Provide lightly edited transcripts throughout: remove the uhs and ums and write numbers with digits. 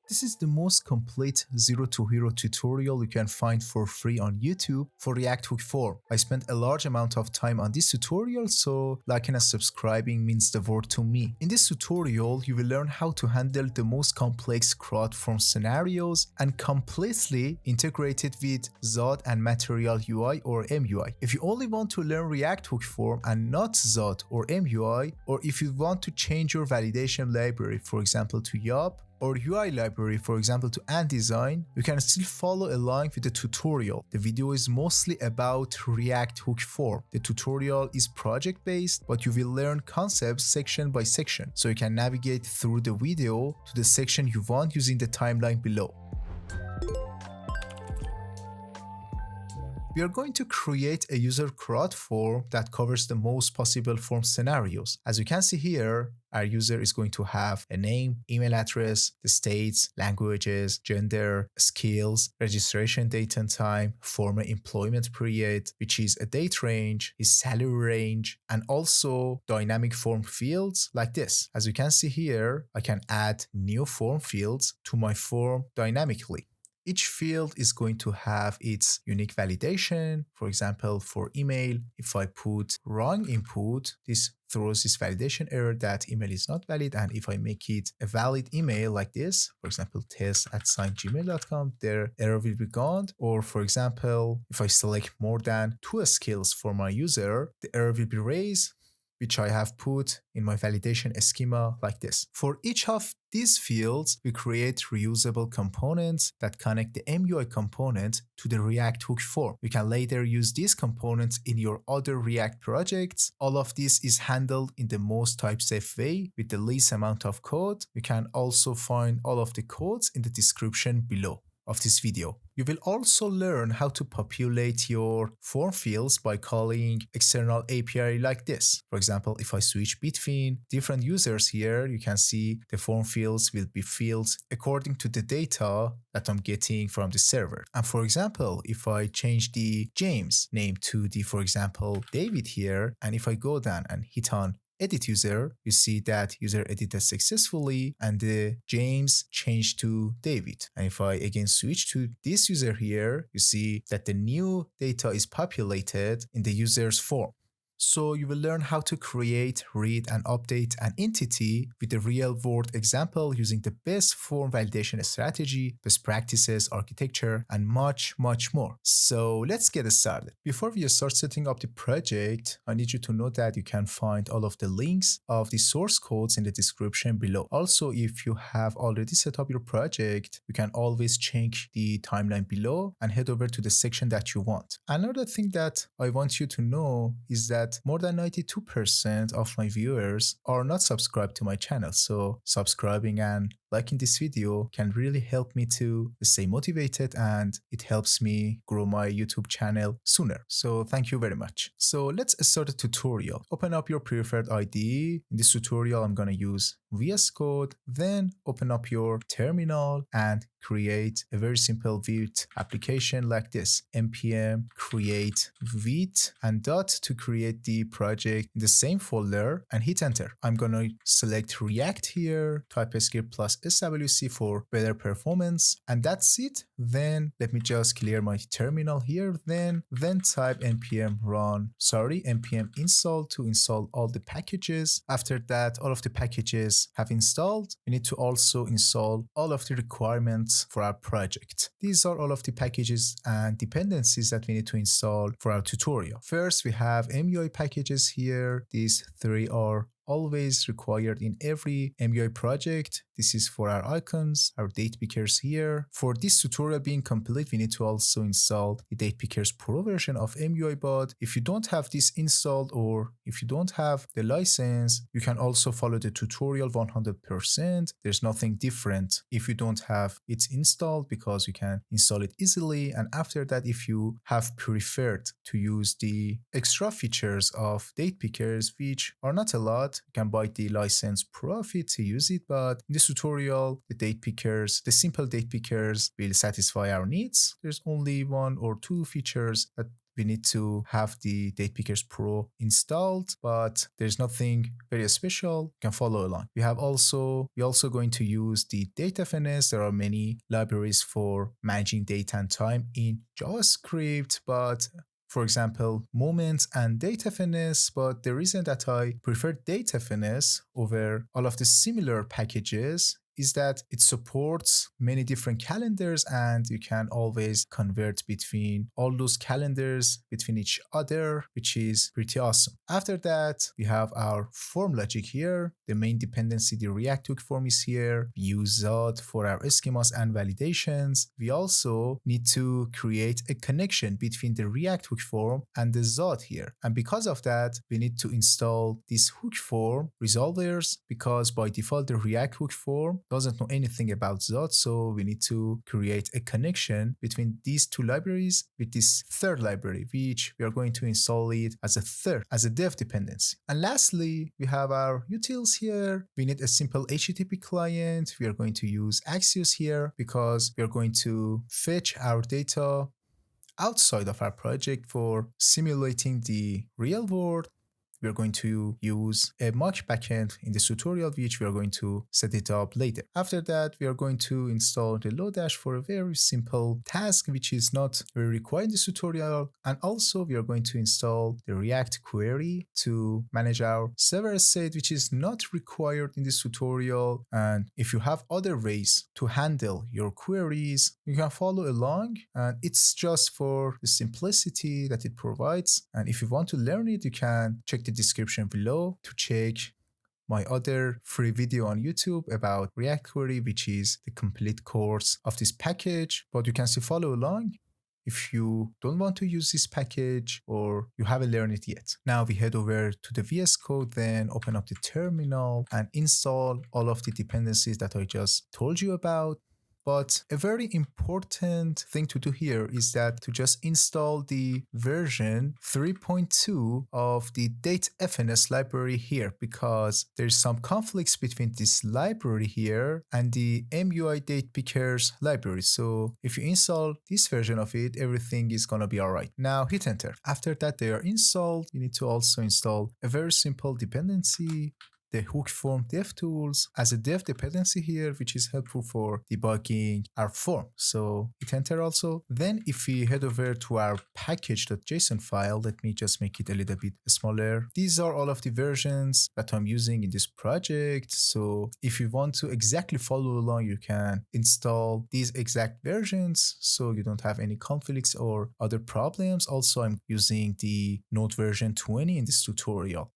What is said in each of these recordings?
This is the most complete zero to hero tutorial you can find for free on YouTube for React Hook form. I spent a large amount of time on this tutorial, so liking and subscribing means the world to me. In this tutorial, you will learn how to handle the most complex CRUD form scenarios and completely integrate it with Zod and Material UI or MUI. If you only want to learn React Hook form and not Zod or MUI, or if you want to change your validation library, for example to YAP, or UI library, for example to design, you can still follow along with the tutorial. The video is mostly about React Hook form. The tutorial is project based, but you will learn concepts section by section, so you can navigate through the video to the section you want using the timeline below. We are going to create a user CRUD form that covers the most possible form scenarios. As you can see here, our user is going to have a name, email address, the states, languages, gender, skills, registration date and time, former employment period, which is a date range, his salary range, and also dynamic form fields like this. As you can see here, I can add new form fields to my form dynamically. Each field is going to have its unique validation. For example, for email, if I put wrong input, this throws this validation error that email is not valid. And if I make it a valid email like this, for example, test@gmail.com, their error will be gone. Or for example, if I select more than 2 skills for my user, the error will be raised, which I have put in my validation schema like this. For each of these fields, we create reusable components that connect the MUI component to the React Hook form. You can later use these components in your other React projects. All of this is handled in the most type-safe way with the least amount of code. You can also find all of the codes in the description below of this video. You will also learn how to populate your form fields by calling external API like this. For example, if I switch between different users here, you can see the form fields will be filled according to the data that I'm getting from the server. And for example, if I change the James name to the, for example, David here, and if I go down and hit on edit user, you see that user edited successfully and the James changed to David. And if I again switch to this user here, you see that the new data is populated in the user's form. So you will learn how to create, read, and update an entity with a real-world example using the best form validation strategy, best practices, architecture, and much, much more. So let's get started. Before we start setting up the project, I need you to know that you can find all of the links of the source codes in the description below. Also, if you have already set up your project, you can always change the timeline below and head over to the section that you want. Another thing that I want you to know is that more than 92% of my viewers are not subscribed to my channel. So subscribing and liking this video can really help me to stay motivated, and it helps me grow my YouTube channel sooner. So thank you very much. So let's start the tutorial. Open up your preferred IDE. In this tutorial, I'm going to use VS Code. Then open up your terminal and create a very simple Vite application like this. npm create Vite and dot to create the project in the same folder and hit enter. I'm going to select React here, TypeScript plus SWC for better performance, and that's it. Then let me just clear my terminal here. Then type npm install to install all the packages. After that, all of the packages have installed. We need to also install all of the requirements for our project. These are all of the packages and dependencies that we need to install for our tutorial. First, we have MUI packages here. These 3 are always required in every MUI project. This is for our icons, our date pickers here. For this tutorial being complete, we need to also install the date pickers pro version of MUI, but if you don't have this installed or if you don't have the license, you can also follow the tutorial 100%. There's nothing different if you don't have it installed, because you can install it easily. And after that, if you have preferred to use the extra features of date pickers, which are not a lot, you can buy the license pro of it to use it. But in this tutorial, the simple date pickers will satisfy our needs. There's only 1 or 2 features that we need to have the Date Pickers Pro installed, but there's nothing very special. You can follow along. We're also going to use the data finesse. There are many libraries for managing date and time in JavaScript, but for example, moments and data finesse, but the reason that I prefer data finesse over all of the similar packages is that it supports many different calendars and you can always convert between all those calendars between each other, which is pretty awesome. After that, we have our form logic here. The main dependency, the React hook form is here. We use Zod for our schemas and validations. We also need to create a connection between the React hook form and the Zod here. And because of that, we need to install this hook form resolvers because by default, the React hook form doesn't know anything about Zod, so we need to create a connection between these two libraries with this third library, which we are going to install it as a dev dependency. And lastly, we have our utils here. We need a simple HTTP client. We are going to use Axios here because we are going to fetch our data outside of our project for simulating the real world. We are going to use a mock backend in this tutorial, which we are going to set it up later. After that, we are going to install the Lodash for a very simple task, which is not very required in this tutorial. And also, we are going to install the React query to manage our server state, which is not required in this tutorial. And if you have other ways to handle your queries, you can follow along. And it's just for the simplicity that it provides. And if you want to learn it, you can check the description below to check my other free video on YouTube about React query, which is the complete course of this package. But you can still follow along if you don't want to use this package or you haven't learned it yet. Now we head over to the VS Code, then open up the terminal and install all of the dependencies that I just told you about. But a very important thing to do here is that to just install the version 3.2 of the datefns library here, because there's some conflicts between this library here and the MUI date pickers library. So if you install this version of it, everything is gonna be all right. Now hit enter. After that they are installed, you need to also install a very simple dependency, the hook form DevTools as a dev dependency here, which is helpful for debugging our form. So hit enter also. Then if we head over to our package.json file, let me just make it a little bit smaller. These are all of the versions that I'm using in this project. So if you want to exactly follow along, you can install these exact versions so you don't have any conflicts or other problems. Also, I'm using the Node version 20 in this tutorial.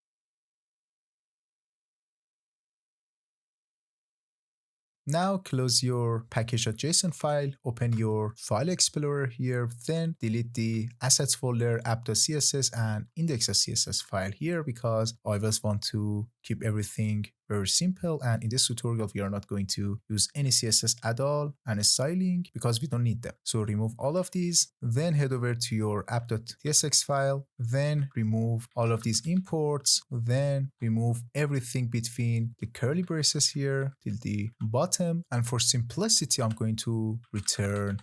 Now close your package.json file, open your file explorer here, then delete the assets folder, app.css and index.css file here because I always want to keep everything very simple, and in this tutorial we are not going to use any CSS at all and styling because we don't need them. So remove all of these, then head over to your app.tsx file, then remove all of these imports, then remove everything between the curly braces here till the bottom, and for simplicity I'm going to return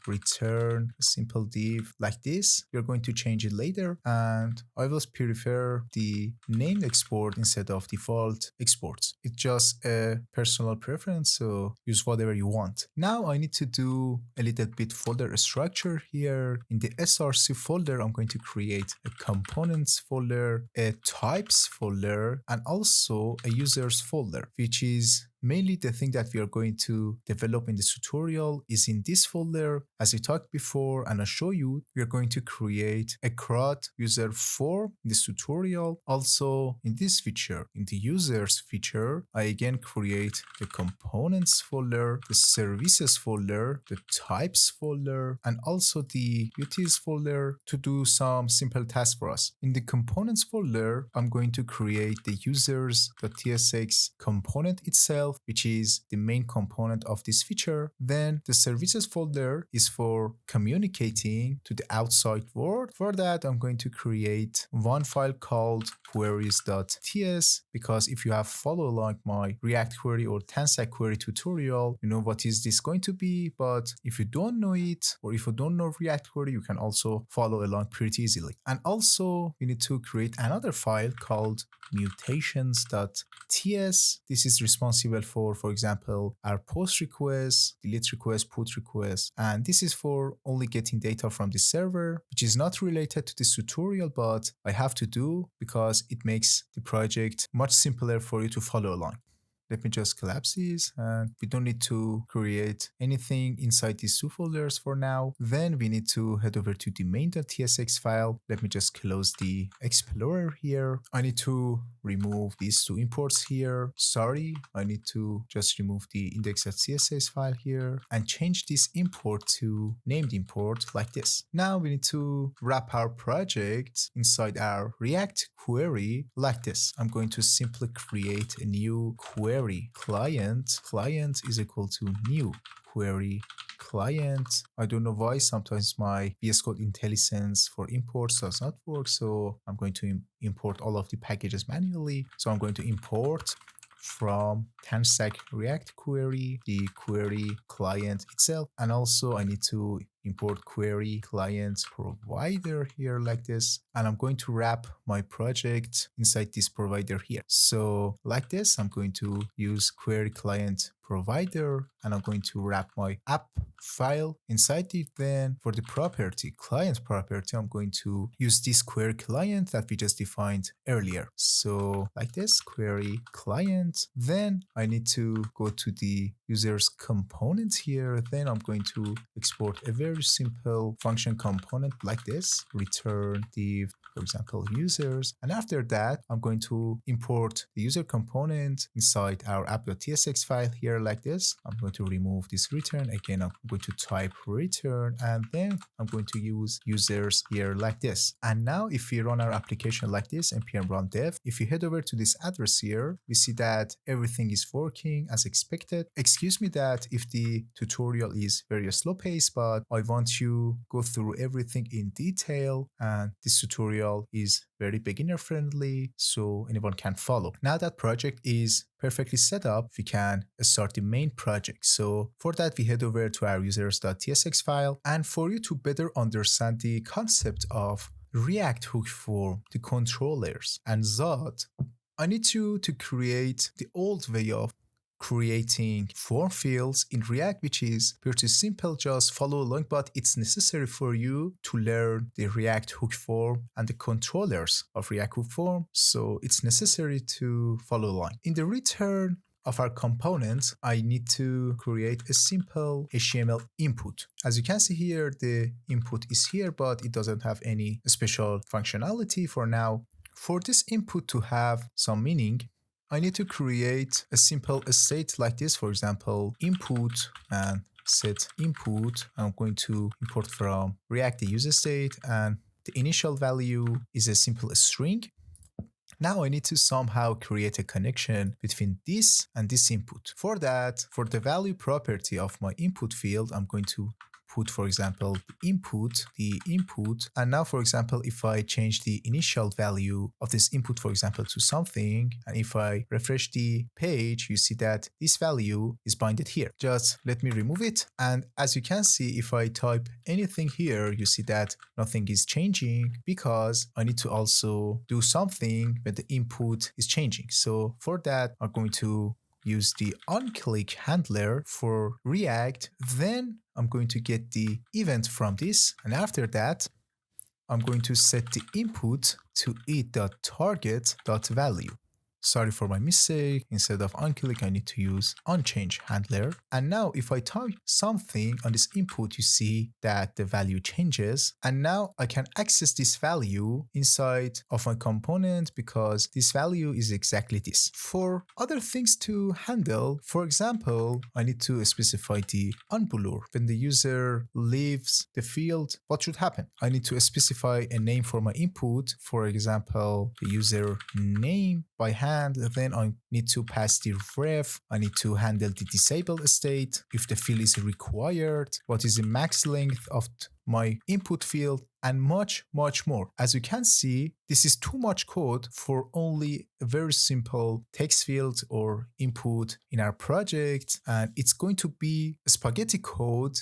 a simple div like this. We're going to change it later, and I will prefer the named export instead of default exports. It's just a personal preference, so use whatever you want. Now I need to do a little bit folder structure here. In the src folder, I'm going to create a components folder, a types folder, and also a users folder, which is mainly the thing that we are going to develop in this tutorial is in this folder. As we talked before and I'll show you, we are going to create a CRUD user form in this tutorial. Also in this feature, in the users feature, I again create the components folder, the services folder, the types folder, and also the utils folder to do some simple tasks for us. In the components folder, I'm going to create the users.tsx component itself, itself, which is the main component of this feature. Then the services folder is for communicating to the outside world. For that, I'm going to create one file called queries.ts, because if you have followed along my React query or Tansac query tutorial, you know what is this going to be. But if you don't know it, or if you don't know React query, you can also follow along pretty easily. And also we need to create another file called mutations.ts. This is responsible for example, our post requests, delete requests, put requests. And this is for only getting data from the server, which is not related to this tutorial, but I have to do because it makes the project much simpler for you to follow along. Let me just collapse these, and we don't need to create anything inside these two folders for now. Then we need to head over to the main.tsx file. Let me just close the Explorer here. I need to remove these two imports here. Sorry, I need to just remove the index.css file here and change this import to named import like this. Now we need to wrap our project inside our React query like this. I'm going to simply create a new query client. Client is equal to new query client. I don't know why sometimes my VS Code IntelliSense for imports does not work, so I'm going to import all of the packages manually. So I'm going to import from Tansac React query the query client itself, and also I need to import query client provider here like this, and I'm going to wrap my project inside this provider here. So like this, I'm going to use query client provider, and I'm going to wrap my app file inside it. Then for the property, client property, I'm going to use this query client that we just defined earlier. So like this, query client. Then I need to go to the user's component here. Then I'm going to export a very simple function component like this, return div, for example, users. And after that, I'm going to import the user component inside our app.tsx file here like this. I'm going to remove this return. Again, I'm going to type return, and then I'm going to use users here like this. And now if we run our application like this, npm run dev, if you head over to this address here, we see that everything is working as expected. Excuse me that if the tutorial is very slow paced, but I want you go through everything in detail, and this tutorial is very beginner friendly, so anyone can follow. Now that project is perfectly set up, we can start the main project. So for that, we head over to our users.tsx file, and for you to better understand the concept of React hook form, the controllers, and Zod, I need you to create the old way of creating form fields in React, which is pretty simple, just follow along, but it's necessary for you to learn the React hook form and the controllers of React hook form. So it's necessary to follow along. In the return of our component, I need to create a simple HTML input. As you can see here, the input is here, but it doesn't have any special functionality for now. For this input to have some meaning, I need to create a simple state like this, for example, input and set input. I'm going to import from React the user state, and the initial value is a simple string. Now I need to somehow create a connection between this and this input. For that, for the value property of my input field, I'm going to put, for example, the input. And now, for example, if I change the initial value of this input, for example, to something, and if I refresh the page, you see that this value is binded here. Just let me remove it. And as you can see, if I type anything here, you see that nothing is changing because I need to also do something when the input is changing. So for that, I'm going to use the onClick handler for React. Then I'm going to get the event from this. And after that, I'm going to set the input to it.target.value. Sorry for my mistake. Instead of onClick, I need to use onChange handler. And now if I type something on this input, you see that the value changes. And now I can access this value inside of my component because this value is exactly this. For other things to handle, for example, I need to specify the unblur. When the user leaves the field, what should happen? I need to specify a name for my input. For example, the user name by hand. and then I need to pass the ref. I need to handle the disable state if the field is required, what is the max length of my input field, and much more. As you can see, this is too much code for only a very simple text field or input in our project, and it's going to be spaghetti code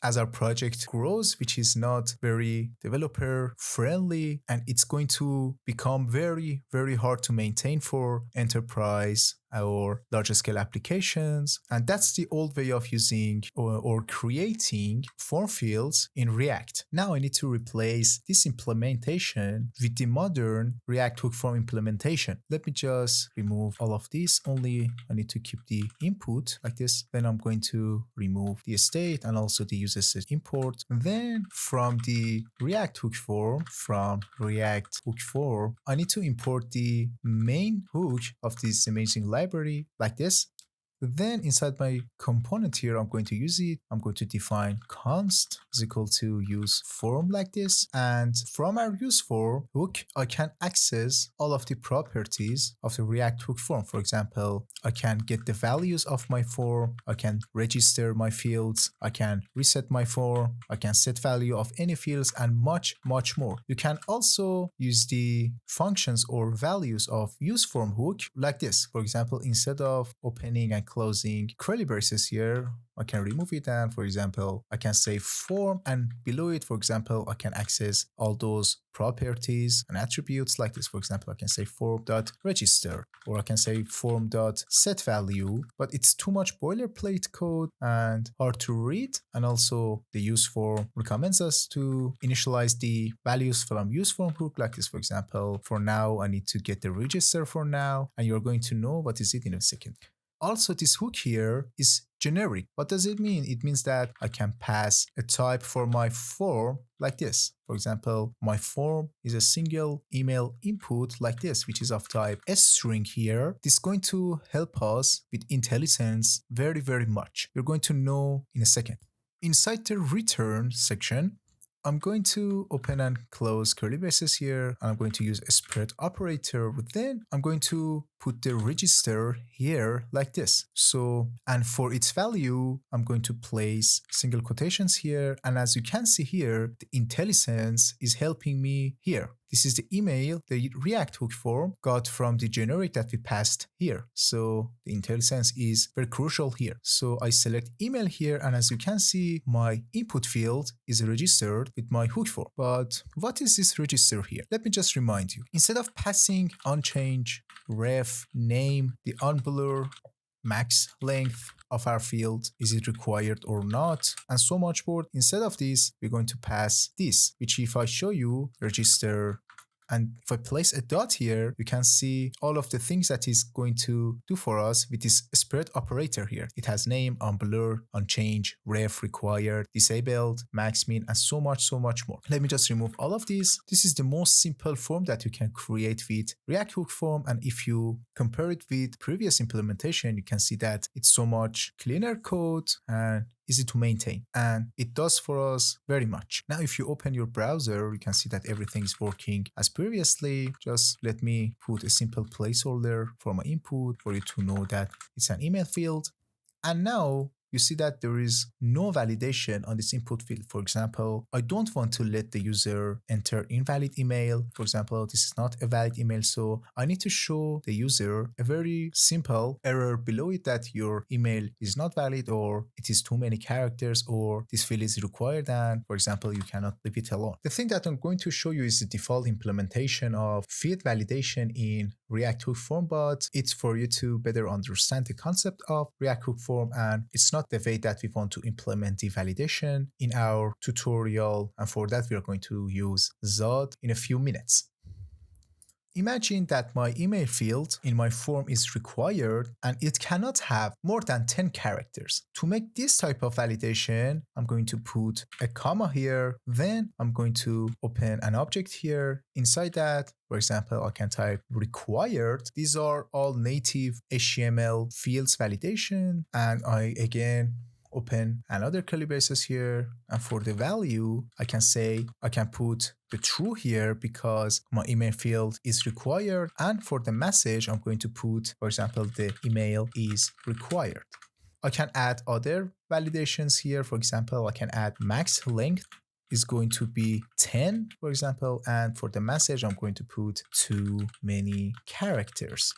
as our project grows, which is not very developer friendly, and it's going to become very hard to maintain for enterprise or large scale applications. And that's the old way of using or creating form fields in React. Now I need to replace this implementation with the modern React hook form implementation. Let me just remove all of this. Only I need to keep the input like this. Then I'm going to remove the state and also the user set import. Then from the React hook form, I need to import the main hook of this amazing library like this. Then inside my component here, I'm going to use it. I'm going to define const is equal to use form like this. And from our use form hook, I can access all of the properties of the React hook form. For example, I can get the values of my form. I can register my fields. I can reset my form. I can set value of any fields and much more. You can also use the functions or values of use form hook like this. For example, instead of opening and closing curly braces here, I can remove it, and for example, I can say form, and below it, for example, I can access all those properties and attributes like this. For example, I can say form.register, or I can say form.setValue, but it's too much boilerplate code and hard to read. And also the use form recommends us to initialize the values from use form hook like this. For example, for now, I need to get the register for now, and you're going to know what is it in a second. Also, this hook here is generic. What does it mean? It means that I can pass a type for my form like this. For example, my form is a single email input like this, which is of type string here. This is going to help us with IntelliSense very much. You're going to know in a second. Inside the return section, I'm going to open and close curly braces here, and I'm going to use a spread operator. Then I'm going to put the register here like this. So, and for its value, I'm going to place single quotations here. And as you can see here, the IntelliSense is helping me here. This is the email the React hook form got from the generic that we passed here. So the IntelliSense is very crucial here. So I select email here, and as you can see, my input field is registered with my hook form. But what is this register here? Let me just remind you. Instead of passing unchange, ref, name, the unblur, max length of our field, is it required or not, and so much more. Instead of this, we're going to pass this, which if I show you, register, and if I place a dot here, you can see all of the things that is going to do for us with this spread operator here. It has name, unblur, unchange, ref, required, disabled, max, min, and so much more. Let me just remove all of these. This is the most simple form that you can create with React hook form, and if you compare it with previous implementation, you can see that it's so much cleaner code and easy to maintain, and it does for us very much. Now, if you open your browser, you can see that everything is working as previously. Just let me put a simple placeholder for my input for you to know that it's an email field. And now you see that there is no validation on this input field. For example, I don't want to let the user enter invalid email. For example, this is not a valid email, so I need to show the user a very simple error below it that your email is not valid, or it is too many characters, or this field is required, and for example, you cannot leave it alone. The thing that I'm going to show you is the default implementation of field validation in React hook form, but it's for you to better understand the concept of React hook form, and it's not the way that we want to implement the validation in our tutorial, and for that we are going to use Zod in a few minutes. Imagine that my email field in my form is required and it cannot have more than 10 characters. To make this type of validation, I'm going to put a comma here, then I'm going to open an object here. Inside that, for example, I can type required. These are all native HTML fields validation, and I again open another curly braces here, and for the value I can say I can put the true here because my email field is required, and for the message I'm going to put, for example, the email is required. I can add other validations here. For example, I can add max length is going to be 10, for example, and for the message I'm going to put too many characters.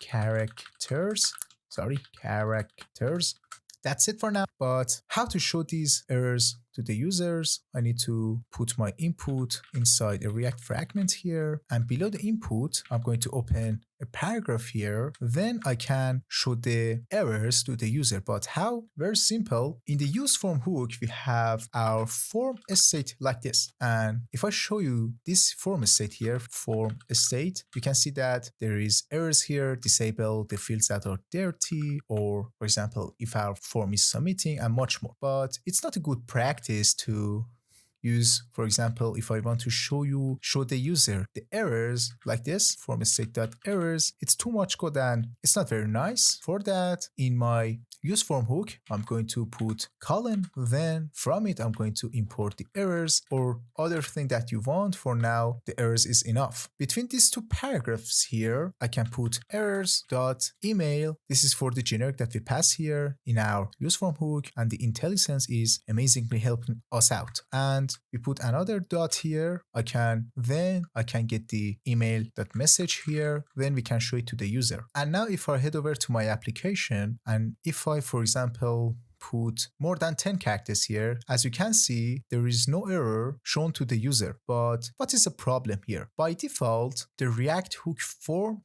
That's it for now. But how to show these errors to the users? I need to put my input inside a React fragment here, and below the input I'm going to open a paragraph here. Then I can show the errors to the user. But how? Very simple. In the use form hook we have our form state like this, and if I show you this form state here, form state, you can see that there is errors here, disable the fields that are dirty, or for example if our form is submitting, and much more. But it's not a good practice to use, for example, if I want to show the user the errors like this, form state.errors, it's too much code and it's not very nice. For that, in my use form hook, I'm going to put colon, then from it I'm going to import the errors or other thing that you want. For now, the errors is enough. Between these two paragraphs here, I can put errors.email. This is for the generic that we pass here in our use form hook, and the IntelliSense is amazingly helping us out. And we put another dot here. I can get the email.message here. Then we can show it to the user. And now if I head over to my application, and if I, for example, put more than 10 characters here, as you can see, there is no error shown to the user. But what is the problem here? By default, the React hook form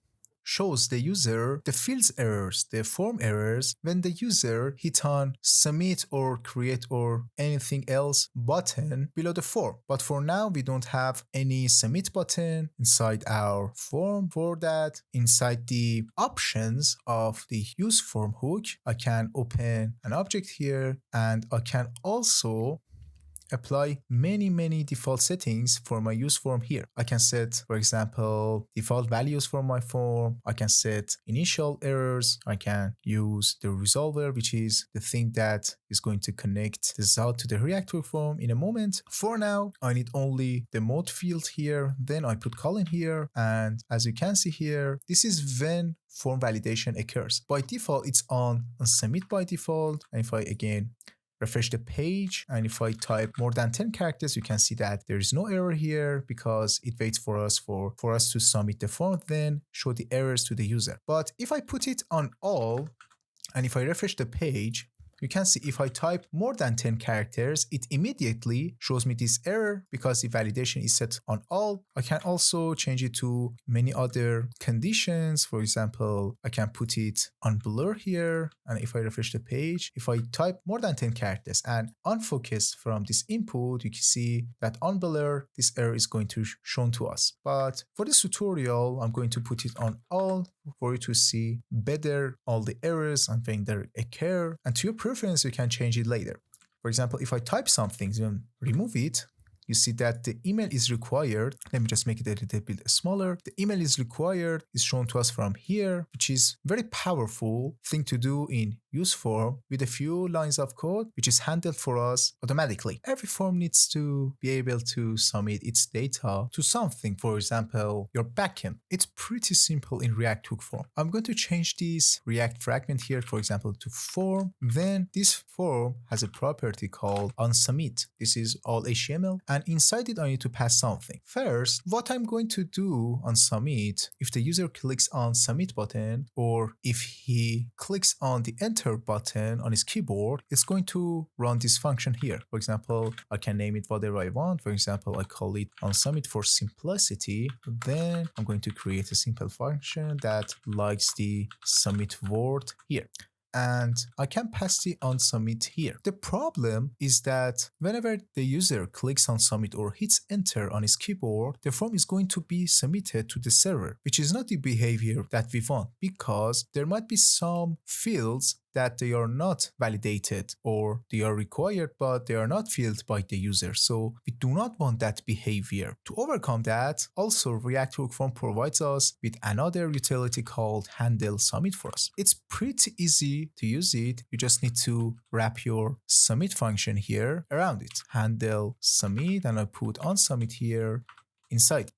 shows the user the fields errors, the form errors, when the user hit on submit or create or anything else button below the form. But for now, we don't have any submit button inside our form. For that, inside the options of the use form hook, I can open an object here, and I can also apply many default settings for my use form here. I can set, for example, default values for my form. I can set initial errors. I can use the resolver, which is the thing that is going to connect the Zod to the React hook form in a moment. For now, I need only the mode field here. Then I put colon here. And as you can see here, this is when form validation occurs. By default, it's on submit by default. And if I again refresh the page, and if I type more than 10 characters, you can see that there is no error here because it waits for us to submit the form, then show the errors to the user. But if I put it on all, and if I refresh the page, you can see if I type more than 10 characters, it immediately shows me this error because the validation is set on all. I can also change it to many other conditions. For example, I can put it on blur here. And if I refresh the page, if I type more than 10 characters and unfocus from this input, you can see that on blur, this error is going to be shown to us. But for this tutorial, I'm going to put it on all for you to see better all the errors and when they occur. And to your preference, you can change it later. For example, if I type something, then remove it, you see that the email is required. Let me just make it a little bit smaller. The email is required is shown to us from here, which is very powerful thing to do in use form with a few lines of code, which is handled for us automatically. Every form needs to be able to submit its data to something, for example, your backend. It's pretty simple in React hook form. I'm going to change this React fragment here, for example, to form. Then this form has a property called onSubmit. This is all HTML. And inside it, I need to pass something. First, what I'm going to do on submit, if the user clicks on submit button, or if he clicks on the enter button on his keyboard, it's going to run this function here. For example, I can name it whatever I want. For example, I call it on submit for simplicity. Then I'm going to create a simple function that likes the submit word here. And I can pass the on submit here. The problem is that whenever the user clicks on submit or hits enter on his keyboard, the form is going to be submitted to the server, which is not the behavior that we want, because there might be some fields that they are not validated or they are required but they are not filled by the user. So we do not want that behavior. To overcome that, also React Hook Form provides us with another utility called handle submit for us. It's pretty easy to use it. You just need to wrap your submit function here around it. Handle submit, and I put on submit here inside.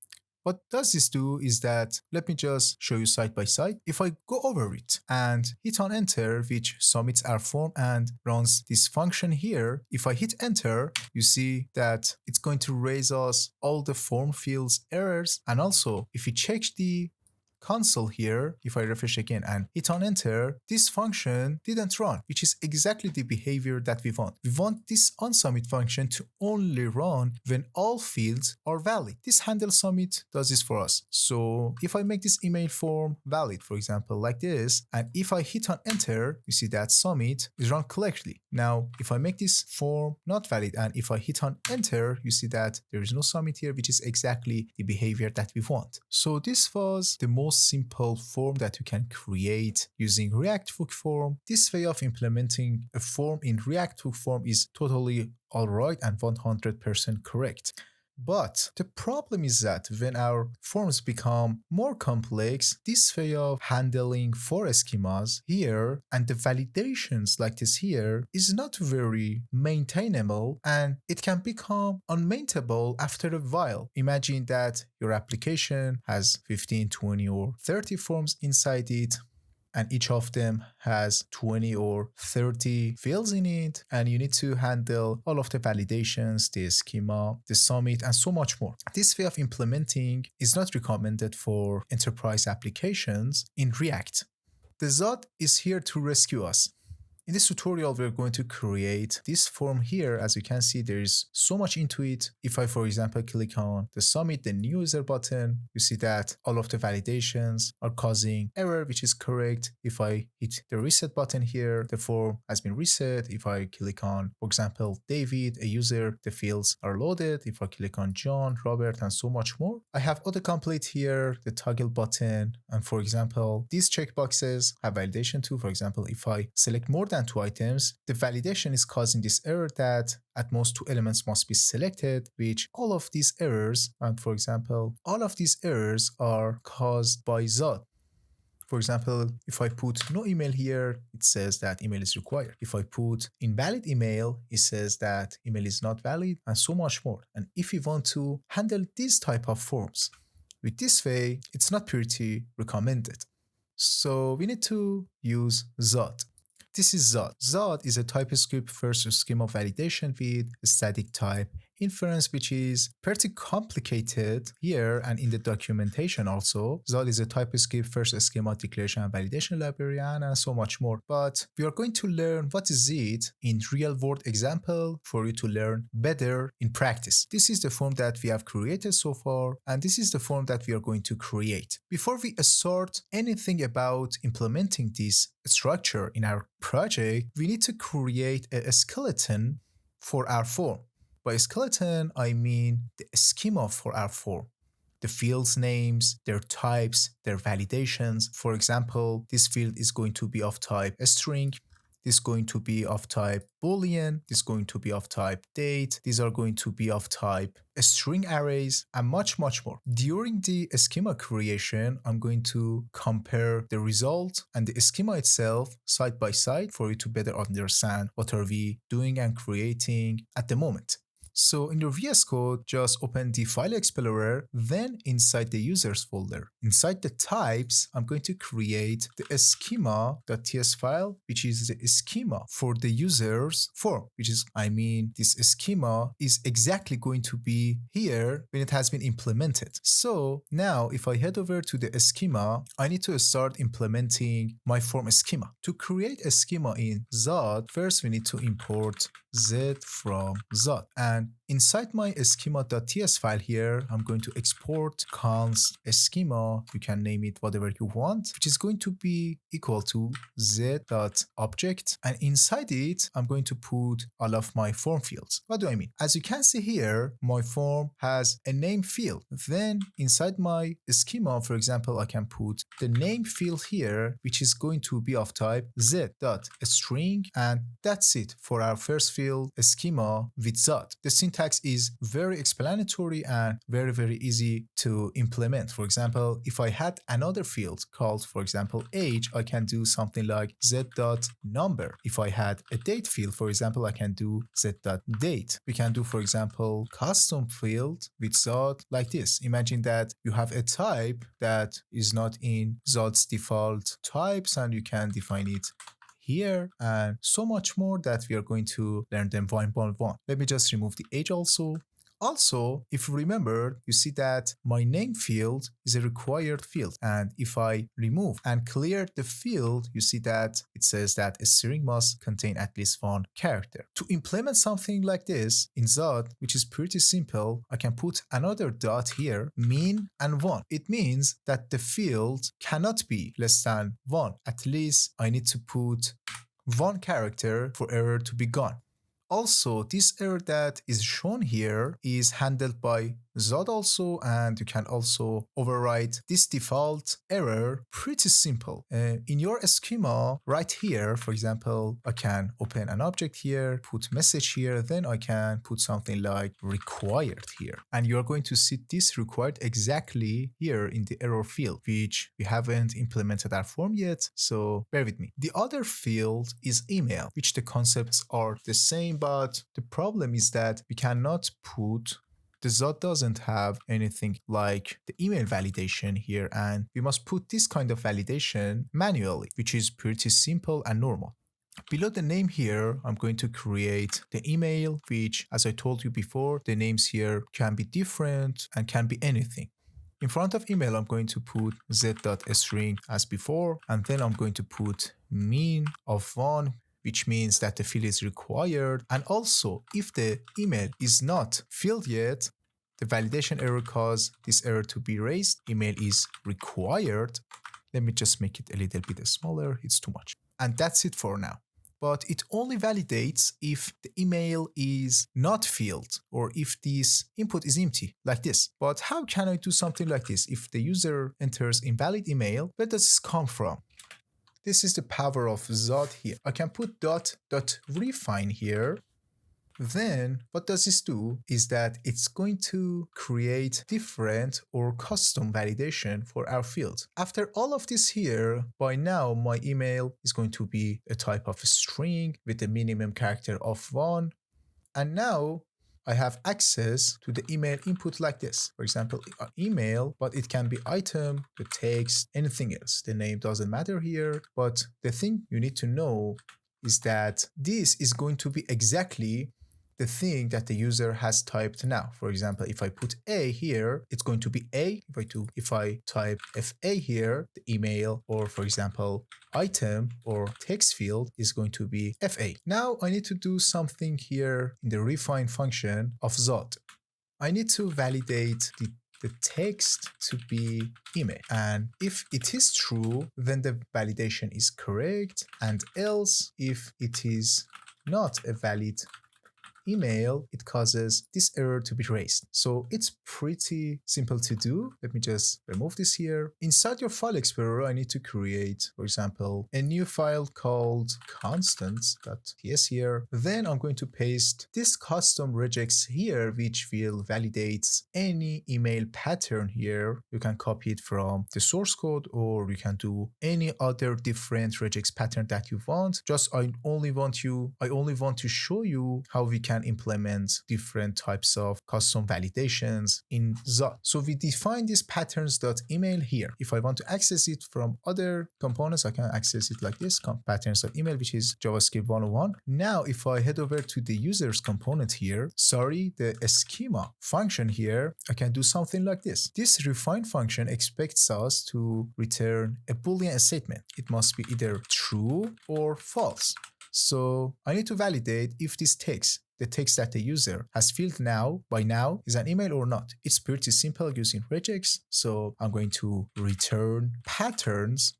What does this do is that, let me just show you side by side. If I go over it and hit on enter, which submits our form and runs this function here, if I hit enter, you see that it's going to raise us all the form fields errors. And also, if you check the console here, if I refresh again and hit on enter, this function didn't run, which is exactly the behavior that we want. We want this onSubmit function to only run when all fields are valid. This handle submit does this for us. So if I make this email form valid, for example, like this, and if I hit on enter, you see that submit is run correctly. Now, if I make this form not valid, and if I hit on enter, you see that there is no submit here, which is exactly the behavior that we want. So this was the most simple form that you can create using React Hook Form. This way of implementing a form in React Hook Form is totally alright and 100% correct. But the problem is that when our forms become more complex, this way of handling for schemas here and the validations like this here is not very maintainable, and it can become unmaintainable after a while. Imagine that your application has 15, 20 or 30 forms inside it, and each of them has 20 or 30 fields in it, and you need to handle all of the validations, the schema, the submit, and so much more. This way of implementing is not recommended for enterprise applications in React. The Zod is here to rescue us. In this tutorial, we're going to create this form here. As you can see, there is so much into it. If I, for example, click on the submit the new user button, you see that all of the validations are causing error, which is correct. If I hit the reset button here, the form has been reset. If I click on, for example, David, a user, the fields are loaded. If I click on John, Robert, and so much more. I have Autocomplete here, the toggle button. And for example, these checkboxes have validation too. For example, if I select more than 2 items, the validation is causing this error that at most 2 elements must be selected, which all of these errors, and for example, all of these errors are caused by Zod. For example, if I put no email here, it says that email is required. If I put invalid email, it says that email is not valid, and so much more. And if you want to handle these type of forms with this way, it's not pretty recommended. So we need to use Zod. This is Zod. Zod is a TypeScript first schema validation with static type inference, which is pretty complicated here and in the documentation also. Zod is a TypeScript first schema declaration and validation library, and so much more. But we are going to learn what is it in real world example for you to learn better in practice. This is the form that we have created so far, and this is the form that we are going to create. Before we start anything about implementing this structure in our project, we need to create a skeleton for our form. By skeleton, I mean the schema for our form. The fields names, their types, their validations. For example, this field is going to be of type string. This is going to be of type Boolean. This is going to be of type date. These are going to be of type string arrays, and much, much more. During the schema creation, I'm going to compare the result and the schema itself side by side for you to better understand what are we doing and creating at the moment. So in your VS Code, just open the File Explorer, then inside the users folder. Inside the types, I'm going to create the schema.ts file, which is the schema for the user's form, which is, this schema is exactly going to be here when it has been implemented. So now if I head over to the schema, I need to start implementing my form schema. To create a schema in Zod, first we need to import Z from Zod. And inside my schema.ts file here, I'm going to export const schema. You can name it whatever you want, which is going to be equal to z.object. And inside it, I'm going to put all of my form fields. What do I mean? As you can see here, my form has a name field. Then inside my schema, for example, I can put the name field here, which is going to be of type z.string. And that's it for our first field schema with Zod. The syntax is very explanatory and very, very easy to implement. For example, if I had another field called, for example, age, I can do something like z.number. If I had a date field, for example, I can do z.date. We can do, for example, custom field with Zod like this. Imagine that you have a type that is not in Zod's default types and you can define it here, and so much more that we are going to learn them one by one. Let me just remove the age also. Also, if you remember, you see that my name field is a required field. And if I remove and clear the field, you see that it says that a string must contain at least one character. To implement something like this in Zod, which is pretty simple, I can put another dot here, min and 1. It means that the field cannot be less than 1. At least I need to put one character for error to be gone. Also, this error that is shown here is handled by Zod also, and you can also override this default error. Pretty simple. In your schema right here, for example, I can open an object here, put message here, then I can put something like required here. And you're going to see this required exactly here in the error field, which we haven't implemented our form yet, so bear with me. The other field is email, which the concepts are the same, but the problem is that we cannot put the Zod doesn't have anything like the email validation here, and we must put this kind of validation manually, which is pretty simple and normal. Below the name here, I'm going to create the email, which, as I told you before, the names here can be different and can be anything. In front of email, I'm going to put z.string as before, and then I'm going to put min of 1, which means that the field is required. And also, if the email is not filled yet, the validation error caused this error to be raised. Email is required. Let me just make it a little bit smaller. It's too much. And that's it for now. But it only validates if the email is not filled or if this input is empty, like this. But how can I do something like this? If the user enters invalid email, where does this come from? This is the power of Zod here. I can put .refine here. Then what does this do is that it's going to create different or custom validation for our field. After all of this here, by now my email is going to be a type of string with a minimum character of 1. And now I have access to the email input like this. For example, email, but it can be item, the text, anything else. The name doesn't matter here, but the thing you need to know is that this is going to be exactly the thing that the user has typed now. For example, if I put A here, it's going to be A. If I type FA here, the email, or for example, item or text field is going to be FA. Now I need to do something here in the refine function of Zod. I need to validate the text to be email. And if it is true, then the validation is correct. And else, if it is not a valid email, it causes this error to be raised. So it's pretty simple to do. Let me just remove this here. Inside your file explorer, I need to create, for example, a new file called constants.ts here. Then I'm going to paste this custom regex here, which will validate any email pattern here. You can copy it from the source code, or you can do any other different regex pattern that you want. Just I only want to show you how we can implement different types of custom validations in Zod. So we define this patterns.email here. If I want to access it from other components, I can access it like this, patterns.email, which is JavaScript 101. Now, if I head over to the users component here, the schema function here, I can do something like this. This refine function expects us to return a Boolean statement. It must be either true or false. So I need to validate if this text, the text that the user has filled by now is an email or not. It's pretty simple using regex. So I'm going to return patterns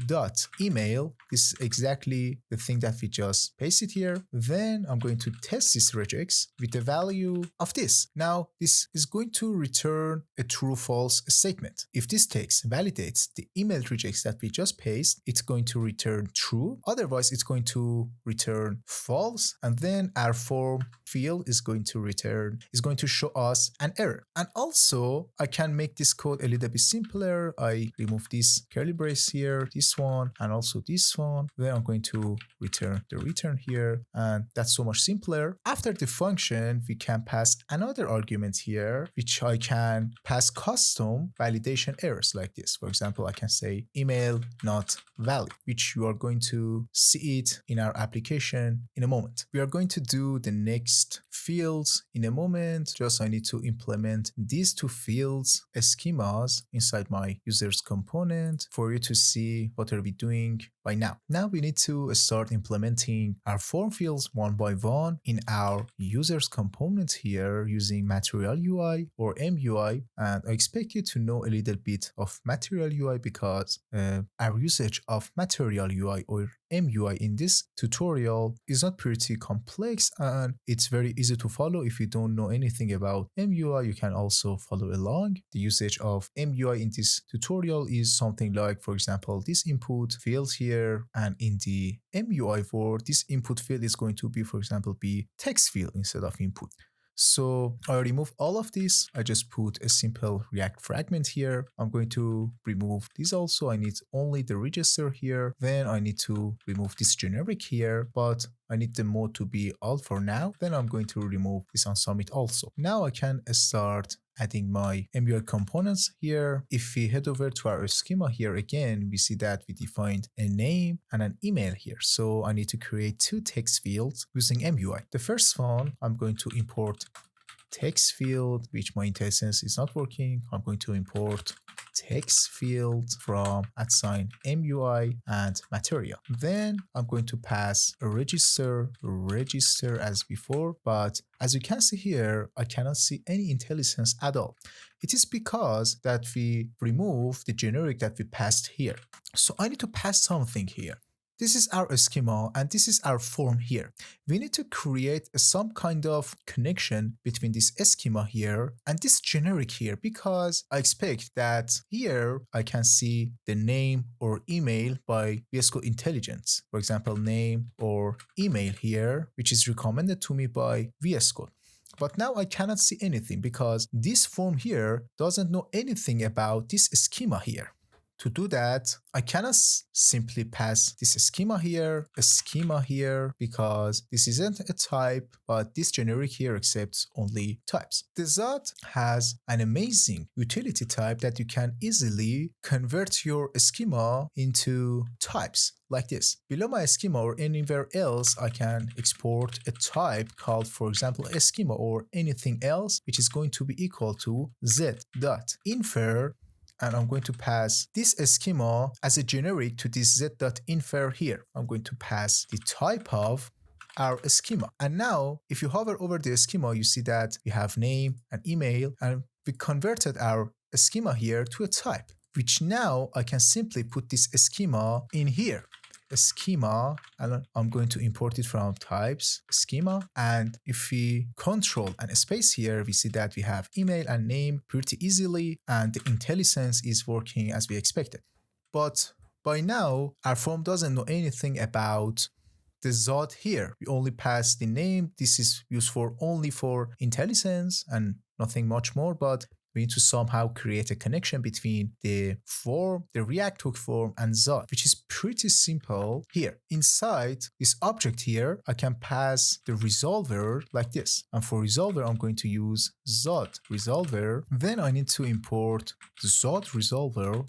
dot email. This is exactly the thing that we just pasted here. Then I'm going to test this regex with the value of this. Now this is going to return a true false statement. If this text validates the email regex that we just pasted, it's going to return true. Otherwise it's going to return false, and then our form field is going to show us an error. And also I can make this code a little bit simpler. I remove this curly brace here, this one, and also this one. Then I'm going to return the return here, and that's so much simpler. After the function, we can pass another argument here, which I can pass custom validation errors like this. For example, I can say email not valid, which you are going to see it in our application in a moment. We are going to do the next fields in a moment. Just I need to implement these two fields schemas inside my users component for you to see what are we doing by now. Now we need to start implementing our form fields one by one in our users component here using Material UI or MUI. And I expect you to know a little bit of Material UI because our usage of Material UI or MUI in this tutorial is not pretty complex, and it's very easy to follow. If you don't know anything about MUI, you can also follow along. The usage of MUI in this tutorial is something like, for example, this input field here, and in the MUI world, this input field is going to be, for example, be text field instead of input. So I remove all of this. I just put a simple React fragment here. I'm going to remove this also. I need only the register here. Then I need to remove this generic here, but I need the mode to be all for now. Then I'm going to remove this on submit also. Now I can start adding my MUI components here. If we head over to our schema here again, we see that we defined a name and an email here. So I need to create two text fields using MUI. The first one, I'm going to import text field, which my instance is not working. I'm going to import text field from @MUI and material. Then I'm going to pass a register as before, but as you can see here, I cannot see any IntelliSense at all. It is because that we remove the generic that we passed here. So I need to pass something here. This is our schema and this is our form here. We need to create some kind of connection between this schema here and this generic here, because I expect that here I can see the name or email by VS Code Intelligence. For example, name or email here, which is recommended to me by VS Code. But now I cannot see anything because this form here doesn't know anything about this schema here. To do that, I cannot simply pass this schema here, because this isn't a type, but this generic here accepts only types. The Zod has an amazing utility type that you can easily convert your schema into types like this. Below my schema or anywhere else, I can export a type called, for example, a schema or anything else, which is going to be equal to z.infer. And I'm going to pass this schema as a generic to this z.infer here. I'm going to pass the type of our schema. And now, if you hover over the schema, you see that we have name and email, and we converted our schema here to a type, which now I can simply put this schema in here. Schema, and I'm going to import it from types schema. And if we control and space here, we see that we have email and name pretty easily, and the IntelliSense is working as we expected. But by now, our form doesn't know anything about the Zod here. We only pass the name. This is used only for IntelliSense and nothing much more, but we need to somehow create a connection between the form, the React hook form, and Zod, which is pretty simple here. Inside this object here, I can pass the resolver like this. And for resolver, I'm going to use Zod resolver. Then I need to import the Zod resolver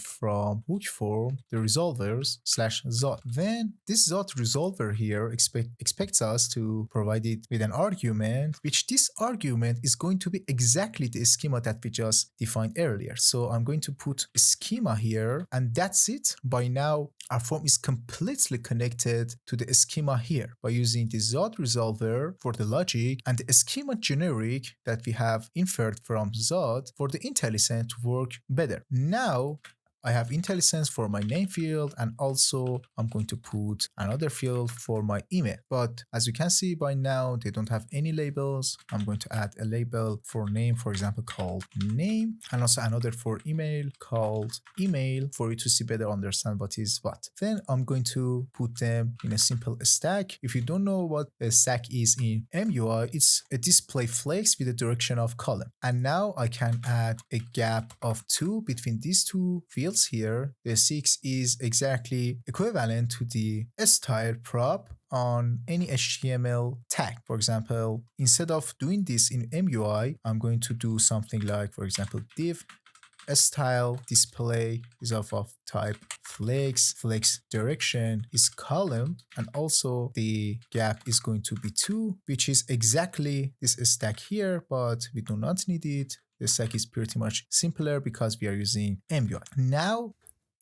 from hook form, the resolvers /Zod. Then this Zod resolver here expects us to provide it with an argument, which this argument is going to be exactly the schema that we just defined earlier. So I'm going to put schema here, and that's it. By now, our form is completely connected to the schema here by using the Zod resolver for the logic and the schema generic that we have inferred from Zod for the IntelliSense to work better. Now, I have IntelliSense for my name field, and also I'm going to put another field for my email. But as you can see by now, they don't have any labels. I'm going to add a label for name, for example, called name, and also another for email called email for you to see better understand what is what. Then I'm going to put them in a simple stack. If you don't know what a stack is in MUI, it's a display flex with a direction of column. And now I can add a gap of 2 between these two fields here. The 6 is exactly equivalent to the style prop on any HTML tag. For example, instead of doing this in MUI, I'm going to do something like, for example, div style display is of type flex direction is column, and also the gap is going to be 2, which is exactly this stack here, but we do not need it. The stack is pretty much simpler because we are using MUI. Now,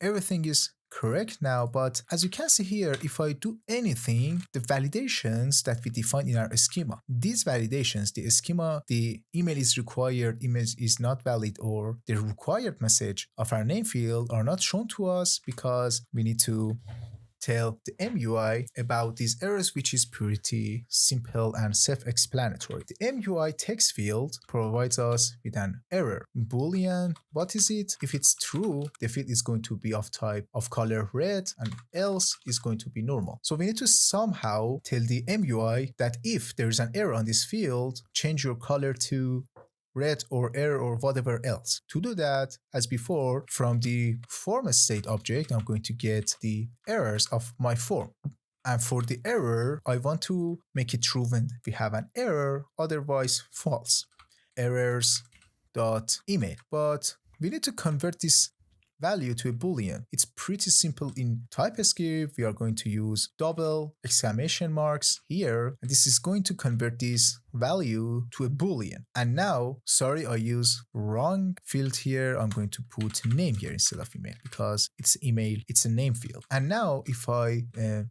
everything is correct now, but as you can see here, if I do anything, the validations that we define in our schema, these validations, the schema, the email is required, image is not valid, or the required message of our name field are not shown to us because we need to tell the MUI about these errors, which is pretty simple and self-explanatory. The MUI Text Field provides us with an error. Boolean, what is it? If it's true, the field is going to be of type of color red, and else is going to be normal. So we need to somehow tell the MUI that if there is an error on this field, change your color to red or error or whatever else. To do that, as before, from the form state object, I'm going to get the errors of my form. And for the error, I want to make it true when we have an error, otherwise false. Errors.email. But we need to convert this value to a boolean. It's pretty simple in TypeScript. We are going to use double exclamation marks here, and this is going to convert this value to a boolean. And now, sorry, I use wrong field here. I'm going to put name here instead of email because it's email, it's a name field. And now if I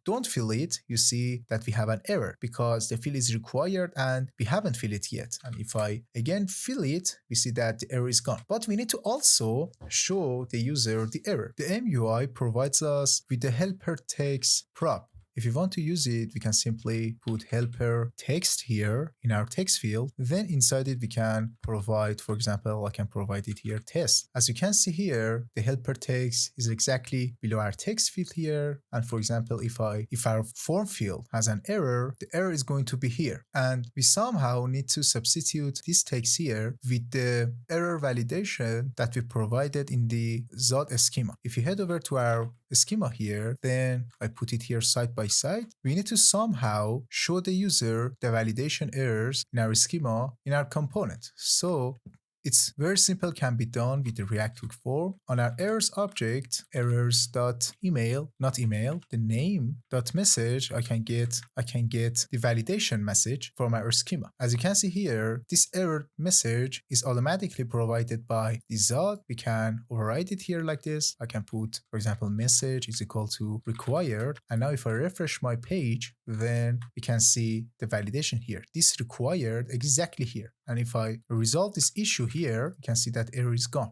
don't fill it, you see that we have an error because the field is required and we haven't filled it yet. And if I again fill it, we see that the error is gone. But we need to also show the user the error. The MUI provides us with the helper text prop. If you want to use it, we can simply put helper text here in our text field. Then inside it, we can provide, for example, I can provide it here test. As you can see here, the helper text is exactly below our text field here. And for example, if our form field has an error, the error is going to be here. And we somehow need to substitute this text here with the error validation that we provided in the Zod schema. If you head over to our schema here, then I put it here side by side. We need to somehow show the user the validation errors in our schema in our component. So it's very simple, can be done with the React Hook form. On our errors object, errors.email, not email, the name.message, I can get the validation message from our schema. As you can see here, this error message is automatically provided by the Zod. We can override it here like this. I can put, for example, message is equal to required. And now if I refresh my page, then we can see the validation here. This required exactly here. And if I resolve this issue here, you can see that error is gone.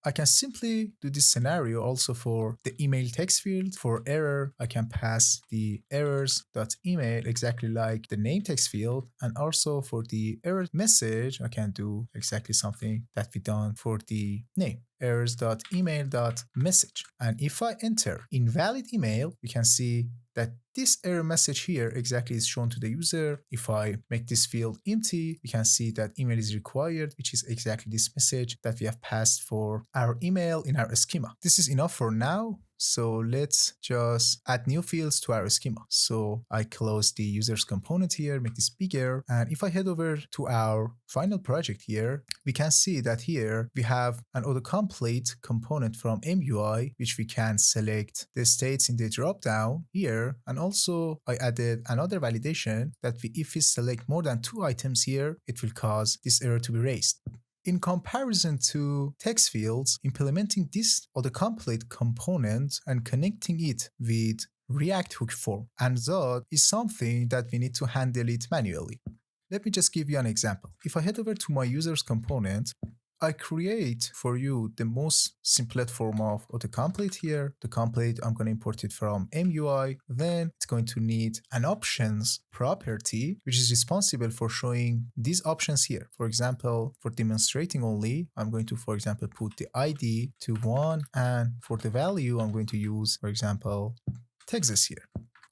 I can simply do this scenario also for the email text field. For error, I can pass the errors.email exactly like the name text field. And also for the error message, I can do exactly something that we done for the name. errors.email.message. And if I enter invalid email, we can see that this error message here exactly is shown to the user. If I make this field empty, we can see that email is required, which is exactly this message that we have passed for our email in our schema. This is enough for now. So let's just add new fields to our schema. So I close the users component here, make this bigger. And if I head over to our final project here, we can see that here we have an autocomplete component from MUI, which we can select the states in the dropdown here. And also I added another validation that if we select more than 2 items here, it will cause this error to be raised. In comparison to text fields, implementing this autocomplete component and connecting it with React hook form and Zod is something that we need to handle it manually. Let me just give you an example. If I head over to my users component, I create for you the most simplest form of autocomplete here. The complete, I'm going to import it from MUI. Then it's going to need an options property, which is responsible for showing these options here. For example, for demonstrating only, I'm going to, for example, put the ID to 1. And for the value, I'm going to use, for example, Texas here.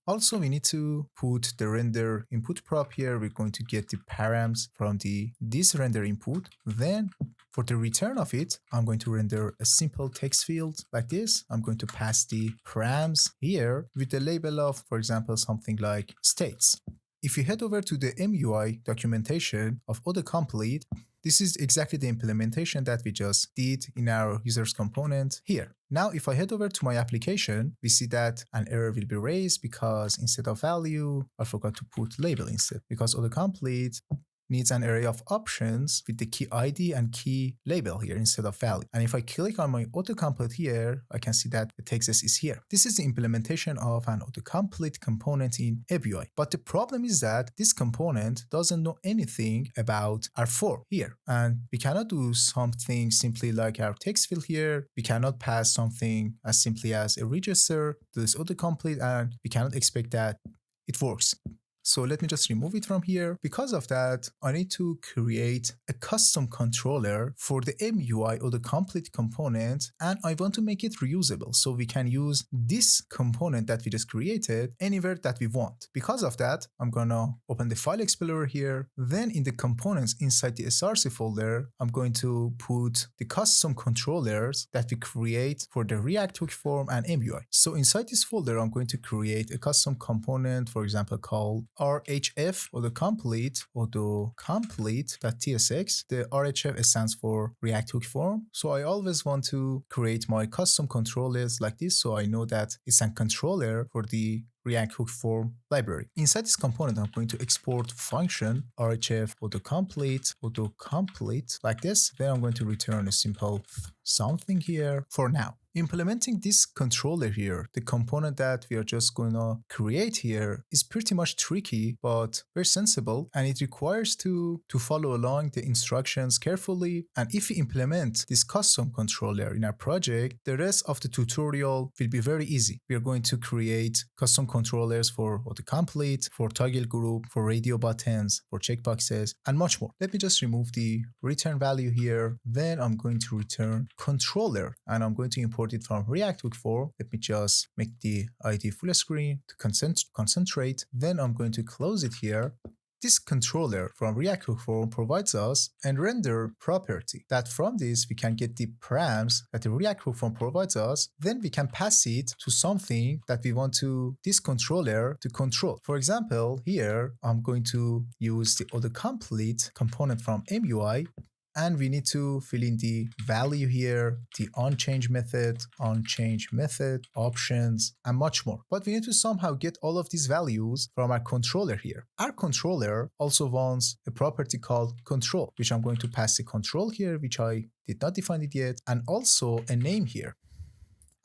Also, we need to put the render input prop here. We're going to get the params from this render input. Then for the return of it, I'm going to render a simple text field like this. I'm going to pass the params here with the label of, for example, something like states. If you head over to the MUI documentation of autocomplete, this is exactly the implementation that we just did in our users component here. Now, if I head over to my application, we see that an error will be raised because instead of value, I forgot to put label instead, because autocomplete needs an array of options with the key ID and key label here instead of value. And if I click on my autocomplete here, I can see that the text is here. This is the implementation of an autocomplete component in MUI. But the problem is that this component doesn't know anything about our form here. And we cannot do something simply like our text field here. We cannot pass something as simply as a register to this autocomplete, and we cannot expect that it works. So let me just remove it from here. Because of that, I need to create a custom controller for the MUI autocomplete component, and I want to make it reusable so we can use this component that we just created anywhere that we want. Because of that, I'm gonna open the file explorer here. Then in the components inside the src folder, I'm going to put the custom controllers that we create for the React hook form and MUI. So inside this folder, I'm going to create a custom component, for example, called RHF autocomplete.tsx. The RHF stands for React hook form. So I always want to create my custom controllers like this, so I know that it's a controller for the React hook form library. Inside this component, I'm going to export function RHF autocomplete like this. Then I'm going to return a simple something here for now. Implementing this controller here, the component that we are just going to create here, is pretty much tricky, but very sensible, and it requires to follow along the instructions carefully. And if we implement this custom controller in our project, the rest of the tutorial will be very easy. We are going to create custom controllers for autocomplete, for toggle group, for radio buttons, for checkboxes, and much more. Let me just remove the return value here. Then I'm going to return controller, and I'm going to import it from React hook form. Let me just make the ID full screen to concentrate. Then I'm going to close it here. This controller from React hook form provides us a render property that from this we can get the params that the React hook form provides us. Then we can pass it to something that we want this controller to control. For example, here I'm going to use the autocomplete component from MUI, and we need to fill in the value here, the onChange method, options, and much more. But we need to somehow get all of these values from our controller here. Our controller also wants a property called control, which I'm going to pass the control here, which I did not define it yet, and also a name here.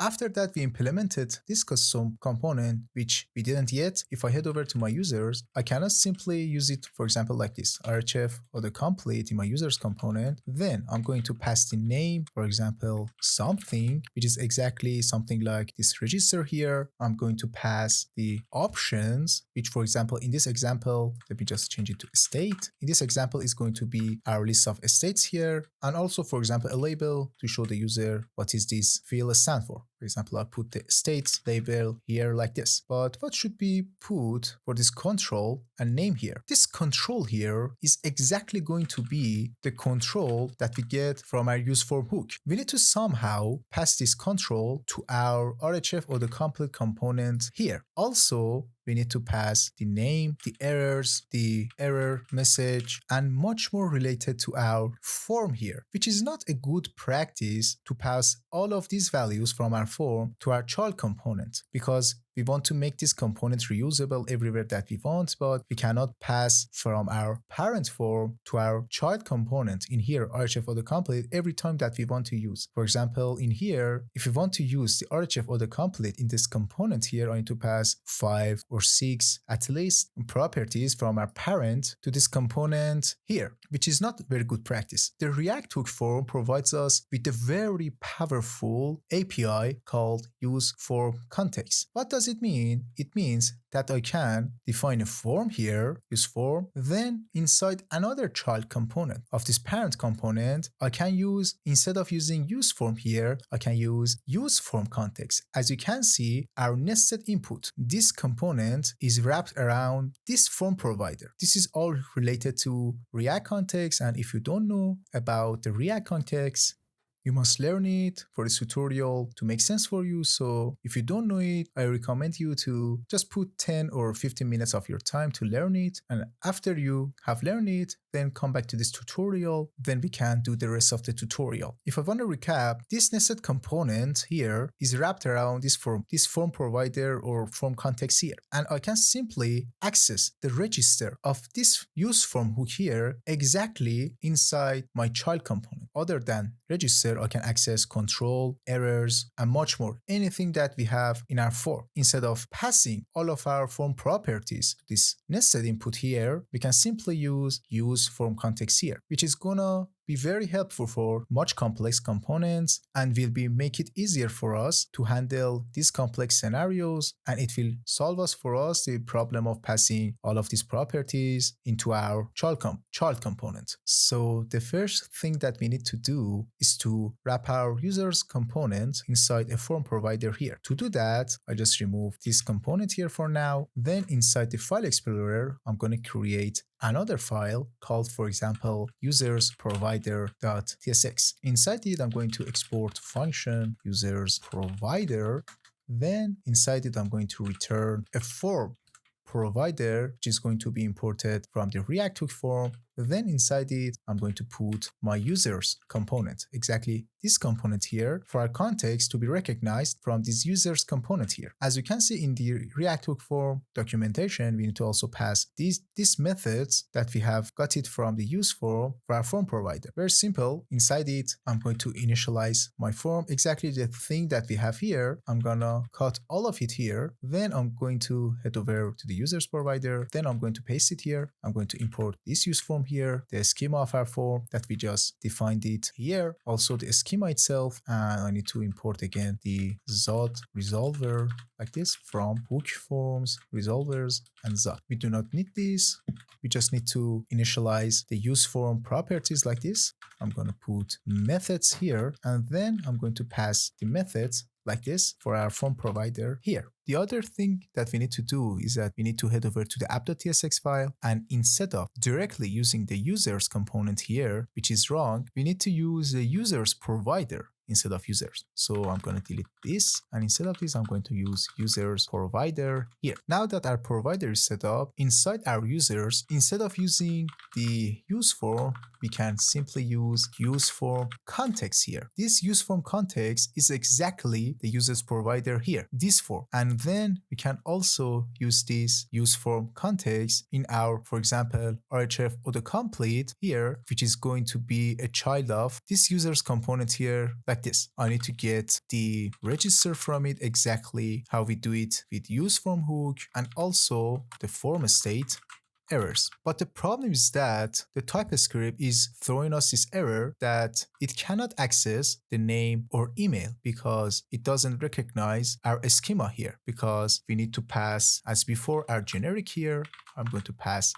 After that, we implemented this custom component, which we didn't yet. If I head over to my users, I cannot simply use it, for example, like this, RHF autocomplete in my users component. Then I'm going to pass the name, for example, something, which is exactly something like this register here. I'm going to pass the options, which, for example, in this example, let me just change it to state. In this example, is going to be our list of states here. And also, for example, a label to show the user what is this field stand for. For example, I'll put the states label here like this. But what should be put for this control and name here? This control here is exactly going to be the control that we get from our useForm hook. We need to somehow pass this control to our RHF Autocomplete component here. Also, we need to pass the name, the errors, the error message, and much more related to our form here, which is not a good practice to pass all of these values from our form to our child component, because we want to make this component reusable everywhere that we want, but we cannot pass from our parent form to our child component in here, RHF Autocomplete, every time that we want to use. For example, in here, if we want to use the RHF Autocomplete in this component here, I need to pass 5 or 6 at least properties from our parent to this component here, which is not very good practice. The React hook form provides us with a very powerful API called useFormContext. What does it mean? It means that I can define a form here, useForm, then inside another child component of this parent component, I can use, instead of using useForm here, I can use useFormContext. As you can see, our nested input, this component is wrapped around this form provider. This is all related to React context, and if you don't know about the React context, you must learn it for this tutorial to make sense for you. So if you don't know it, I recommend you to just put 10 or 15 minutes of your time to learn it. And after you have learned it, then come back to this tutorial, then we can do the rest of the tutorial. If I want to recap, this nested component here is wrapped around this form provider or form context here. And I can simply access the register of this useForm hook here exactly inside my child component. Other than register, I can access control, errors, and much more. Anything that we have in our form. Instead of passing all of our form properties to this nested input here, we can simply use useFormContext here, which is gonna be very helpful for much complex components and will make it easier for us to handle these complex scenarios, and it will solve us for us the problem of passing all of these properties into our child component. So the first thing that we need to do is to wrap our user's component inside a form provider here. To do that, I just remove this component here for now. Then inside the file explorer, I'm going to create another file called, for example, users provider.tsx. Inside it, I'm going to export function users provider. Then inside it, I'm going to return a form provider, which is going to be imported from the React hook form. Then inside it, I'm going to put my users component, exactly this component here, for our context to be recognized from this users component here. As you can see in the React hook form documentation, we need to also pass these methods that we have got it from the use form for our form provider. Very simple. Inside it, I'm going to initialize my form, exactly the thing that we have here. I'm gonna cut all of it here. Then I'm going to head over to the users provider. Then I'm going to paste it here. I'm going to import this use form here, the schema of our form that we just defined it here, also the schema itself, and I need to import again the Zod resolver like this from hook forms, resolvers, and Zod. We do not need this. We just need to initialize the use form properties like this. I'm going to put methods here, and then I'm going to pass the methods like this for our form provider here. The other thing that we need to do is that we need to head over to the app.tsx file, and instead of directly using the users component here, which is wrong, we need to use the users provider instead of users. So I'm going to delete this, and instead of this, I'm going to use users provider here. Now that our provider is set up, inside our users, instead of using the use form, we can simply use use form context here. This use form context is exactly the users provider here, this form. And then we can also use this use form context in our, for example, RHF Autocomplete here, which is going to be a child of this users component here like this. I need to get the register from it, exactly how we do it with use form hook, and also the form state errors. But the problem is that the Typescript is throwing us this error that it cannot access the name or email because it doesn't recognize our schema here, because we need to pass, as before, our generic here. I'm going to pass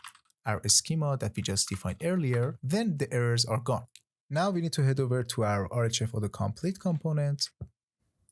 our schema that we just defined earlier. Then the errors are gone. Now we need to head over to our RHF Autocomplete component.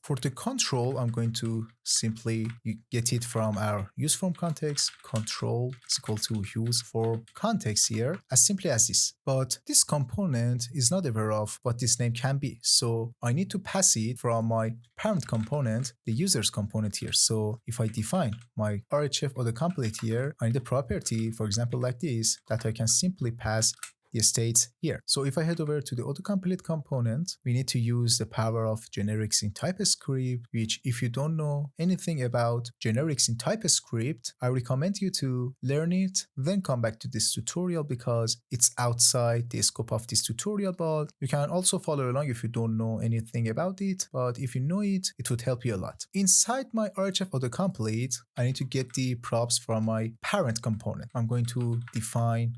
For the control, I'm going to simply get it from our use form context. Control is equal to use form context here, as simply as this. But this component is not aware of what this name can be. So I need to pass it from my parent component, the users component here. So if I define my RHF autocomplete here, I need a property, for example, like this, that I can simply pass the states here. So if I head over to the autocomplete component, we need to use the power of generics in TypeScript, which if you don't know anything about generics in TypeScript, I recommend you to learn it, then come back to this tutorial because it's outside the scope of this tutorial, but you can also follow along if you don't know anything about it, but if you know it, it would help you a lot. Inside my RHF autocomplete, I need to get the props from my parent component. I'm going to define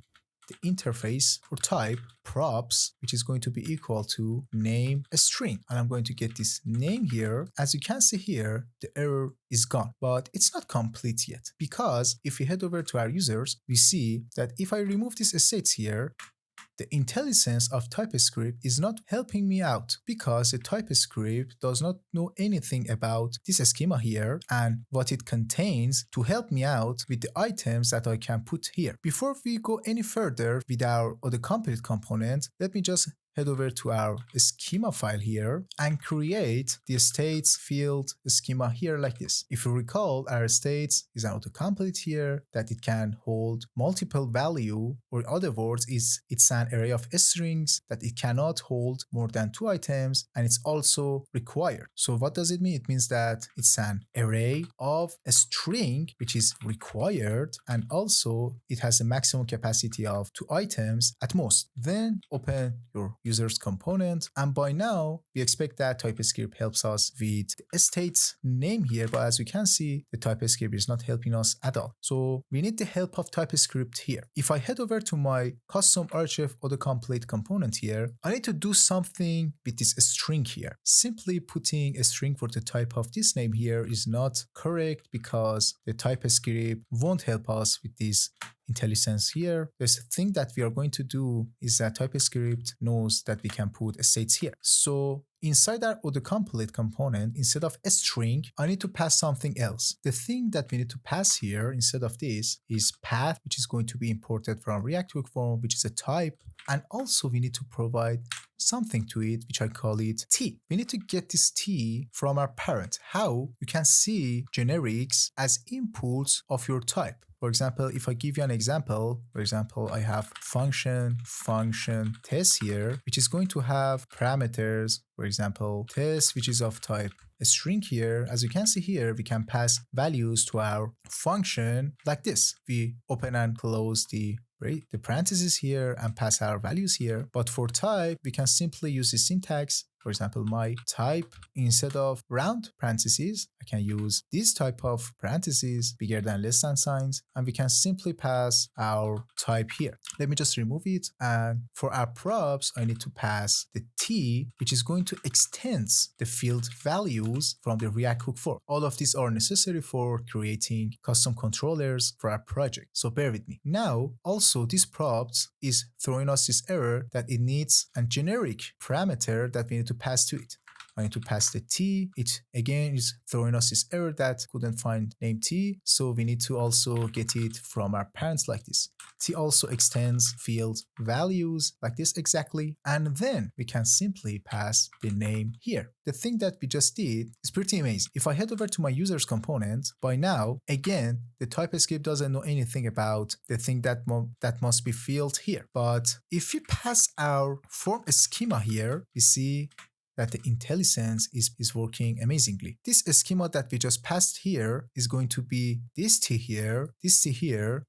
the interface for type props, which is going to be equal to name a string, and I'm going to get this name here. As you can see here, the error is gone, but it's not complete yet, because if we head over to our users, we see that if I remove these states here, the IntelliSense of TypeScript is not helping me out because the TypeScript does not know anything about this schema here and what it contains to help me out with the items that I can put here. Before we go any further with our autocomplete component, let me just head over to our schema file here and create the states field schema here like this. If you recall, our states is an autocomplete here that it can hold multiple value, or in other words, it's an array of strings that it cannot hold more than 2 items, and it's also required. So what does it mean? It means that it's an array of a string which is required, and also it has a maximum capacity of 2 items at most. Then open your users component, and by now we expect that TypeScript helps us with the states name here, but as you can see, the TypeScript is not helping us at all. So we need the help of TypeScript here. If I head over to my custom RHF autocomplete component here, I need to do something with this string here. Simply putting a string for the type of this name here is not correct because the TypeScript won't help us with this IntelliSense here. The thing that we are going to do is that TypeScript knows that we can put states here. So inside our autocomplete component, instead of a string, I need to pass something else. The thing that we need to pass here instead of this is path, which is going to be imported from React Hook form, which is a type. And also we need to provide something to it, which I call it T. We need to get this T from our parent. How? You can see generics as inputs of your type. For example, if I give you an example, for example, I have function test here, which is going to have parameters, for example, test, which is of type a string here. As you can see here, we can pass values to our function like this. We open and close the parentheses here and pass our values here. But for type, we can simply use the syntax. For example, my type, instead of round parentheses, I can use this type of parentheses, bigger than less than signs, and we can simply pass our type here. Let me just remove it. And for our props, I need to pass the T, which is going to extend the field values from the React Hook form. All of these are necessary for creating custom controllers for our project. So bear with me. Now, also this props is throwing us this error that it needs a generic parameter that we need to pass to it. I need to pass the T. It again is throwing us this error that couldn't find name T. So we need to also get it from our parents like this. T also extends field values like this exactly. And then we can simply pass the name here. The thing that we just did is pretty amazing. If I head over to my users component, by now, again, the TypeScript doesn't know anything about the thing that must be filled here. But if we pass our form schema here, we see that the IntelliSense is working amazingly. This schema that we just passed here is going to be this T here,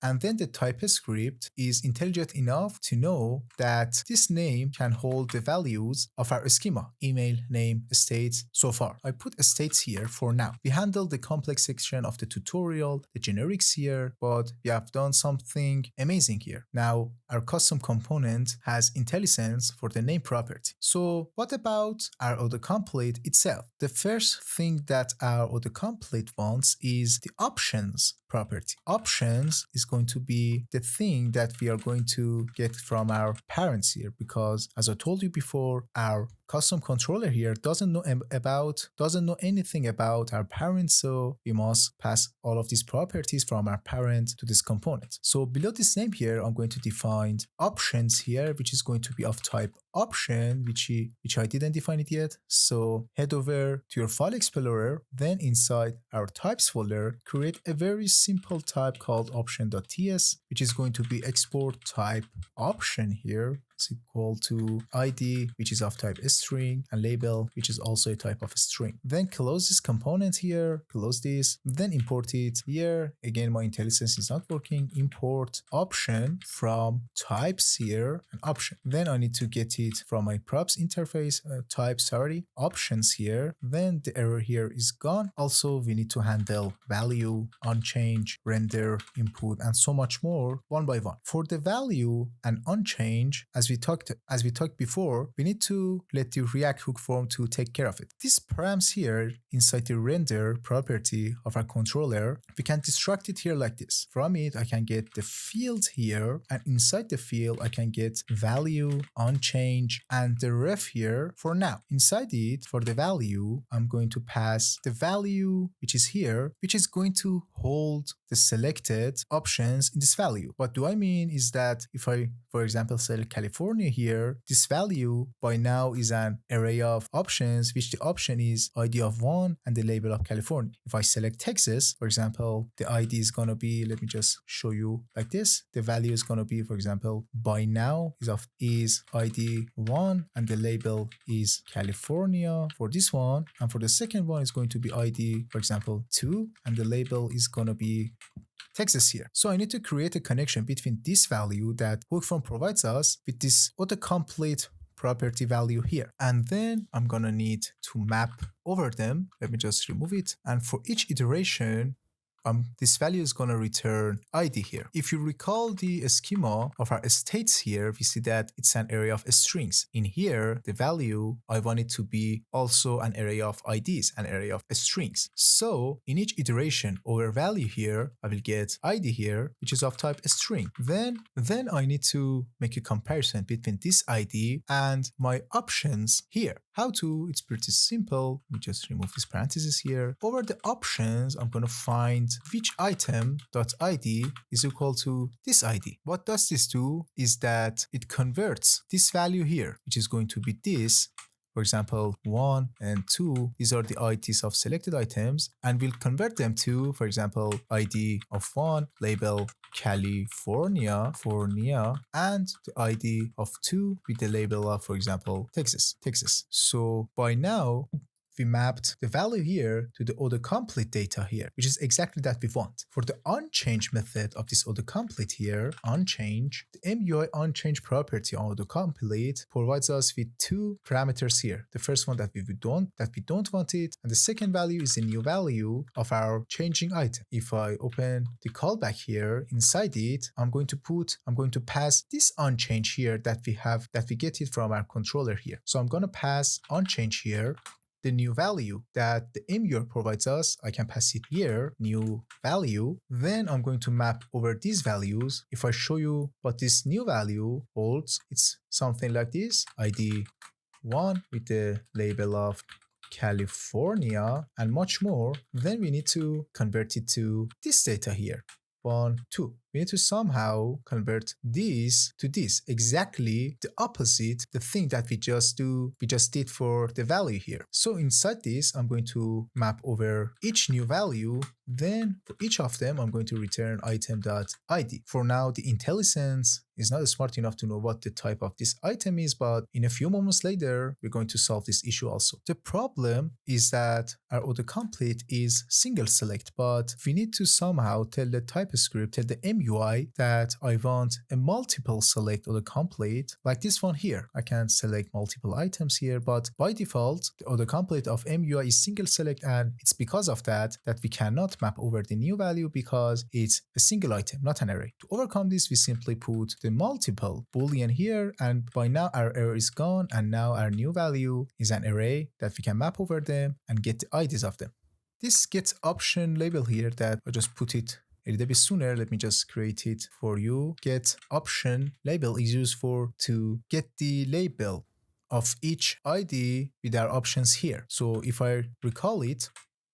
and then the TypeScript is intelligent enough to know that this name can hold the values of our schema, email, name, states, so far. I put states here for now. We handled the complex section of the tutorial, the generics here, but we have done something amazing here. Now, our custom component has IntelliSense for the name property. So what about our autocomplete itself? The first thing that our autocomplete wants is the options property. Options is going to be the thing that we are going to get from our parents here, because as I told you before, our custom controller here doesn't know anything about our parent, so we must pass all of these properties from our parent to this component. So below this name here, I'm going to define options here, which is going to be of type option, which I didn't define it yet. So head over to your file explorer, then inside our types folder, create a very simple type called option.ts, which is going to be export type option here. It's equal to ID, which is of type string, and label, which is also a type of string. Then close this component here, close this, then import it here. Again, my IntelliSense is not working. Import option from types here, and option. Then I need to get it from my props interface, options here. Then the error here is gone. Also, we need to handle value, unchange, render, input, and so much more one by one. For the value and unchange, as we talked before, we need to let the React hook form to take care of it. These params here inside the render property of our controller, we can destruct it here like this. From it, I can get the field here, and inside the field, I can get value, unchange, and the ref here for now. Inside it, for the value, I'm going to pass the value, which is here, which is going to hold the selected options in this value. What do I mean is that if I, for example, select California here, this value by now is an array of options, which the option is ID of 1 and the label of California. If I select Texas, for example, the ID is going to be, let me just show you like this. The value is going to be, for example, by now is ID 1 and the label is California for this one. And for the second one is going to be ID, for example, 2 and the label is going to be Texas here. So I need to create a connection between this value that hook form provides us with this autocomplete property value here. And then I'm gonna need to map over them. Let me just remove it. And for each iteration, this value is going to return ID here. If you recall the schema of our states here, we see that it's an array of strings. In here, the value, I want it to be also an array of IDs, an array of strings. So in each iteration over value here, I will get ID here, which is of type string. Then I need to make a comparison between this ID and my options here. How to? It's pretty simple. Let me just remove this parenthesis here. Over the options, I'm going to find which item.id is equal to this ID. What does this do is that it converts this value here, which is going to be this. For example, 1 and 2, these are the IDs of selected items, and we'll convert them to, for example, ID of 1, label California, and the ID of 2 with the label of, for example, Texas. So by now, we mapped the value here to the autocomplete data here, which is exactly that we want. For the unchange method of this autocomplete here, unchange, the MUI unchange property on autocomplete provides us with two parameters here. The first one that we don't want it, and the second value is the new value of our changing item. If I open the callback here, inside it, I'm going to pass this unchange here that we get it from our controller here. So I'm going to pass unchange here, the new value that the MUI provides us. I can pass it here, new value. Then I'm going to map over these values. If I show you what this new value holds, it's something like this, ID 1 with the label of California and much more. Then we need to convert it to this data here, 1, 2. We need to somehow convert this to this, exactly the opposite, the thing that we just did for the value here. So inside this, I'm going to map over each new value. Then for each of them, I'm going to return item.id. For now, the IntelliSense is not smart enough to know what the type of this item is, but in a few moments later, we're going to solve this issue also. The problem is that our autocomplete is single select, but we need to somehow tell the TypeScript, tell the MUI that I want a multiple select autocomplete, like this one here. I can select multiple items here, but by default, the autocomplete of MUI is single select, and it's because of that we cannot map over the new value because it's a single item, not an array. To overcome this, we simply put the multiple boolean here, and by now our error is gone, and now our new value is an array that we can map over them and get the IDs of them. This gets option label here that I just put it a little bit sooner. Let me just create it for you. Get option label is used to get the label of each ID with our options here. So if I recall it,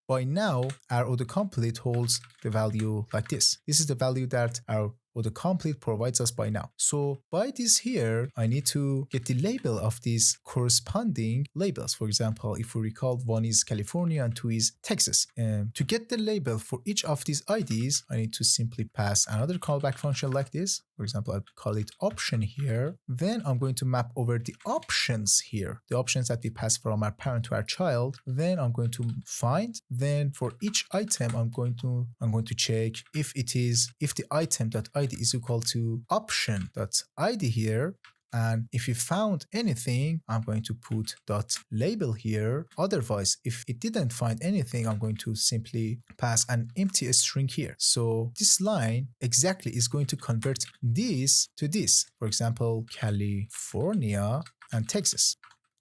by now, our autocomplete holds the value like this. This is the value that our autocomplete provides us by now. So by this here, I need to get the label of these corresponding labels. For example, if we recall, one is California and two is Texas. To get the label for each of these IDs, I need to simply pass another callback function like this. For example, I call it option here. Then I'm going to map over the options here, the options that we pass from our parent to our child. Then I'm going to find. Then for each item, I'm going to check if the item.id is equal to option.id here. And if you found anything, I'm going to put .label here. Otherwise, if it didn't find anything, I'm going to simply pass an empty string here. So this line exactly is going to convert this to this. For example, California and Texas.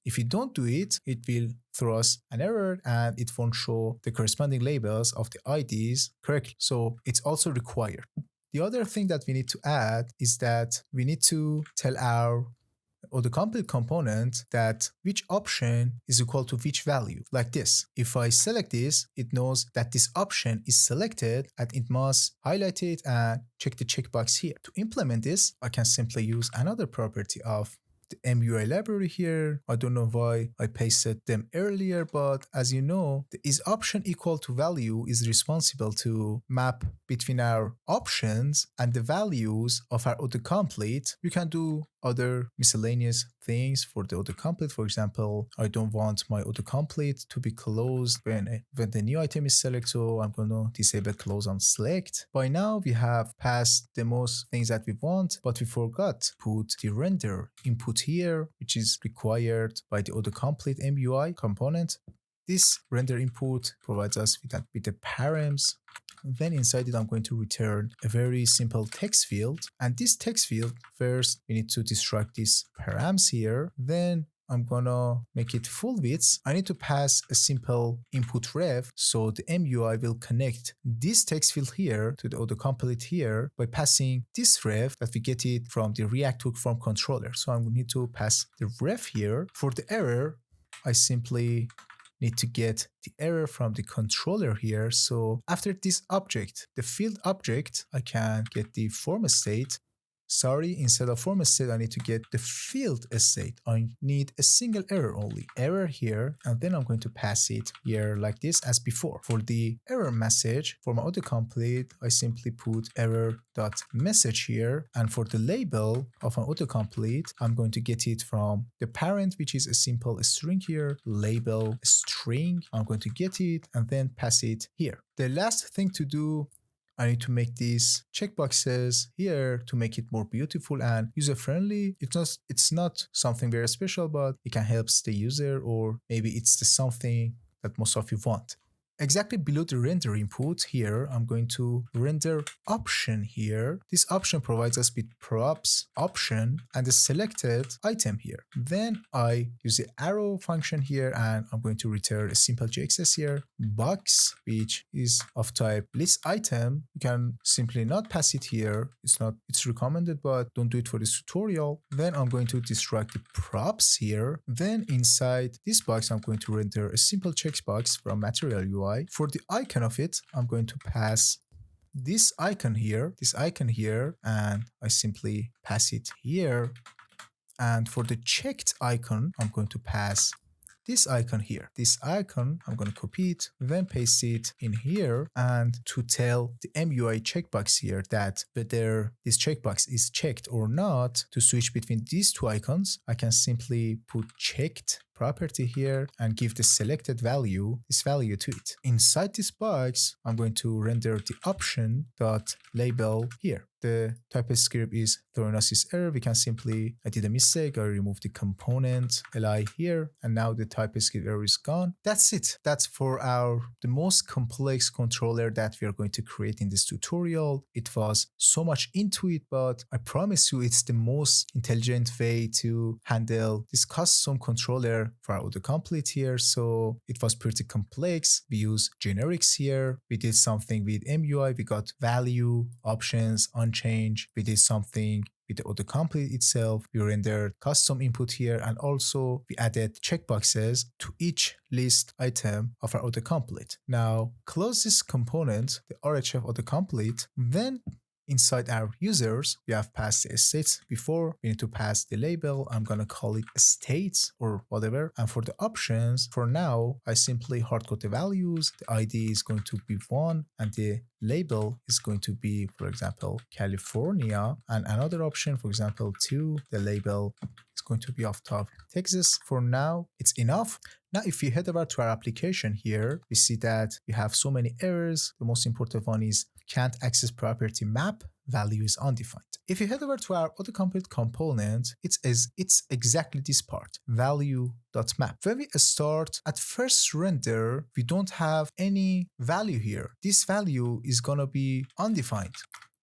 If you don't do it, it will throw us an error and it won't show the corresponding labels of the IDs correctly. So it's also required. The other thing that we need to add is that we need to tell our autocomplete component that which option is equal to which value, like this. If I select this, it knows that this option is selected and it must highlight it and check the checkbox here. To implement this, I can simply use another property of the MUI library here. I don't know why I pasted them earlier, but as you know, the is option equal to value is responsible to map between our options and the values of our autocomplete. You can do other miscellaneous things for the autocomplete. For example, I don't want my autocomplete to be closed when the new item is selected, so I'm going to disable close on select. By now, we have passed the most things that we want, but we forgot to put the render input here, which is required by the autocomplete MUI component. This render input provides us with the params. Then inside it, I'm going to return a very simple text field. And this text field, first, we need to destruct these params here. Then I'm gonna make it full width. I need to pass a simple input ref. So the MUI will connect this text field here to the autocomplete here by passing this ref that we get it from the React hook form controller. So I'm going to need to pass the ref here. For the error, I simply need to get the error from the controller here. So after this object, the field object, I can get the form state. Sorry, instead of form state, I need to get the field state. I need a single error only. Error here, and then I'm going to pass it here like this as before. For the error message, for my autocomplete, I simply put error.message here. And for the label of an autocomplete, I'm going to get it from the parent, which is a simple string here, label string. I'm going to get it and then pass it here. The last thing to do, I need to make these checkboxes here to make it more beautiful and user-friendly. It's not something very special, but it can help the user, or maybe it's the something that most of you want. Exactly below the render input here, I'm going to render option here. This option provides us with props option and the selected item here. Then I use the arrow function here and I'm going to return a simple JXS here. Box, which is of type list item. You can simply not pass it here. It's recommended, but don't do it for this tutorial. Then I'm going to destruct the props here. Then inside this box, I'm going to render a simple checkbox from Material UI. For the icon of it, I'm going to pass this icon here, and I simply pass it here. And for the checked icon, I'm going to pass this icon here. This icon, I'm going to copy it, then paste it in here. And to tell the MUI checkbox here that whether this checkbox is checked or not, to switch between these two icons, I can simply put checked property here and give the selected value, this value to it. Inside this box, I'm going to render the option dot label here. The Typescript is throwing us this error. We can simply, I did a mistake, I removed the component li here, and now the Typescript error is gone. That's it. That's for the most complex controller that we are going to create in this tutorial. It was so much into it, but I promise you it's the most intelligent way to handle this custom controller for our autocomplete here. So it was pretty complex. We use generics here. We did something with MUI. We got value, options, unchange. We did something with the autocomplete itself. We rendered custom input here, and also we added checkboxes to each list item of our autocomplete. Now close this component, the RHF autocomplete. Then inside our users, we have passed the states before. We need to pass the label. I'm going to call it states or whatever. And for the options, for now, I simply hardcode the values. The ID is going to be 1 and the label is going to be, for example, California. And another option, for example, 2, the label is going to be off top Texas. For now, it's enough. Now, if we head over to our application here, we see that we have so many errors. The most important one is can't access property map, value is undefined. If you head over to our autocomplete component, it's exactly this part, value.map. When we start at first render, we don't have any value here. This value is gonna be undefined.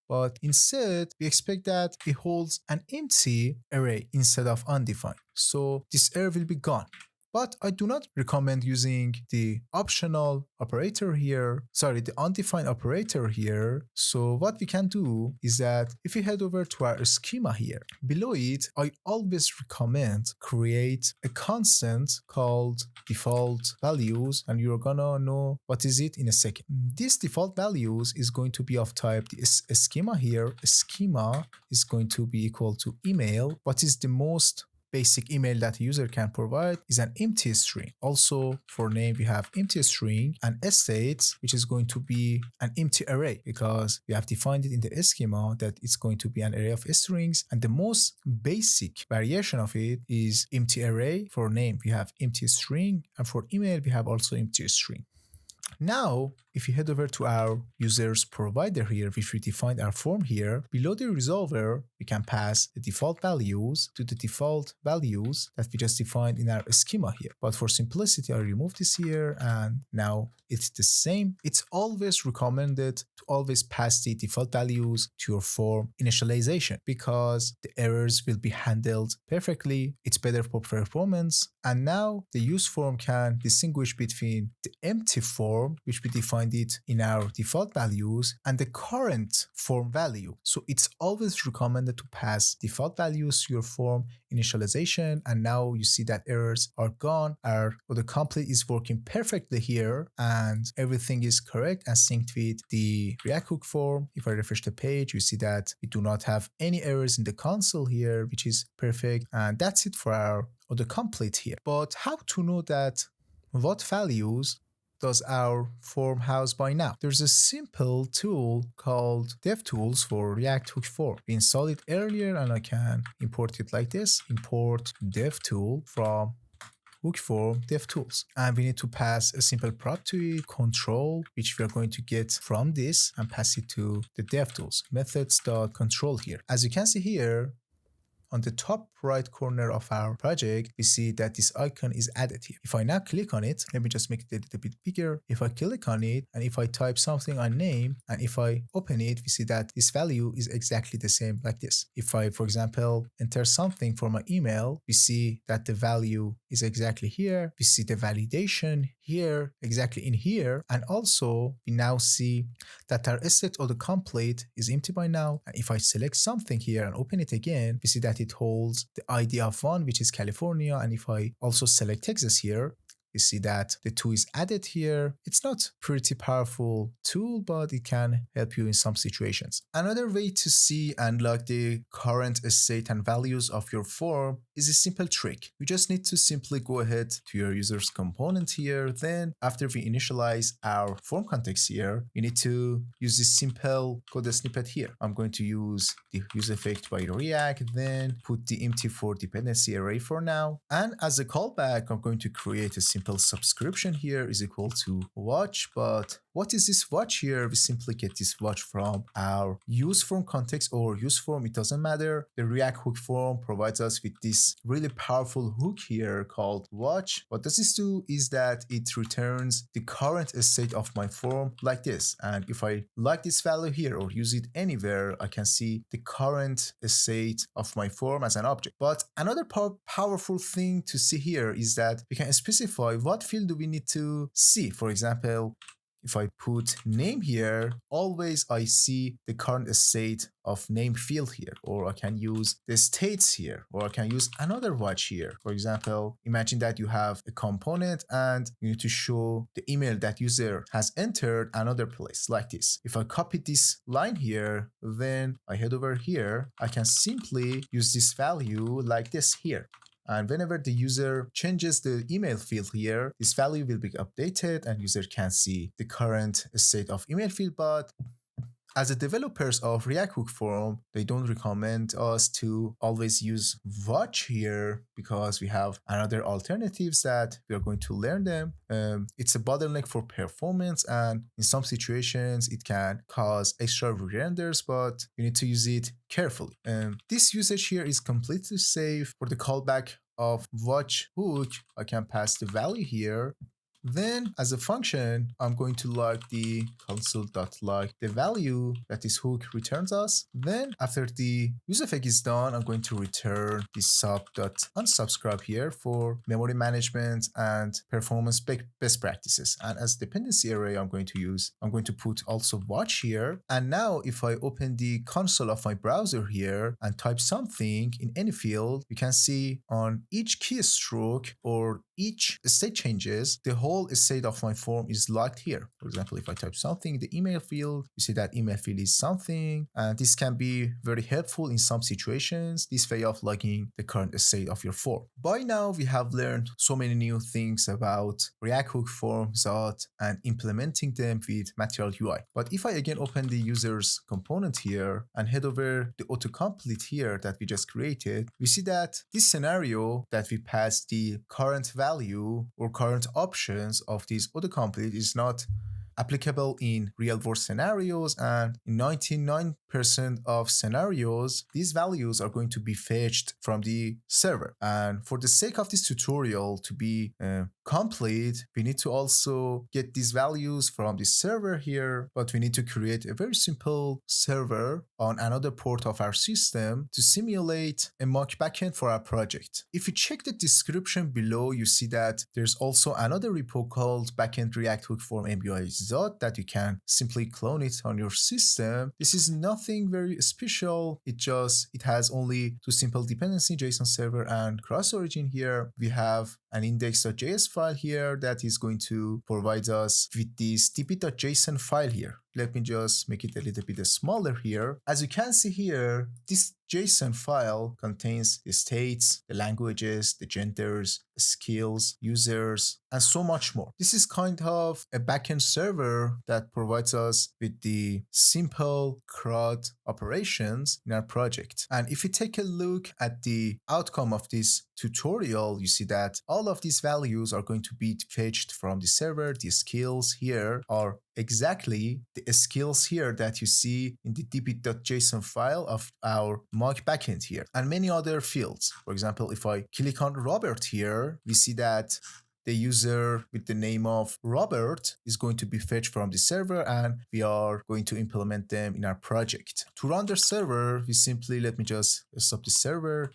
But instead, we expect that it holds an empty array instead of undefined. So this error will be gone. But I do not recommend using the optional operator here, the undefined operator here. So what we can do is that if we head over to our schema here, below it, I always recommend create a constant called default values, and you're gonna know what is it in a second. This default values is going to be of type the schema here. Schema is going to be equal to email. What is the most basic email that a user can provide is an empty string. Also for name, we have empty string, and states, which is going to be an empty array because we have defined it in the schema that it's going to be an array of strings. And the most basic variation of it is empty array. For name, we have empty string, and for email, we have also empty string. Now, if you head over to our users provider here, which we defined our form here, below the resolver, we can pass the default values to the default values that we just defined in our schema here. But for simplicity, I remove this here, and now it's the same. It's always recommended to always pass the default values to your form initialization because the errors will be handled perfectly. It's better for performance. And now the use form can distinguish between the empty form, which we defined it in our default values, and the current form value. So it's always recommended to pass default values to your form initialization. And now you see that errors are gone. Our autocomplete is working perfectly here, and everything is correct and synced with the React hook form. If I refresh the page, you see that we do not have any errors in the console here, which is perfect. And that's it for our autocomplete here. But how to know that what values does our form house by now? There's a simple tool called DevTools for React Hook form. We installed it earlier, and I can import it like this. Import DevTool from hook form DevTools. And we need to pass a simple prop to it, control, which we are going to get from this, and pass it to the DevTools. Methods.control here. As you can see here, on the top right corner of our project, we see that this icon is added here. If I now click on it, let me just make it a little bit bigger. If I click on it, and if I type something on name, and if I open it, we see that this value is exactly the same like this. If I, for example, enter something for my email, we see that the value is exactly here. We see the validation here, exactly in here. And also, we now see that our state autocomplete is empty by now. And if I select something here and open it again, we see that it holds the ID of 1, which is California. And if I also select Texas here, you see that the 2 is added here. It's not pretty powerful tool, but it can help you in some situations. Another way to see and log the current state and values of your form is a simple trick. You just need to simply go ahead to your user's component here. Then after we initialize our form context here, you need to use this simple code snippet here. I'm going to use the use effect by React, then put the empty for dependency array for now. And as a callback, I'm going to create a simple subscription here is equal to watch. But what is this watch here? We simply get this watch from our use form context or use form. It doesn't matter. The React hook form provides us with this really powerful hook here called watch. What does this do is that it returns the current state of my form like this. And if I like this value here or use it anywhere, I can see the current state of my form as an object. But another powerful thing to see here is that we can specify what field do we need to see. For example, if I put name here, always I see the current state of name field here, or I can use the states here, or I can use another watch here. For example, imagine that you have a component and you need to show the email that user has entered another place like this. If I copy this line here, then I head over here, I can simply use this value like this here. And whenever the user changes the email field here, this value will be updated and user can see the current state of email field. But as a developers of React Hook Form, they don't recommend us to always use watch here because we have another alternatives that we are going to learn them. It's a bottleneck for performance, and in some situations it can cause extra renders, but you need to use it carefully. This usage here is completely safe. For the callback of watch hook, I can pass the value here. Then as a function, I'm going to log the console.log the value that this hook returns us. Then after the useEffect is done, I'm going to return the sub.unsubscribe here for memory management and performance best practices. And as dependency array, I'm going to put also watch here. And now if I open the console of my browser here and type something in any field, you can see on each keystroke or each state changes, the whole state of my form is logged here. For example, if I type something in the email field, you see that email field is something, and this can be very helpful in some situations, this way of logging the current state of your form. By now, we have learned so many new things about React Hook Form, Zod, and implementing them with Material UI. But if I again open the user's component here and head over the autocomplete here that we just created, we see that this scenario that we passed the current value or current options of this autocomplete is not applicable in real-world scenarios, and in 99% of scenarios, these values are going to be fetched from the server. And for the sake of this tutorial to be complete, we need to also get these values from the server here, but we need to create a very simple server on another port of our system to simulate a mock backend for our project. If you check the description below, you see that there's also another repo called Backend React Hook Form MUI Zod that you can simply clone it on your system. This is nothing very special. It has only two simple dependency, JSON server and cross origin here. We have an index.js file here that is going to provide us with this db.json file here. Let me just make it a little bit smaller here. As you can see here, this JSON file contains the states, the languages, the genders, skills, users, and so much more. This is kind of a backend server that provides us with the simple CRUD operations in our project. And if you take a look at the outcome of this tutorial, you see that all of these values are going to be fetched from the server. The skills here are exactly the skills here that you see in the db.json file of our mock backend here, and many other fields. For example, if I click on Robert here, we see that the user with the name of Robert is going to be fetched from the server, and we are going to implement them in our project. To run the server, we simply, let me just stop the server,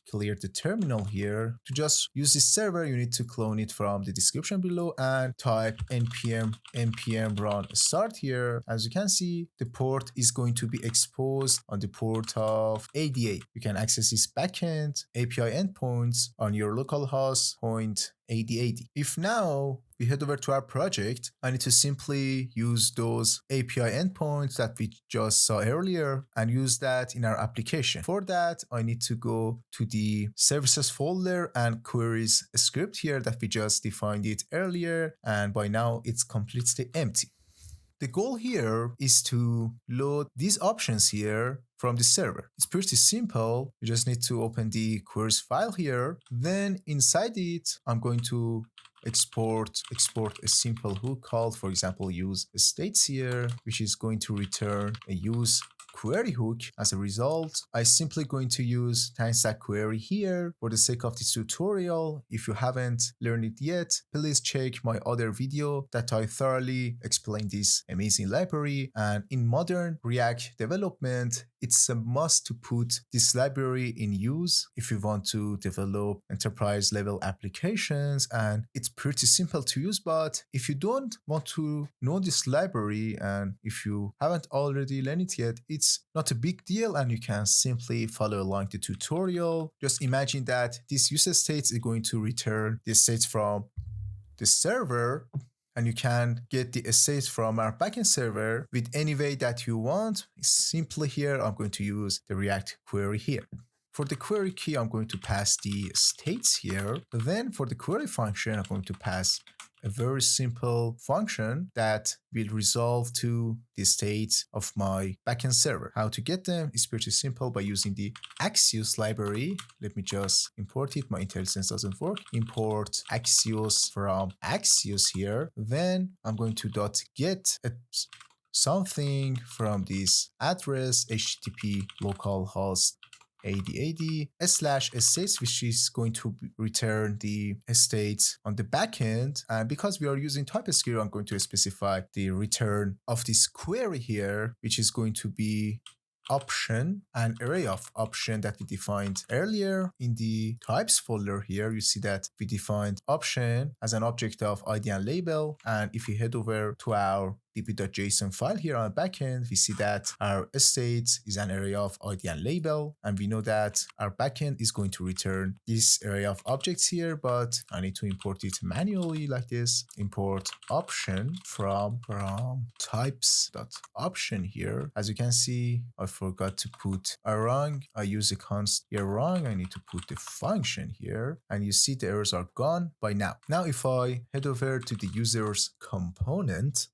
clear the terminal here. To just use this server, you need to clone it from the description below and type npm run start here. As you can see, the port is going to be exposed on the port of 88. You can access this backend API endpoints on your localhost point 8080. If now we head over to our project, I need to simply use those API endpoints that we just saw earlier and use that in our application. For that, I need to go to the services folder and queries script here that we just defined it earlier, and by now it's completely empty. The goal here is to load these options here from the server. It's pretty simple. You just need to open the queries file here. Then inside it, I'm going to export a simple hook called, for example, use states here, which is going to return a use query hook. As a result, I simply going to use thanks that query here for the sake of this tutorial. If you haven't learned it yet, please check my other video that I thoroughly explain this amazing library. And in modern React development, it's a must to put this library in use if you want to develop enterprise level applications, and it's pretty simple to use. But if you don't want to know this library and if you haven't already learned it yet, it's not a big deal and you can simply follow along the tutorial. Just imagine that this user state is going to return the states from the server, and you can get the states from our backend server with any way that you want. Simply here, I'm going to use the React query here. For the query key, I'm going to pass the states here. Then for the query function, I'm going to pass a very simple function that will resolve to the states of my backend server. How to get them is pretty simple by using the Axios library. Let me just import it. My IntelliSense doesn't work. Import Axios from Axios here. Then I'm going to get something from this address, HTTP localhost 8080/states, which is going to return the states on the backend. And because we are using TypeScript, I'm going to specify the return of this query here, which is going to be option, an array of option that we defined earlier. In the types folder here, you see that we defined option as an object of ID and label. And if we head over to our db.json file here on the backend, we see that our state is an array of ID and label, and we know that our backend is going to return this array of objects here, but I need to import it manually like this. Import option from types.option here. As you can see, I forgot to put a wrong. I use a const here wrong. I need to put the function here, and you see the errors are gone by now. Now, if I head over to the user's component,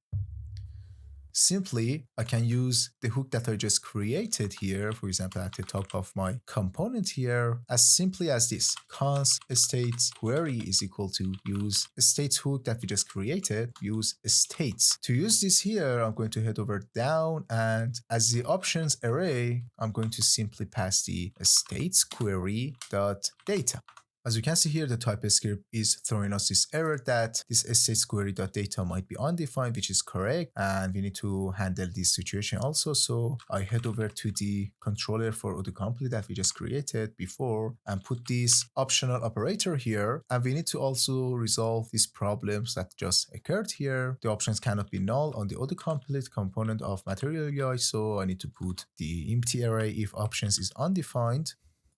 simply, I can use the hook that I just created here, for example, at the top of my component here, as simply as this. Const states query is equal to use states hook that we just created, use states. To use this here, I'm going to head over down, and as the options array, I'm going to simply pass the states query dot data. As you can see here, the TypeScript is throwing us this error that this states query.data might be undefined, which is correct, and we need to handle this situation also. So I head over to the controller for Autocomplete that we just created before and put this optional operator here, and we need to also resolve these problems that just occurred here. The options cannot be null on the Autocomplete component of Material UI, so I need to put the empty array if options is undefined.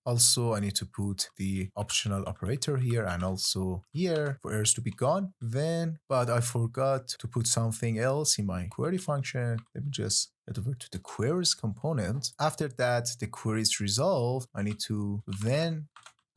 Also, I need to put the optional operator here and also here for errors to be gone. But I forgot to put something else in my query function. Let me just head over to the queries component. After that, the query is resolved. I need to then,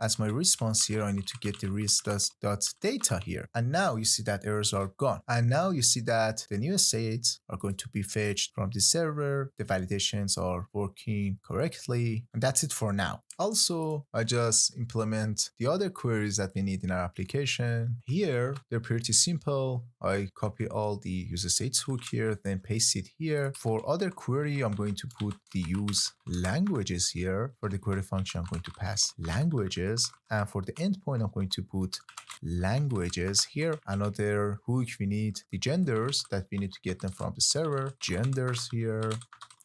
as my response here, I need to get the res.data here. And now you see that errors are gone. And now you see that the new states are going to be fetched from the server. The validations are working correctly. And that's it for now. Also, I just implement the other queries that we need in our application. Here, they're pretty simple. I copy all the user states hook here, then paste it here. For other query, I'm going to put the use languages here. For the query function, I'm going to pass languages. And for the endpoint, I'm going to put languages here. Another hook, we need the genders that we need to get them from the server. Genders here.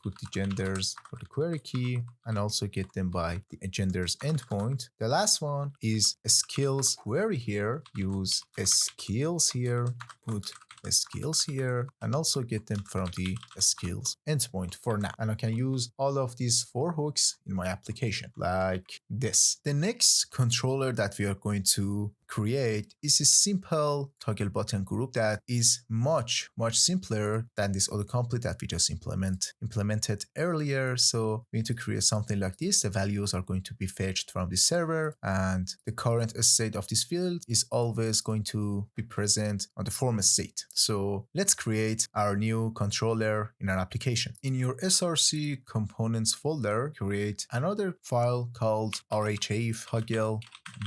Put the genders for the query key and also get them by the genders endpoint. The last one is a skills query here. Use a skills here, put a skills here, and also get them from the skills endpoint for now. And I can use all of these 4 hooks in my application like this. The next controller that we are going to create is a simple toggle button group that is much simpler than this autocomplete that we just implemented earlier. So we need to create something like this. The values are going to be fetched from the server, and the current state of this field is always going to be present on the former state. So let's create our new controller in our application. In your src components folder, create another file called rha toggle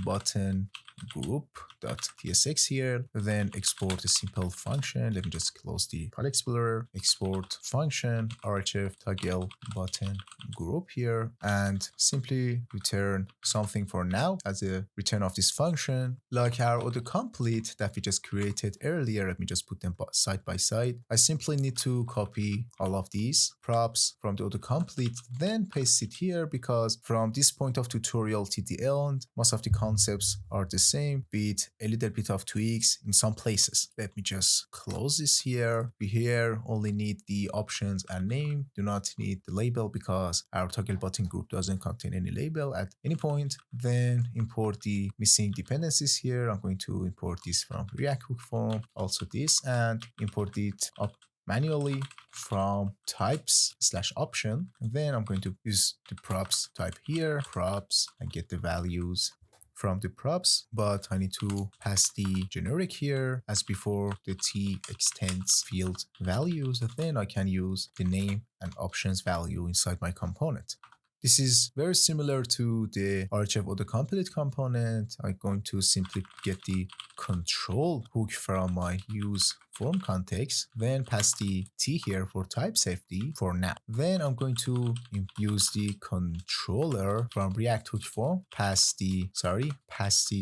button group.tsx here, then export a simple function. Let me just close the file explorer, export function RHF toggle button group here, and simply return something for now as a return of this function, like our autocomplete that we just created earlier. Let me just put them side by side. I simply need to copy all of these props from the autocomplete, then paste it here, because from this point of tutorial to the end, most of the concepts are the same with a little bit of tweaks in some places. Let me just close this here. We here only need the options and name, do not need the label because our toggle button group doesn't contain any label at any point. Then import the missing dependencies here. I'm going to import this from React hook form, also this, and import it up manually from types/option. And then I'm going to use the props type here, props, and get the values from the props, but I need to pass the generic here as before, the T extends field values, and then I can use the name and options value inside my component. This is very similar to the RHF autocomplete component. I'm going to simply get the control hook from my use form context, then pass the T here for type safety for now. Then I'm going to use the controller from React hook form, pass the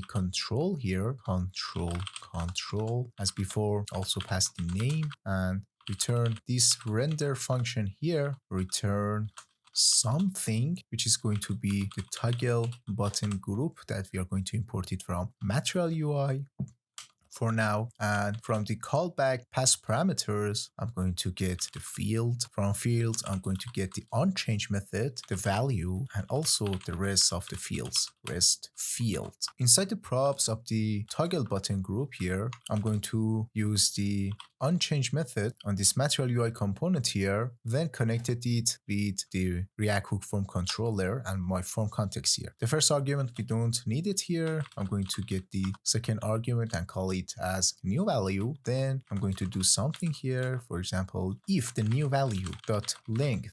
control here, control as before, also pass the name and return this render function here, return something which is going to be the toggle button group that we are going to import it from Material UI for now. And from the callback pass parameters, I'm going to get the field. From fields, I'm going to get the onChange method, the value, and also the rest of the fields, rest field. Inside the props of the toggle button group here, I'm going to use the onChange method on this Material UI component here, then connected it with the React hook form controller and my form context here. The first argument, we don't need it here. I'm going to get the second argument and call it as new value. Then I'm going to do something here. For example, if the new value dot length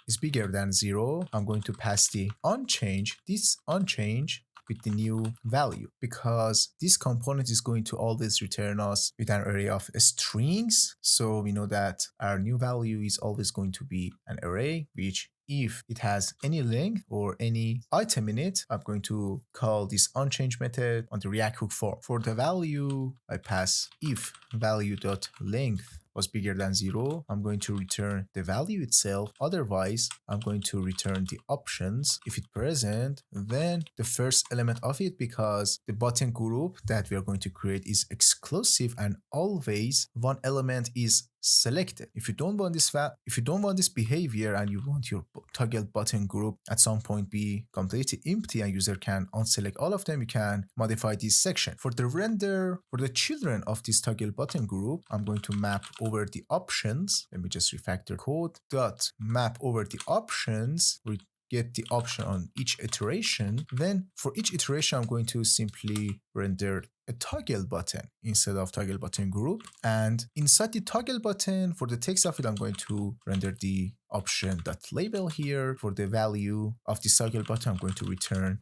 is bigger than 0, I'm going to pass the onChange, this onChange with the new value, because this component is going to always return us with an array of strings. So we know that our new value is always going to be an array, which if it has any length or any item in it, I'm going to call this onChange method on the React hook form. For the value, I pass if value.length was bigger than 0, I'm going to return the value itself. Otherwise, I'm going to return the options. If it's present, then the first element of it, because the button group that we are going to create is exclusive and always one element is selected. If you don't want this behavior and you want your toggle button group at some point be completely empty and user can unselect all of them, you can modify this section. For the render, for the children of this toggle button group, I'm going to map over the options. Let me just refactor code. Dot map over the options. We get the option on each iteration. Then for each iteration, I'm going to simply render a toggle button instead of toggle button group. And inside the toggle button, for the text of it, I'm going to render the option.label here. For the value of the toggle button, I'm going to return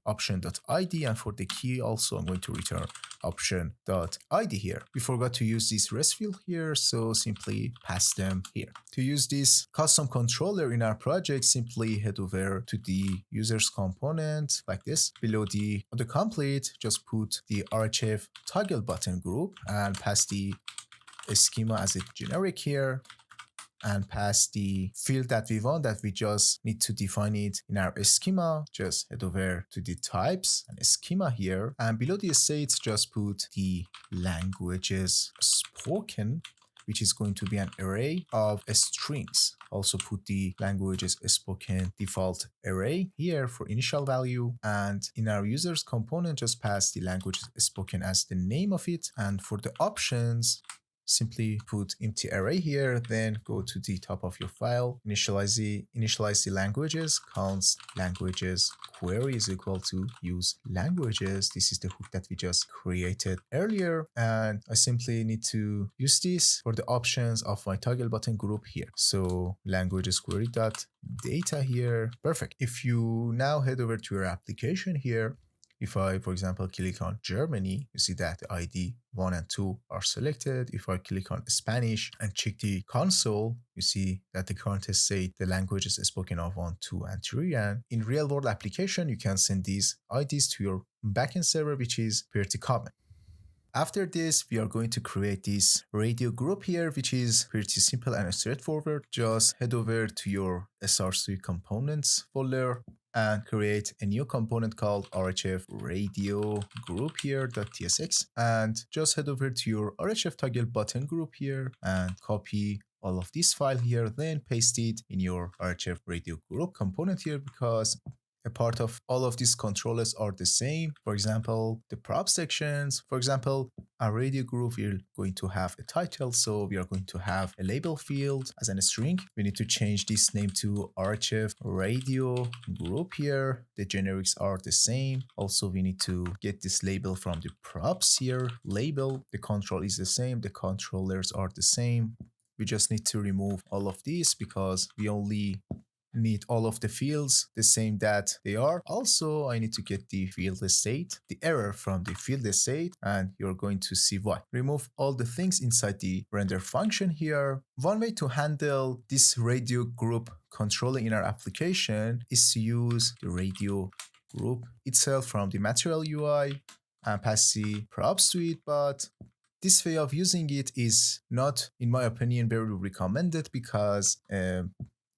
option.id, and for the key also I'm going to return option.id here. We forgot to use this rest field here, so simply pass them here. To use this custom controller in our project, simply head over to the users component like this. Below the autocomplete, just put the RHF toggle button group and pass the schema as a generic here, and pass the field that we want, that we just need to define it in our schema. Just head over to the types and schema here, and below the states just put the languages spoken, which is going to be an array of strings. Also put the languages spoken default array here for initial value, and in our users component just pass the languages spoken as the name of it. And for the options, simply put empty array here, then go to the top of your file, initialize the languages, const languages query is equal to use languages. This is the hook that we just created earlier, and I simply need to use this for the options of my toggle button group here. So languages query dot data here. Perfect. If you now head over to your application here, If I, for example, click on Germany, you see that the ID 1 and 2 are selected. If I click on Spanish and check the console, you see that the current state, the languages spoken of 1, 2, and 3. And in real world application, you can send these IDs to your backend server, which is pretty common. After this, we are going to create this radio group here, which is pretty simple and straightforward. Just head over to your SRC components folder and create a new component called RHF radio group here .tsx, and just head over to your RHF toggle button group here and copy all of this file here, then paste it in your RHF radio group component here, because a part of all of these controllers are the same. For example, the prop sections, for example, our radio group, we're going to have a title. So we are going to have a label field as a string. We need to change this name to RHF radio group here. The generics are the same. Also, we need to get this label from the props here. Label, the control is the same. The controllers are the same. We just need to remove all of these because we only need all of the fields the same that they are. Also, I need to get the field state, the error from the field state, and you're going to see why. Remove all the things inside the render function here. One way to handle this radio group controller in our application is to use the radio group itself from the Material UI and pass the props to it, but this way of using it is not, in my opinion, very recommended because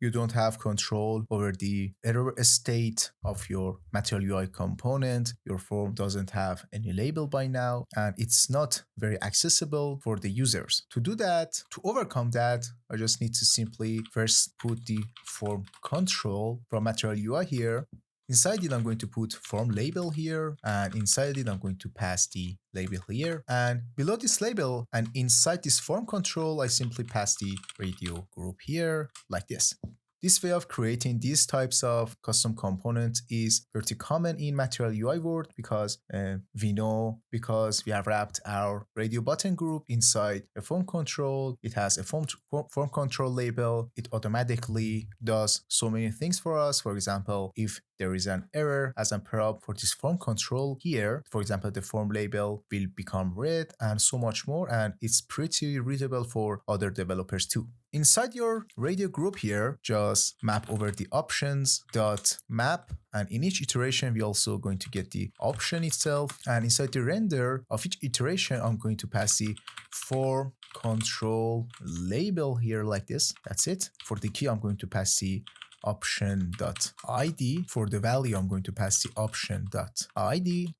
you don't have control over the error state of your Material UI component. Your form doesn't have any label by now, and it's not very accessible for the users. To do that, to overcome that, I just need to simply first put the form control from Material UI here. Inside it, I'm going to put form label here, and inside it, I'm going to pass the label here. And below this label and inside this form control, I simply pass the radio group here like this. This way of creating these types of custom components is pretty common in Material UI world because we have wrapped our radio button group inside a form control. It has a form control label. It automatically does so many things for us. For example, if there is an error as a prop for this form control here, for example, the form label will become red and so much more, and it's pretty readable for other developers too. Inside your radio group here, just map over the options.map, and in each iteration, we're also going to get the option itself. And inside the render of each iteration, I'm going to pass the form control label here like this. That's it. For the key, I'm going to pass the option.id. For the value, I'm going to pass the option.id.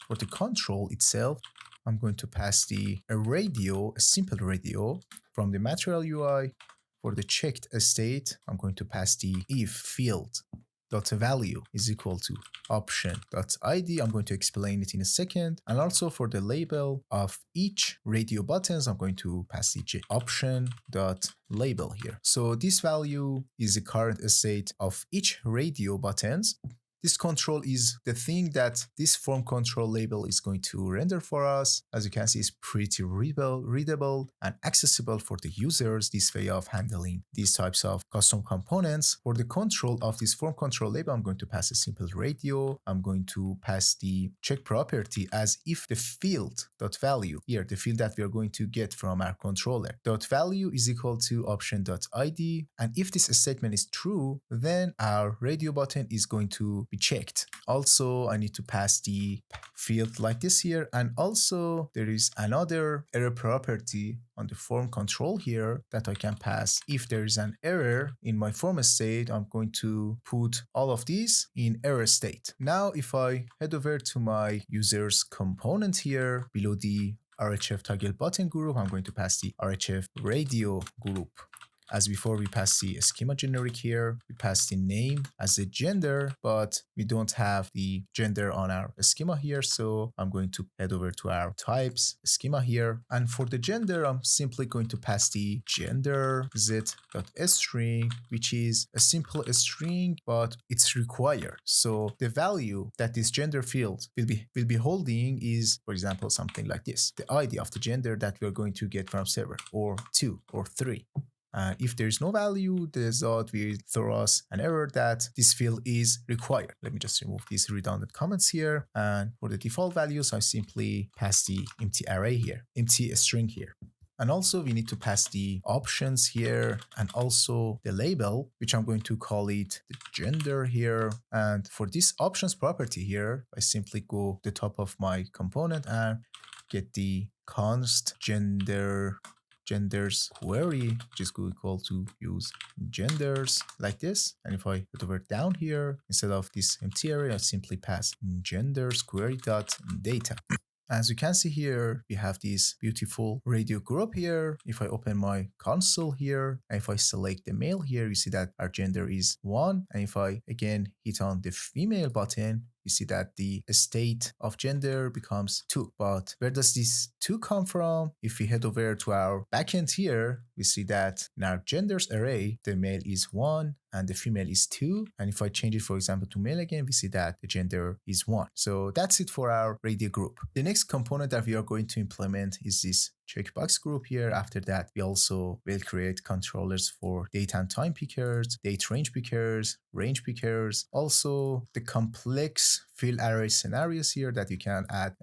For the control itself, I'm going to pass a simple radio from the Material UI. For the checked state, I'm going to pass the if field dot value is equal to option.id. I'm going to explain it in a second. And also for the label of each radio buttons, I'm going to pass the option.label here. So this value is the current state of each radio buttons. This control is the thing that this form control label is going to render for us. As you can see, it's pretty readable and accessible for the users, this way of handling these types of custom components. For the control of this form control label, I'm going to pass a simple radio. I'm going to pass the check property as if the field.value, here, the field that we are going to get from our controller, .value is equal to option.id. And if this statement is true, then our radio button is going to be checked. Also, I need to pass the field like this here. And also there is another error property on the form control here that I can pass. If there is an error in my form state, I'm going to put all of these in error state. Now, if I head over to my users component here below the RHF toggle button group, I'm going to pass the RHF radio group. As before, we pass the schema generic here. We pass the name as a gender, but we don't have the gender on our schema here. So I'm going to head over to our types schema here. And for the gender, I'm simply going to pass the gender z.string, which is a simple string, but it's required. So the value that this gender field will be holding is, for example, something like this, the ID of the gender that we're going to get from server, or 2 or 3. And if there is no value, the Zod will throw us an error that this field is required. Let me just remove these redundant comments here. And for the default values, I simply pass the empty array here, empty string here. And also we need to pass the options here and also the label, which I'm going to call it the gender here. And for this options property here, I simply go to the top of my component and get the const genders query, which is equal to use genders like this. And if I put over down here, instead of this empty array, I simply pass genders query dot data. As you can see here, we have this beautiful radio group here. If I open my console here, and if I select the male here, you see that our gender is 1. And if I again hit on the female button, you see that the state of gender becomes 2. But where does this 2 come from? If we head over to our backend here, we see that in our genders array, the male is 1 and the female is 2. And if I change it, for example, to male again, we see that the gender is 1. So that's it for our radio group. The next component that we are going to implement is this checkbox group here. After that, we also will create controllers for date and time pickers, date range pickers, range pickers, also the complex field array scenarios here that you can add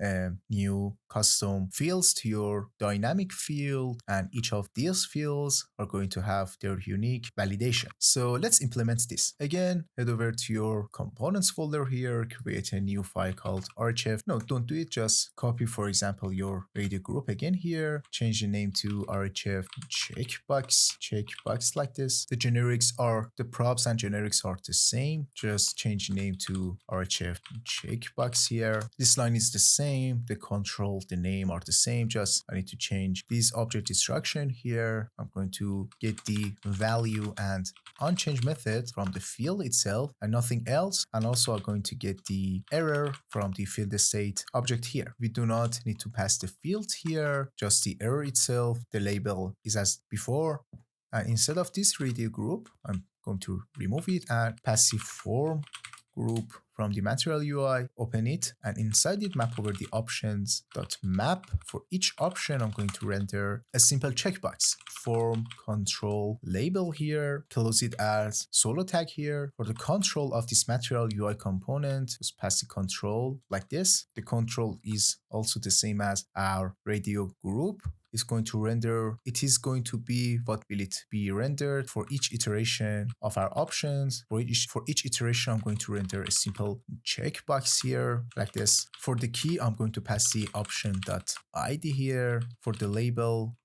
new custom fields to your dynamic field, and each of these fields are going to have their unique validation. So let's implement this. Again, head over to your components folder here, create a new file called RHF. No, don't do it, just copy, for example, your radio group again here, change the name to RHF checkbox like this. The generics are, the props and generics are the same, just change the name to RHF checkbox here. This line is the same, the control, the name are the same, just I need to change this object instruction here. I'm going to get the value and unchanged method from the field itself and nothing else, and also I'm going to get the error from the field state object here. We do not need to pass the field here, just the error itself. The label is as before, and instead of this radio group, I'm going to remove it and pass the form group from the Material UI, open it, and inside it map over the options.map. For each option, I'm going to render a simple checkbox. Form control label here, close it as solo tag here. For the control of this Material UI component, just pass the control like this. The control is also the same as our radio group. Is going to render, it is going to be, what will it be rendered for each iteration of our options. For each iteration, I'm going to render a simple checkbox here like this. For the key, I'm going to pass the option.id here. For the label,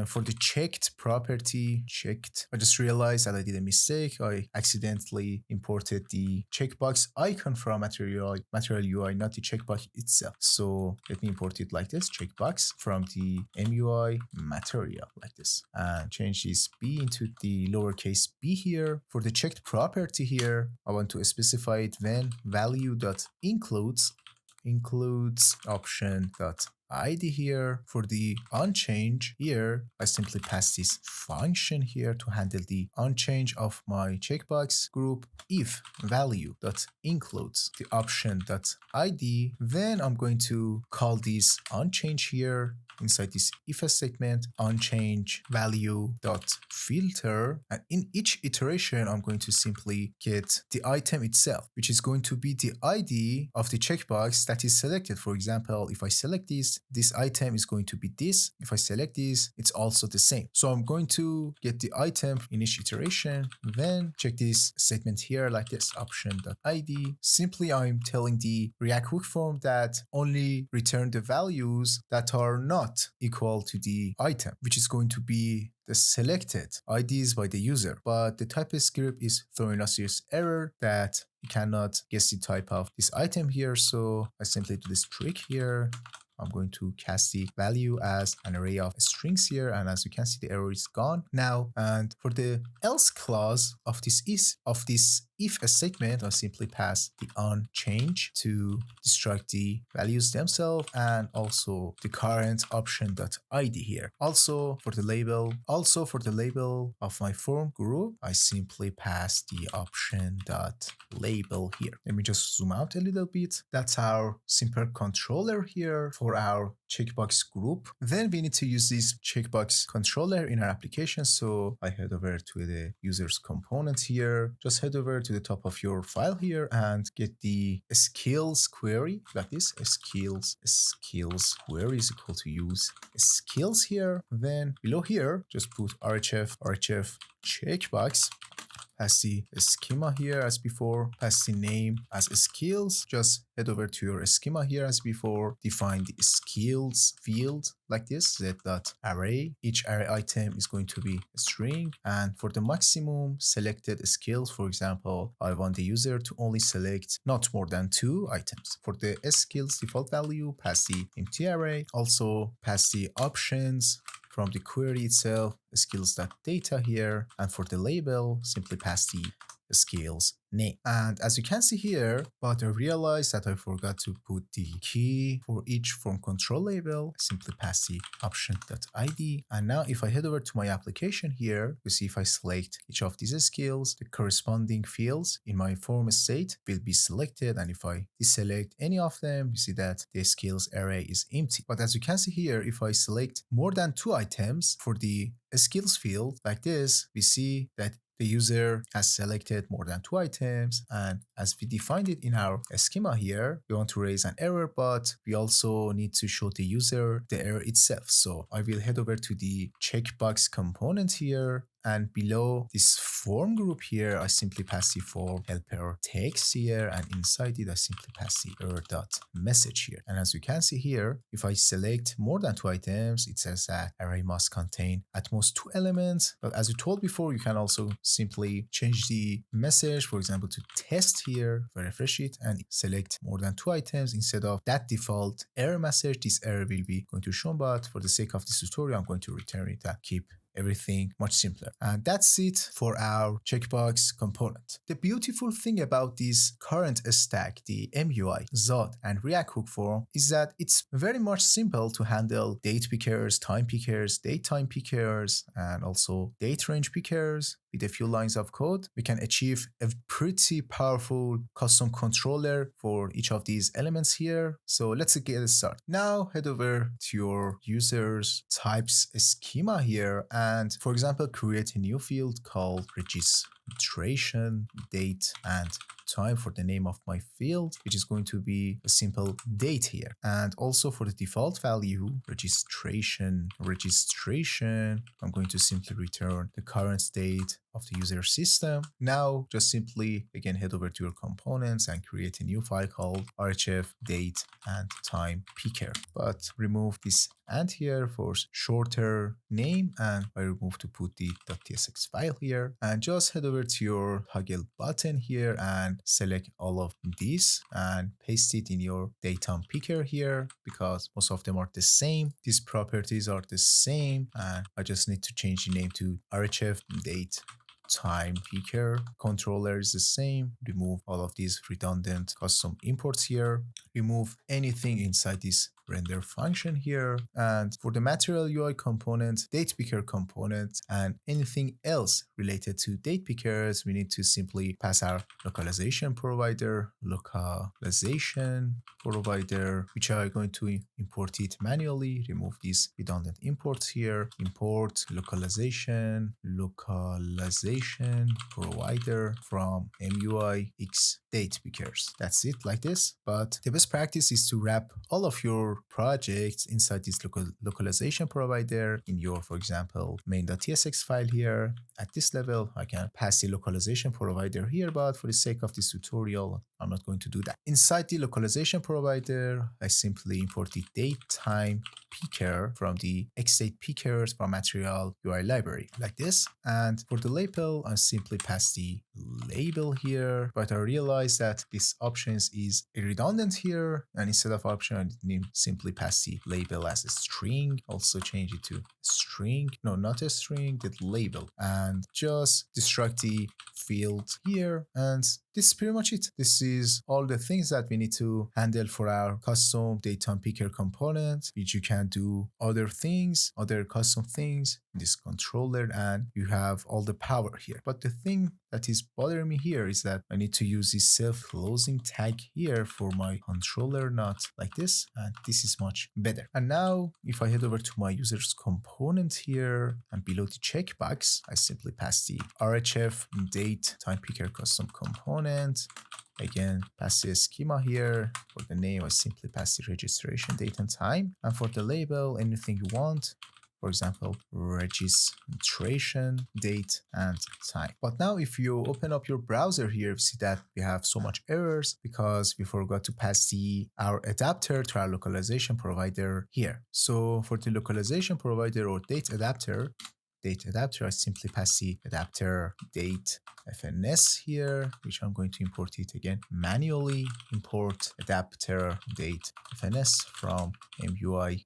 for the checked property, checked, I just realized that I did a mistake. I accidentally imported the checkbox icon from Material UI, not the checkbox itself. So let me import it like this, checkbox from the MUI Material like this, and change this b into the lowercase b here. For the checked property here, I want to specify it when value.includes option.id here. For the unchange here, I simply pass this function here to handle the unchange of my checkbox group. If value.includes the option.id, then I'm going to call this unchange here inside this if statement, unchange value dot filter, and in each iteration I'm going to simply get the item itself, which is going to be the ID of the checkbox that is selected. For example, if I select this item is going to be this. If I select this, it's also the same. So I'm going to get the item in each iteration, then check this statement here like this, option.id. Simply I'm telling the React hook form that only return the values that are not equal to the item, which is going to be the selected IDs by the user. But the TypeScript is throwing us this error that you cannot guess the type of this item here. So I simply do this trick here. I'm going to cast the value as an array of strings here, and as you can see, the error is gone now. And for the else clause of this if statement, I simply pass the unchange to destruct the values themselves, and also the current option.id here. Also for the label of my form group, I simply pass the option.label here. Let me just zoom out a little bit. That's our simple controller here for our checkbox group. Then we need to use this checkbox controller in our application. So I head over to the user's component here. Just head over to the top of your file here and get the skills query like this. Skills query is equal to use skills here. Then below here, just put RHF checkbox. Pass the schema here as before, pass the name as skills. Just head over to your schema here as before, define the skills field like this, z.array. Each array item is going to be a string, and for the maximum selected skills, for example, I want the user to only select not more than 2 items. For the skills default value, pass the empty array. Also pass the options from the query itself, skills.data here, and for the label, simply pass the skills name. And as you can see here, but I realized that I forgot to put the key for each form control label. Simply pass the option.id. And now if I head over to my application here, you see if I select each of these skills, the corresponding fields in my form state will be selected. And if I deselect any of them, you see that the skills array is empty. But as you can see here, if I select more than 2 items for the skills field like this, we see that the user has selected more than 2 items, and as we defined it in our schema here, we want to raise an error, but we also need to show the user the error itself. So I will head over to the checkbox component here, and below this form group here, I simply pass the form helper text here, and inside it, I simply pass the error.message here. And as you can see here, if I select more than 2 items, it says that array must contain at most 2 elements. But as we told before, you can also simply change the message, for example, to test here. If I refresh it and select more than 2 items, instead of that default error message, this error will be going to show, but for the sake of this tutorial, I'm going to return it and keep everything much simpler. And that's it for our checkbox component. The beautiful thing about this current stack, the MUI, Zod, and React Hook form, is that it's very much simple to handle date pickers, time pickers, date time pickers, and also date range pickers. With a few lines of code, we can achieve a pretty powerful custom controller for each of these elements here. So let's get started. Now head over to your user's types schema here, and for example, create a new field called registration, date, and time for the name of my field, which is going to be a simple date here. And also for the default value, registration, I'm going to simply return the current state of the user system. Now just simply again head over to your components and create a new file called RHF date and time picker, but remove this and here for shorter name, and I remove to put the .tsx file here, and just head over to your toggle button here and select all of these and paste it in your date time picker here, because most of them are the same. These properties are the same, and I just need to change the name to RHF date time picker. Controller is the same. Remove all of these redundant custom imports here. Remove anything inside this render function here. And for the material UI component, date picker component, and anything else related to date pickers, we need to simply pass our localization provider, which are going to import it manually. Remove these redundant imports here. Import localization provider from MUI X date pickers. That's it, like this. But the best practice is to wrap all of your projects inside this localization provider in your, for example, main.tsx file here. At this level, I can pass the localization provider here, but for the sake of this tutorial, I'm not going to do that. Inside the localization provider, I simply import the date time picker from the xdate pickers from material UI library like this. And for the label, I simply pass the label here, but I realized that this options is redundant here, and instead of option, I need simply pass the label as a string. Also change it to string, no, not a string, the label, and just destruct the field here. And this is pretty much it. This is all the things that we need to handle for our custom date time picker component, which you can do other things, other custom things in this controller, and you have all the power here. But the thing that is bothering me here is that I need to use this self-closing tag here for my controller, not like this, and this is much better. And now if I head over to my users component here and below the checkbox, I simply pass the RHF date time picker custom component. Again, pass the schema here. For the name, I simply pass the registration date and time. And for the label, anything you want. For example, registration date and time. But now if you open up your browser here, you see that we have so much errors because we forgot to pass our adapter to our localization provider here. So for the localization provider or date adapter, I simply pass the adapter date FNS here, which I'm going to import it again manually. Import adapter date FNS from MUI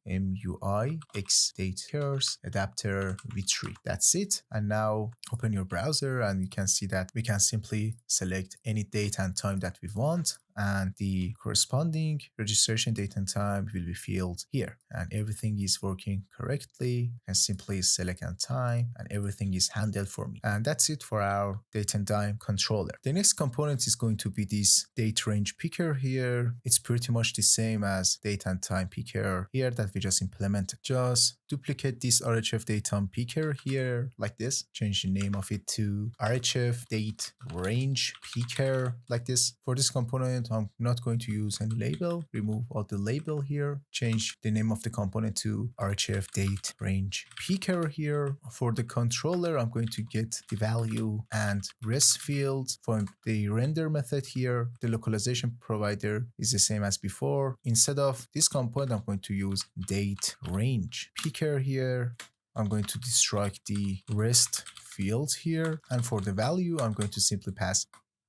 X date pairs adapter v3. That's it. And now open your browser and you can see that we can simply select any date and time that we want, and the corresponding registration date and time will be filled here, and everything is working correctly. I can simply select and time and everything is handled for me. And that's it for our date and time controller. The next component is going to be this date range picker here. It's pretty much the same as date and time picker here that we just implemented. Just duplicate this RHF date time picker here like this. Change the name of it to RHF date range picker like this. For this component, I'm not going to use any label. Remove all the label here. Change the name of the component to RHF date range picker here. For the controller, I'm going to get the value and rest field. For the render method here, the localization provider is the same as before. Instead of this component, I'm going to use date range picker here. I'm going to destruct the rest field here. And for the value, I'm going to simply pass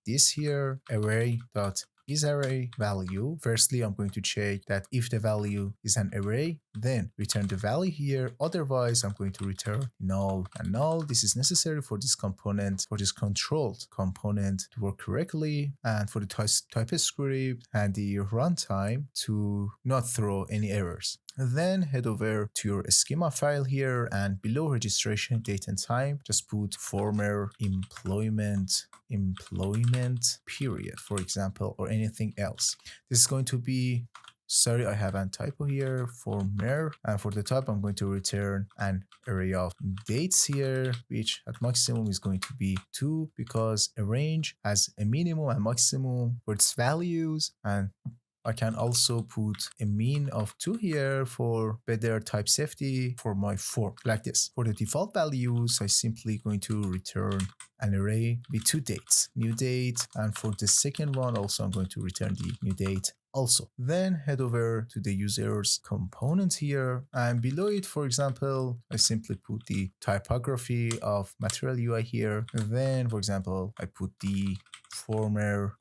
this here, array.isArray value. Firstly, I'm going to check that if the value is an array, then return the value here. Otherwise, I'm going to return null and null. This is necessary for this component, for this controlled component to work correctly, and for the TypeScript and the runtime to not throw any errors. Then head over to your schema file here, and below registration date and time, just put former employment period, for example, or anything else. This is going to be, sorry, I have a typo here, former, and for the type, I'm going to return an array of dates here, which at maximum is going to be 2, because a range has a minimum and maximum for its values, and I can also put a mean of 2 here for better type safety for my form, like this. For the default values, I simply going to return an array with 2 dates, new date, and for the second one also I'm going to return the new date also. Then head over to the users component here, and below it, for example, I simply put the typography of Material UI here. And then, for example, I put the former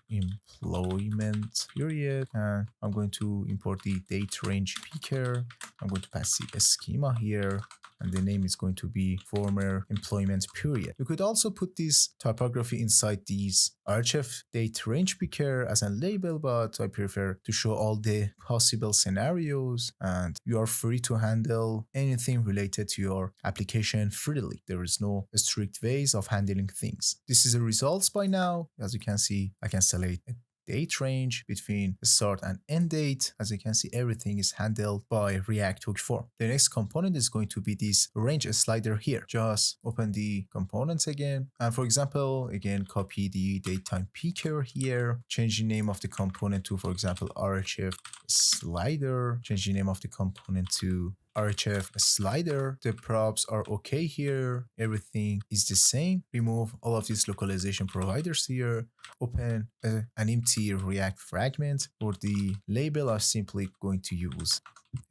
employment period, and I'm going to import the date range picker. I'm going to pass the schema here, and the name is going to be former employment period. You could also put this typography inside these RHF date range picker as a label, but I prefer to show all the possible scenarios, and you are free to handle anything related to your application freely. There is no strict ways of handling things. This is the results by now. As you can see, I can select a date range between start and end date. As you can see, everything is handled by React hook form. The next component is going to be this range slider here. Just open the components again, and for example, again, copy the datetime picker here, change the name of the component to, for example, RHF slider, change the name of the component to RHF slider. The props are okay here. Everything is the same. Remove all of these localization providers here. Open an empty React fragment. For the label, I'm simply going to use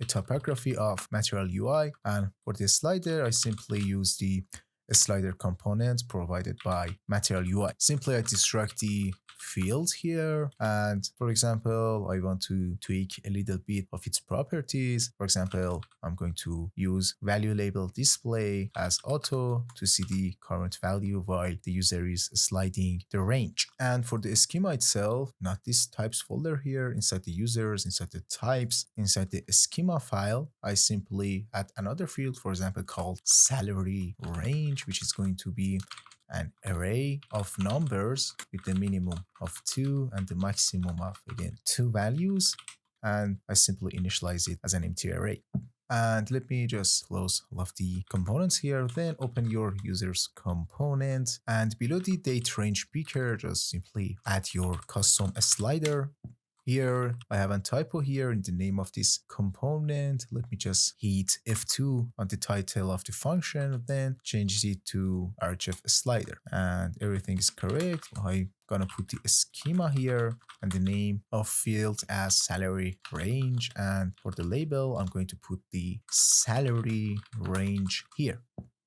a typography of Material UI, and for the slider, I simply use the slider component provided by Material UI. Simply I destruct the field here, and for example, I want to tweak a little bit of its properties. For example, I'm going to use value label display as auto to see the current value while the user is sliding the range. And for the schema itself, not this types folder here, inside the users, inside the types, inside the schema file, I simply add another field, for example, called salary range, which is going to be an array of numbers with the minimum of 2 and the maximum of, again, 2 values. And I simply initialize it as an empty array. And let me just close all of the components here. Then open your user's component. And below the date range picker, just simply add your custom slider. Here, I have a typo here in the name of this component. Let me just hit F2 on the title of the function, then change it to RHF slider. And everything is correct. I'm gonna put the schema here and the name of field as salary range. And for the label, I'm going to put the salary range here.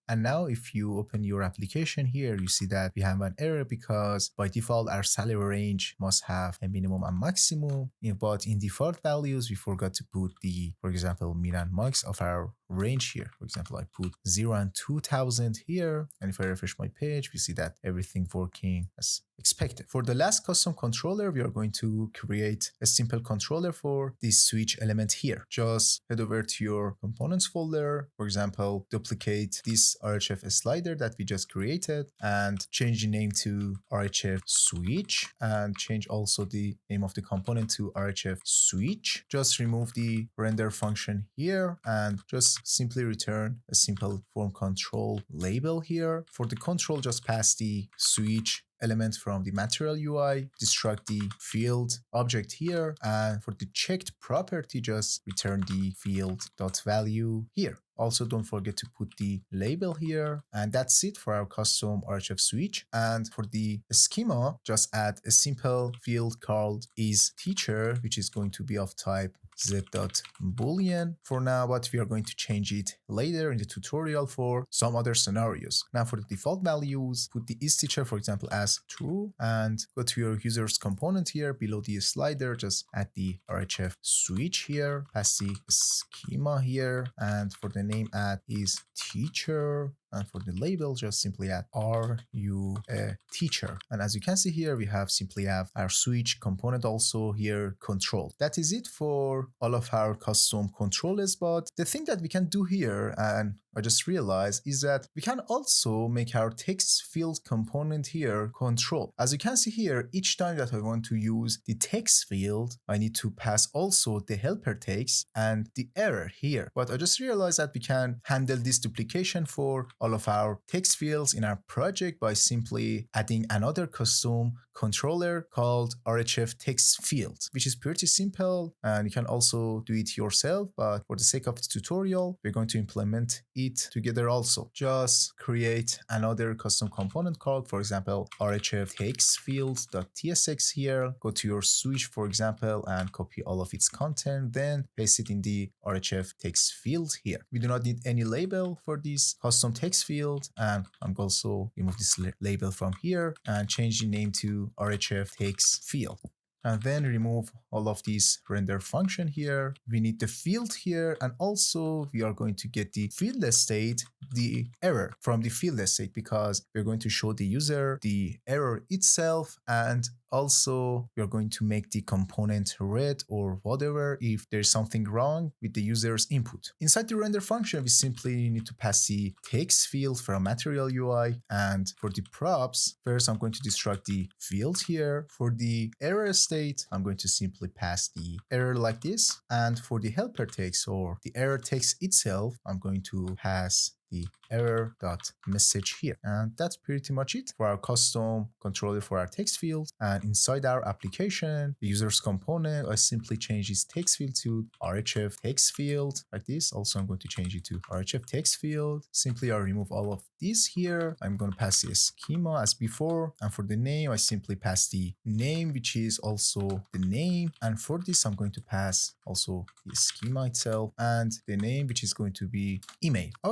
And now if you open your application here, you see that we have an error because by default, our salary range must have a minimum and maximum. But in default values, we forgot to put the, for example, min and max of our range here. For example, I put 0 and 2000 here. And if I refresh my page, we see that everything working as expected. For the last custom controller, we are going to create a simple controller for this switch element here. Just head over to your components folder. For example, duplicate this RHF slider that we just created and change the name to RHF Switch and change also the name of the component to RHF Switch. Just remove the render function here and just simply return a simple form control label here. For the control, just pass the switch element from the Material UI, destruct the field object here, and for the checked property, just return the field.value here. Also, don't forget to put the label here, and that's it for our custom RHF switch. And for the schema, just add a simple field called isTeacher, which is going to be of type z.boolean for now, but we are going to change it later in the tutorial for some other scenarios. Now for the default values, put the isTeacher, for example, as true, and go to your user's component here below the slider, just add the RHF switch here, pass the schema here, and for the name add isTeacher. And for the label, just simply add "Are you a teacher?" And as you can see here, we have simply have our switch component also here controlled. That is it for all of our custom controllers. But the thing that we can do here, and I just realized, is that we can also make our text field component here control. As you can see here, each time that I want to use the text field, I need to pass also the helper text and the error here. But I just realized that we can handle this duplication for all of our text fields in our project by simply adding another custom controller called RHF Text Field, which is pretty simple and you can also do it yourself. But for the sake of this tutorial, we're going to implement it together also. Just create another custom component called, for example, RHF Text Field.tsx here. Go to your switch, for example, and copy all of its content, then paste it in the RHF Text Field here. We do not need any label for this custom text field, and I'm also remove this label from here and change the name to RHF Text Field. And then remove all of these render function here. We need the field here, and also we are going to get the field state, the error from the field state, because we're going to show the user the error itself, and also we are going to make the component red or whatever if there's something wrong with the user's input. Inside the render function, we simply need to pass the text field from Material UI, and for the props, first I'm going to destruct the field here. For the error state, I'm going to simply pass the error like this, and for the helper text or the error text itself, I'm going to pass the error.message here. And that's pretty much it for our custom controller for our text field. And inside our application, the user's component, I simply change this text field to RHF text field like this. Also, I'm going to change it to RHF text field. Simply I remove all of this here. I'm going to pass the schema as before. And for the name, I simply pass the name, which is also the name. And for this, I'm going to pass also the schema itself and the name, which is going to be email. I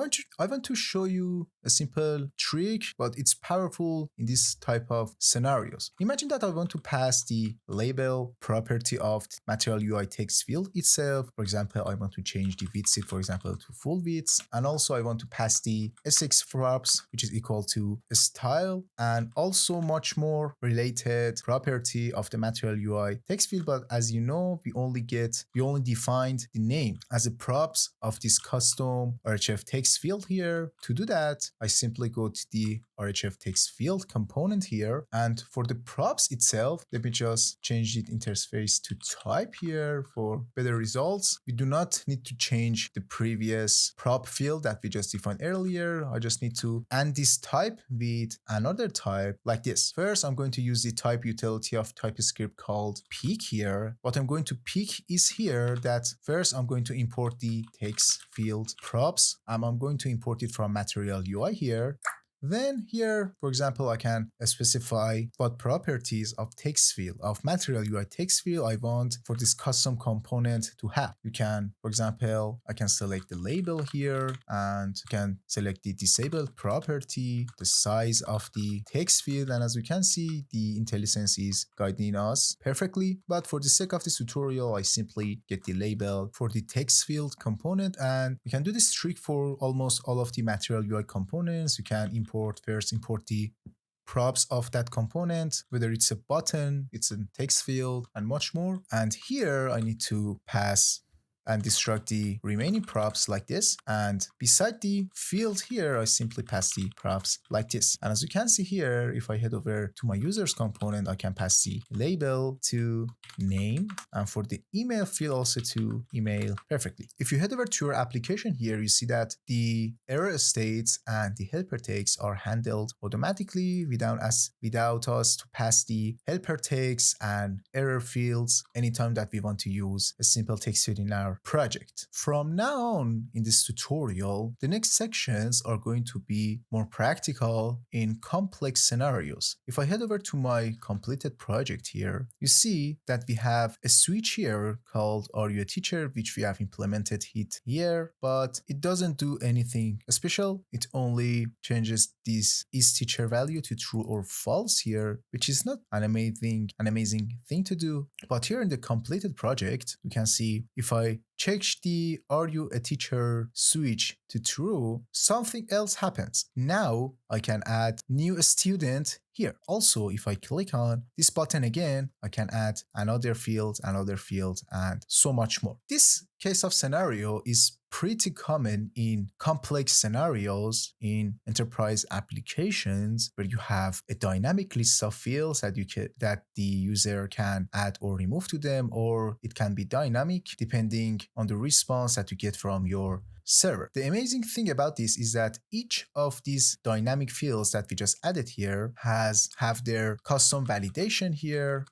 want to show you a simple trick, but it's powerful in this type of scenarios. Imagine that I want to pass the label property of the Material UI text field itself. For example, I want to change the width, for example, to full width. And also I want to pass the SX props, which is equal to style, and also much more related property of the Material UI text field. But as you know, we only defined the name as a props of this custom RHF text field here. here. To do that, I simply go to the RHF text field component here. And for the props itself, let me just change the interface to type here for better results. We do not need to change the previous prop field that we just defined earlier. I just need to add this type with another type like this. First, I'm going to use the type utility of TypeScript called pick here. What I'm going to pick is here that first I'm going to import the text field props, and I'm going to import it from Material UI here. Then here, for example, I can specify what properties of text field, of Material UI text field I want for this custom component to have. You can, for example, I can select the label here and you can select the disabled property, the size of the text field. And as we can see, the IntelliSense is guiding us perfectly. But for the sake of this tutorial, I simply get the label for the text field component. And you can do this trick for almost all of the Material UI components. You can import the props of that component, whether it's a button, it's a text field, and much more. And here I need to pass and destruct the remaining props like this. And beside the field here, I simply pass the props like this. And as you can see here, if I head over to my users component, I can pass the label to name, and for the email field also to email perfectly. If you head over to your application here, you see that the error states and the helper text are handled automatically without us to pass the helper text and error fields anytime that we want to use a simple text field in our project. From now on in this tutorial, the next sections are going to be more practical in complex scenarios. If I head over to my completed project here, you see that we have a switch here called Are You a Teacher, which we have implemented it here, but it doesn't do anything special. It only changes this is teacher value to true or false here, which is not an amazing thing to do. But here in the completed project, you can see if I change the Are You a Teacher switch to true, something else happens. Now I can add new student here. Also, if I click on this button again, I can add another field, and so much more. This case of scenario is pretty common in complex scenarios in enterprise applications where you have a dynamic list of fields that the user can add or remove to them, or it can be dynamic depending on the response that you get from your server. The amazing thing about this is that each of these dynamic fields that we just added here have their custom validation here,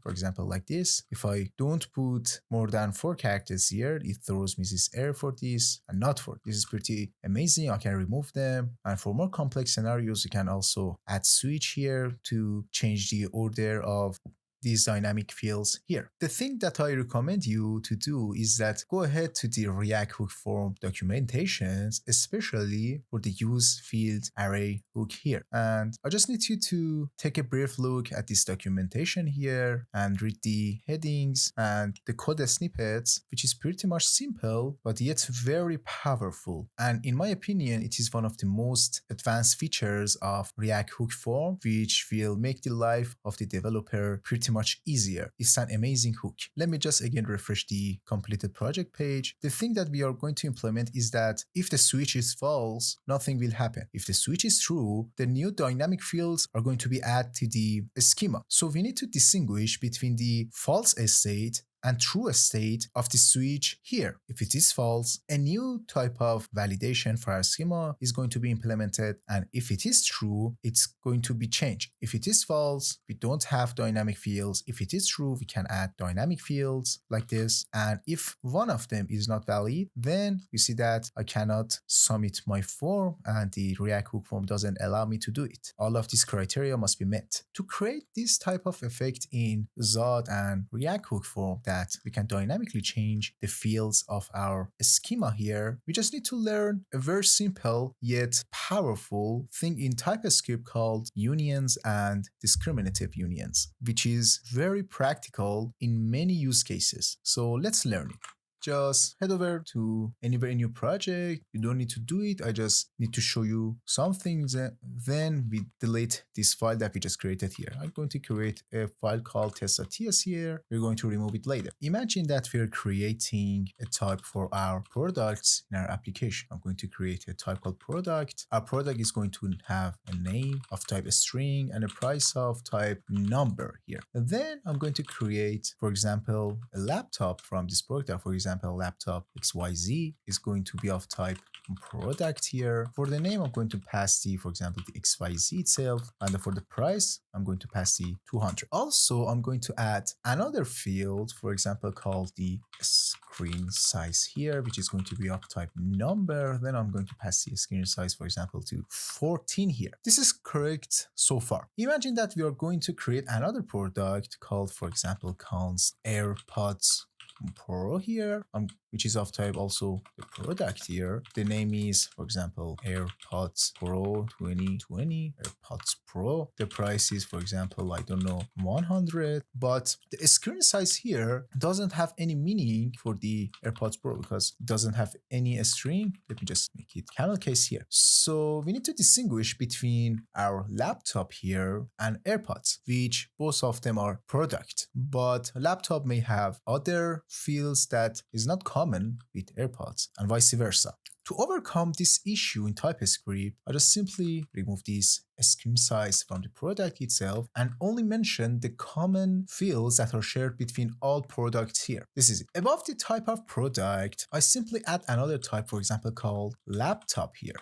for example, like this. If I don't put more than 4 characters here, it throws me this error for this and not for this. Is pretty amazing. I can remove them. And for more complex scenarios, you can also add switch here to change the order of these dynamic fields here. The thing that I recommend you to do is that go ahead to the React hook form documentations, especially for the use field array hook here. And I just need you to take a brief look at this documentation here and read the headings and the code snippets, which is pretty much simple, but yet very powerful. And in my opinion, it is one of the most advanced features of React hook form, which will make the life of the developer pretty much easier. It's an amazing hook. Let me just again refresh the completed project page. The thing that we are going to implement is that if the switch is false, nothing will happen. If the switch is true, the new dynamic fields are going to be added to the schema. So we need to distinguish between the false state and true state of the switch here. If it is false, a new type of validation for our schema is going to be implemented, and if it is true, it's going to be changed. If it is false, we don't have dynamic fields. If it is true, we can add dynamic fields like this, and if one of them is not valid, then you see that I cannot submit my form and the React hook form doesn't allow me to do it. All of these criteria must be met. To create this type of effect in Zod and React hook form that we can dynamically change the fields of our schema here, we just need to learn a very simple yet powerful thing in TypeScript called unions and discriminative unions, which is very practical in many use cases. So let's learn it. just head over to anywhere in your project. You don't need to do it. I just need to show you some things. Then we delete this file that we just created here. I'm going to create a file called test.ts here. We're going to remove it later. Imagine that we're creating a type for our products in our application. I'm going to create a type called product. Our product is going to have a name of type string and a price of type number here. And then I'm going to create, for example, a laptop from this product. For example, laptop XYZ is going to be of type product here. For the name, I'm going to pass the, for example, the XYZ itself. And for the price, I'm going to pass the 200. Also, I'm going to add another field, for example, called the screen size here, which is going to be of type number. Then I'm going to pass the screen size, for example, to 14 here. This is correct so far. Imagine that we are going to create another product called, for example, const AirPods Pro here, which is of type also the product here. The name is, for example, AirPods Pro 2020, AirPods Pro. The price is, for example, I don't know, 100, but the screen size here doesn't have any meaning for the AirPods Pro because it doesn't have any string. Let me just make it camel case here. So we need to distinguish between our laptop here and AirPods, which both of them are product, but laptop may have other fields that is not common with AirPods and vice versa. To overcome this issue in TypeScript, I just simply remove this screen size from the product itself and only mention the common fields that are shared between all products here. This is it. Above the type of product, I simply add another type, for example, called laptop here.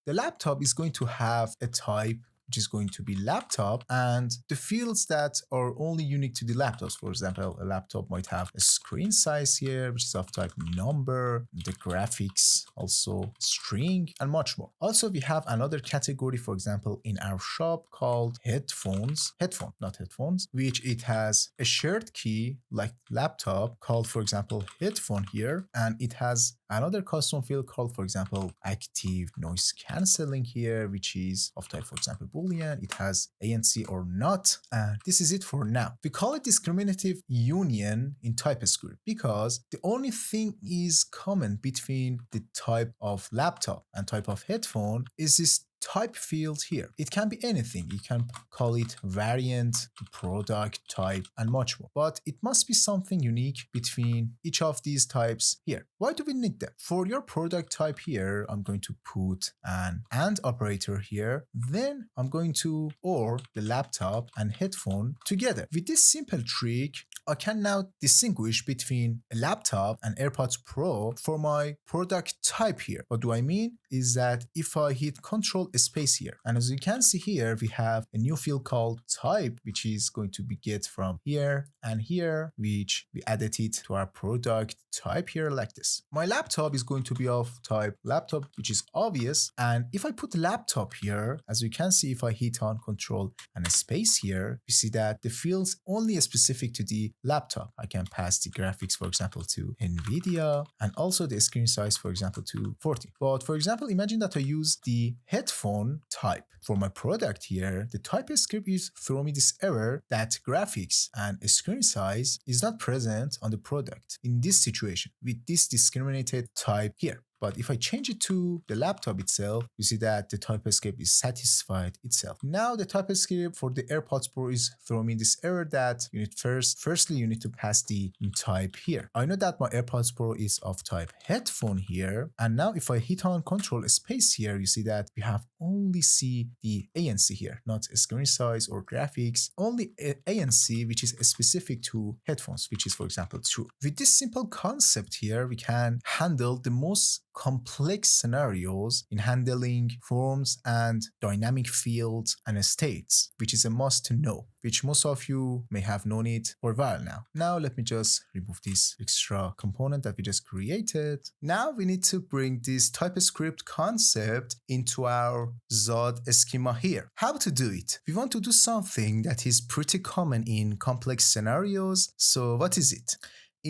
The laptop is going to have a type which is going to be laptop, and the fields that are only unique to the laptops. For example, a laptop might have a screen size here, which is of type number, the graphics, also string, and much more. Also, we have another category, for example, in our shop called headphones, not headphones, which it has a shared key like laptop called, for example, headphone here, and it has another custom field called, for example, active noise cancelling here, which is of type, for example, Boolean. It has ANC or not. And this is it for now. We call it discriminative union in TypeScript because the only thing is common between the type of laptop and type of headphone is this type field here. It can be anything. You can call it variant, product, type, and much more. But it must be something unique between each of these types here. Why do we need them? For your product type here, I'm going to put an AND operator here. Then I'm going to OR the laptop and headphone together. With this simple trick, I can now distinguish between a laptop and AirPods Pro for my product type here. What do I mean? Is that if I hit Control space here, and as you can see here, we have a new field called type, which is going to be get from here and here, which we added it to our product type here like this. My laptop is going to be of type laptop, which is obvious. And if I put laptop here, as you can see, if I hit on Control and a space here, we see that the fields only specific to the laptop. I can pass the graphics, for example, to NVIDIA, and also the screen size, for example, to 40. But for example, imagine that I use the headphone type. For my product here, the TypeScript is throwing me this error that graphics and screen size is not present on the product in this situation with this discriminated type here. But if I change it to the laptop itself, you see that the TypeScript is satisfied itself. Now the TypeScript for the AirPods Pro is throwing me this error that you need firstly you need to pass the type here. I know that my AirPods Pro is of type headphone here. And now if I hit on Control space here, you see that we have only see the ANC here, not screen size or graphics, only ANC, which is specific to headphones, which is, for example, true. With this simple concept here, we can handle the most complex scenarios in handling forms and dynamic fields and states, which is a must to know, which most of you may have known it for a while now. Now let me just remove this extra component that we just created. Now we need to bring this TypeScript concept into our Zod schema here. How to do it? We want to do something that is pretty common in complex scenarios. So what is it?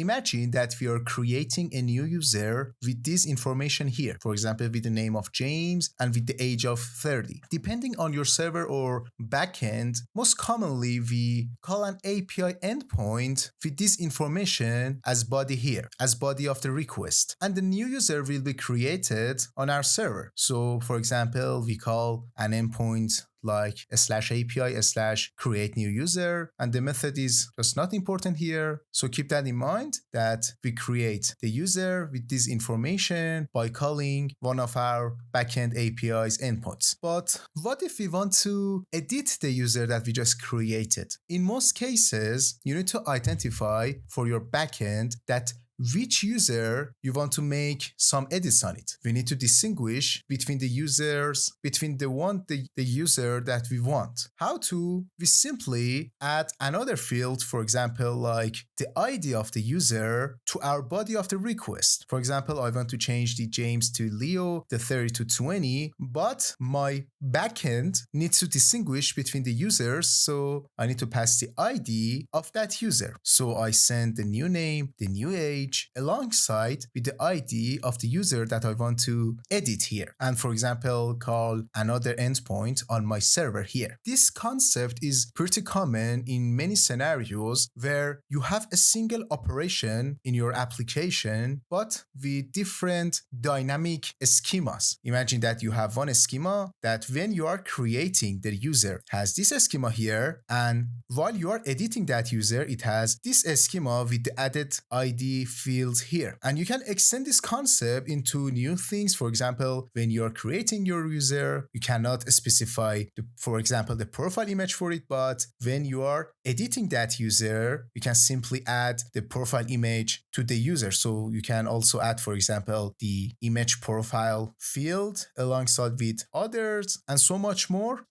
imagine that we are creating a new user with this information here. For example, with the name of James and with the age of 30. Depending on your server or backend, most commonly we call an API endpoint with this information as body here, as body of the request. And the new user will be created on our server. So for example, we call an endpoint like /API/create new user, and the method is just not important here. So keep that in mind that we create the user with this information by calling one of our backend API's endpoints. But what if we want to edit the user that we just created? In most cases, you need to identify for your backend that which user you want to make some edits on it. We need to distinguish between the users, between the user that we want. How to? We simply add another field, for example, like the ID of the user to our body of the request. For example, I want to change the James to Leo, the 30 to 20, but my backend needs to distinguish between the users, so I need to pass the ID of that user. So I send the new name, the new age, alongside with the ID of the user that I want to edit here. And for example, call another endpoint on my server here. This concept is pretty common in many scenarios where you have a single operation in your application, but with different dynamic schemas. Imagine that you have one schema that when you are creating the user has this schema here, and while you are editing that user, it has this schema with the added ID fields here. And you can extend this concept into new things. For example, when you're creating your user, you cannot specify, for example, the profile image for it, but when you are editing that user, you can simply add the profile image to the user. So you can also add, for example, the image profile field alongside with others and so much more.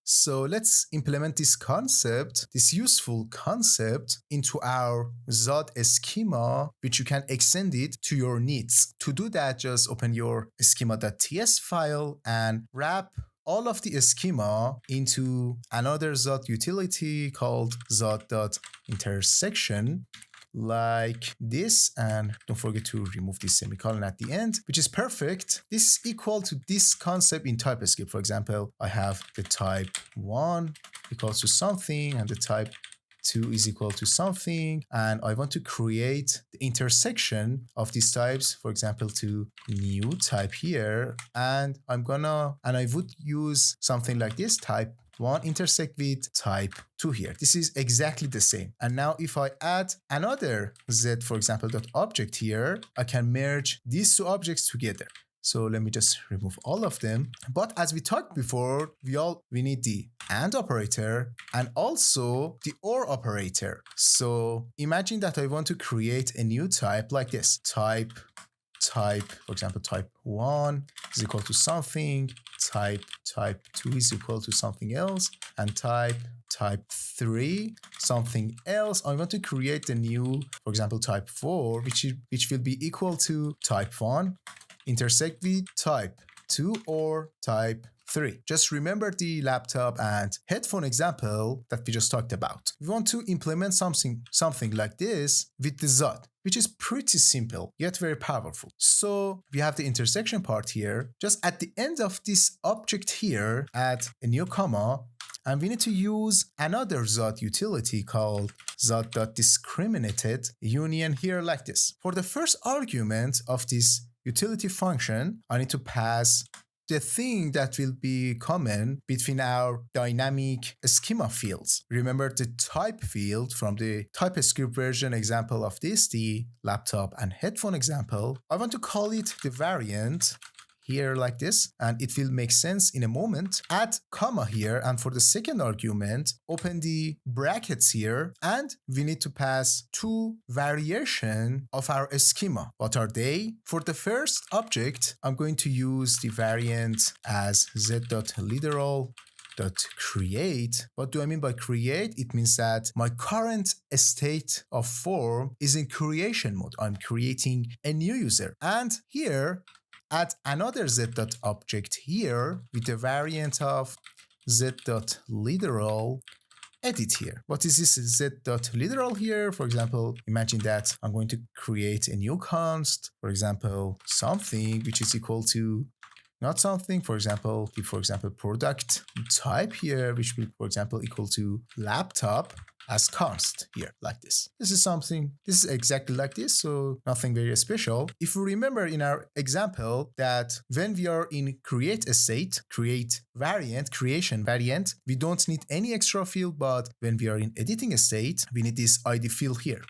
So let's implement this concept, this useful concept, into our Zod schema, which you can extend it to your needs. To do that, just open your schema.ts file and wrap all of the schema into another Zod utility called Zod.intersection, like this, and don't forget to remove this semicolon at the end, which is perfect. This is equal to this concept in TypeScript. For example, I have the type 1 equals to something and the type 2 is equal to something, and I want to create the intersection of these types, for example, to new type here, and I would use something like this, type 1 intersect with type 2 here. This is exactly the same. And now if I add another Z, for example, .object here, I can merge these two objects together. So let me just remove all of them. But as we talked before, we need the AND operator and also the OR operator. So imagine that I want to create a new type like this. Type, for example, type 1 is equal to something, type 2 is equal to something else, and type 3 something else. I want to create a new, for example, type 4, which will be equal to type 1 intersect with type 2 or type 3. Just remember the laptop and headphone example that we just talked about. We want to implement something like this with the Zod, which is pretty simple, yet very powerful. So we have the intersection part here. Just at the end of this object here, add a new comma, and we need to use another Zod utility called Zod.Discriminated union here like this. For the first argument of this utility function, I need to pass the thing that will be common between our dynamic schema fields. Remember the type field from the TypeScript version example of this, the laptop and headphone example. I want to call it the variant here like this, and it will make sense in a moment. Add comma here, and for the second argument, open the brackets here, and we need to pass two variation of our schema. What are they? For the first object, I'm going to use the variant as z.literal.create. What do I mean by create? It means that my current state of form is in creation mode. I'm creating a new user. And here, add another z.object here with the variant of z.literal edit here. What is this z.literal here? For example, imagine that I'm going to create a new const, for example, something which is equal to not something, for example, product type here, which will, for example, equal to laptop as const here, like this. This is exactly like this, so nothing very special. If we remember in our example that when we are in create state, creation variant, we don't need any extra field, but when we are in editing state, we need this ID field here.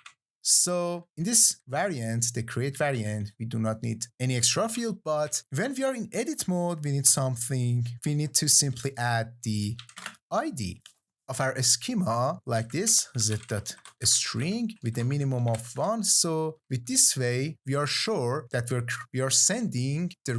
So in this variant, the create variant, we do not need any extra field, but when we are in edit mode, we need something. We need to simply add the ID of our schema like this, z.string with a minimum of 1. So with this way, we are sure that we are sending the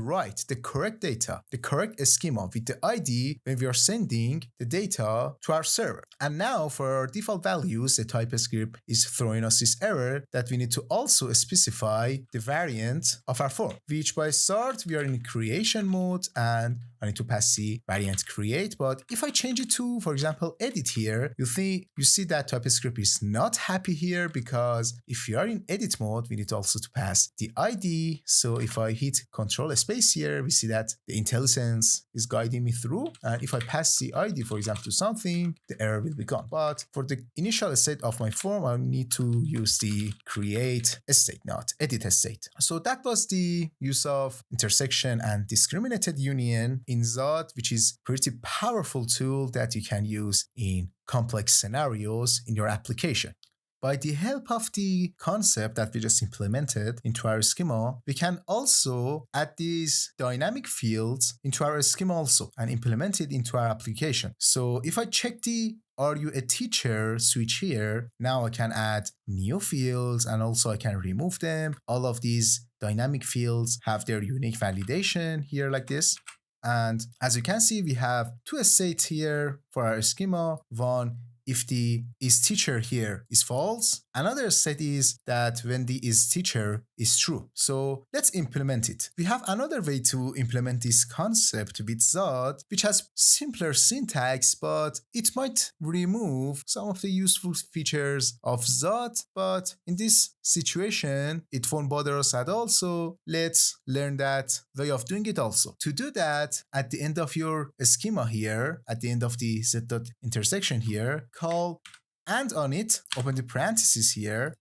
correct data, the correct schema with the ID when we are sending the data to our server. And now for our default values, the TypeScript is throwing us this error that we need to also specify the variant of our form, which by start we are in creation mode and I need to pass the variant create. But if I change it to, for example, edit here, you see that TypeScript is not happy here, because if you are in edit mode, we need also to pass the ID. So if I hit Control space here, we see that the IntelliSense is guiding me through. And if I pass the ID, for example, to something, the error will be gone. But for the initial state of my form, I need to use the create state, not edit state. So that was the use of intersection and discriminated union in Zod, which is pretty powerful tool that you can use in complex scenarios in your application. By the help of the concept that we just implemented into our schema, we can also add these dynamic fields into our schema also and implement it into our application. So if I check the "Are you a teacher?" switch here, now I can add new fields and also I can remove them. All of these dynamic fields have their unique validation here like this. And as you can see, we have two states here for our schema. One, if the isTeacher here is false. Another state is that when the isTeacher is true. So let's implement it. We have another way to implement this concept with Zod, which has simpler syntax, but it might remove some of the useful features of Zod. But in this situation, it won't bother us at all. So let's learn that way of doing it also. To do that, at the end of your schema here, at the end of the z.intersection here, call and on it, open the parentheses here.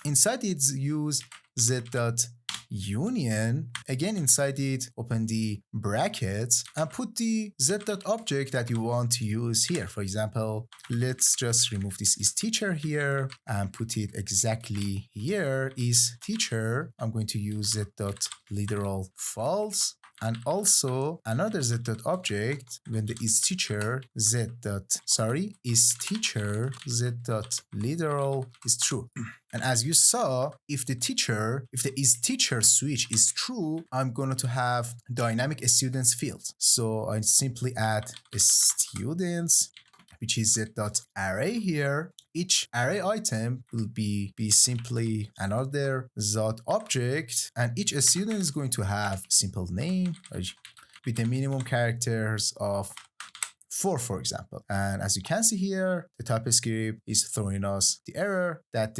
Inside it, use z.union. Again, inside it, open the brackets and put the z.object that you want to use here. For example, let's just remove this isTeacher here and put it exactly here. isTeacher, I'm going to use z.literal false. And also another z.object when the isTeacher z.literal is true. And as you saw, if the isTeacher switch is true, I'm going to have dynamic students field. So I simply add students, which is z.array here. Each array item will be simply another Zod object, and each student is going to have simple name with a minimum characters of 4, for example. And as you can see here, the TypeScript is throwing us the error that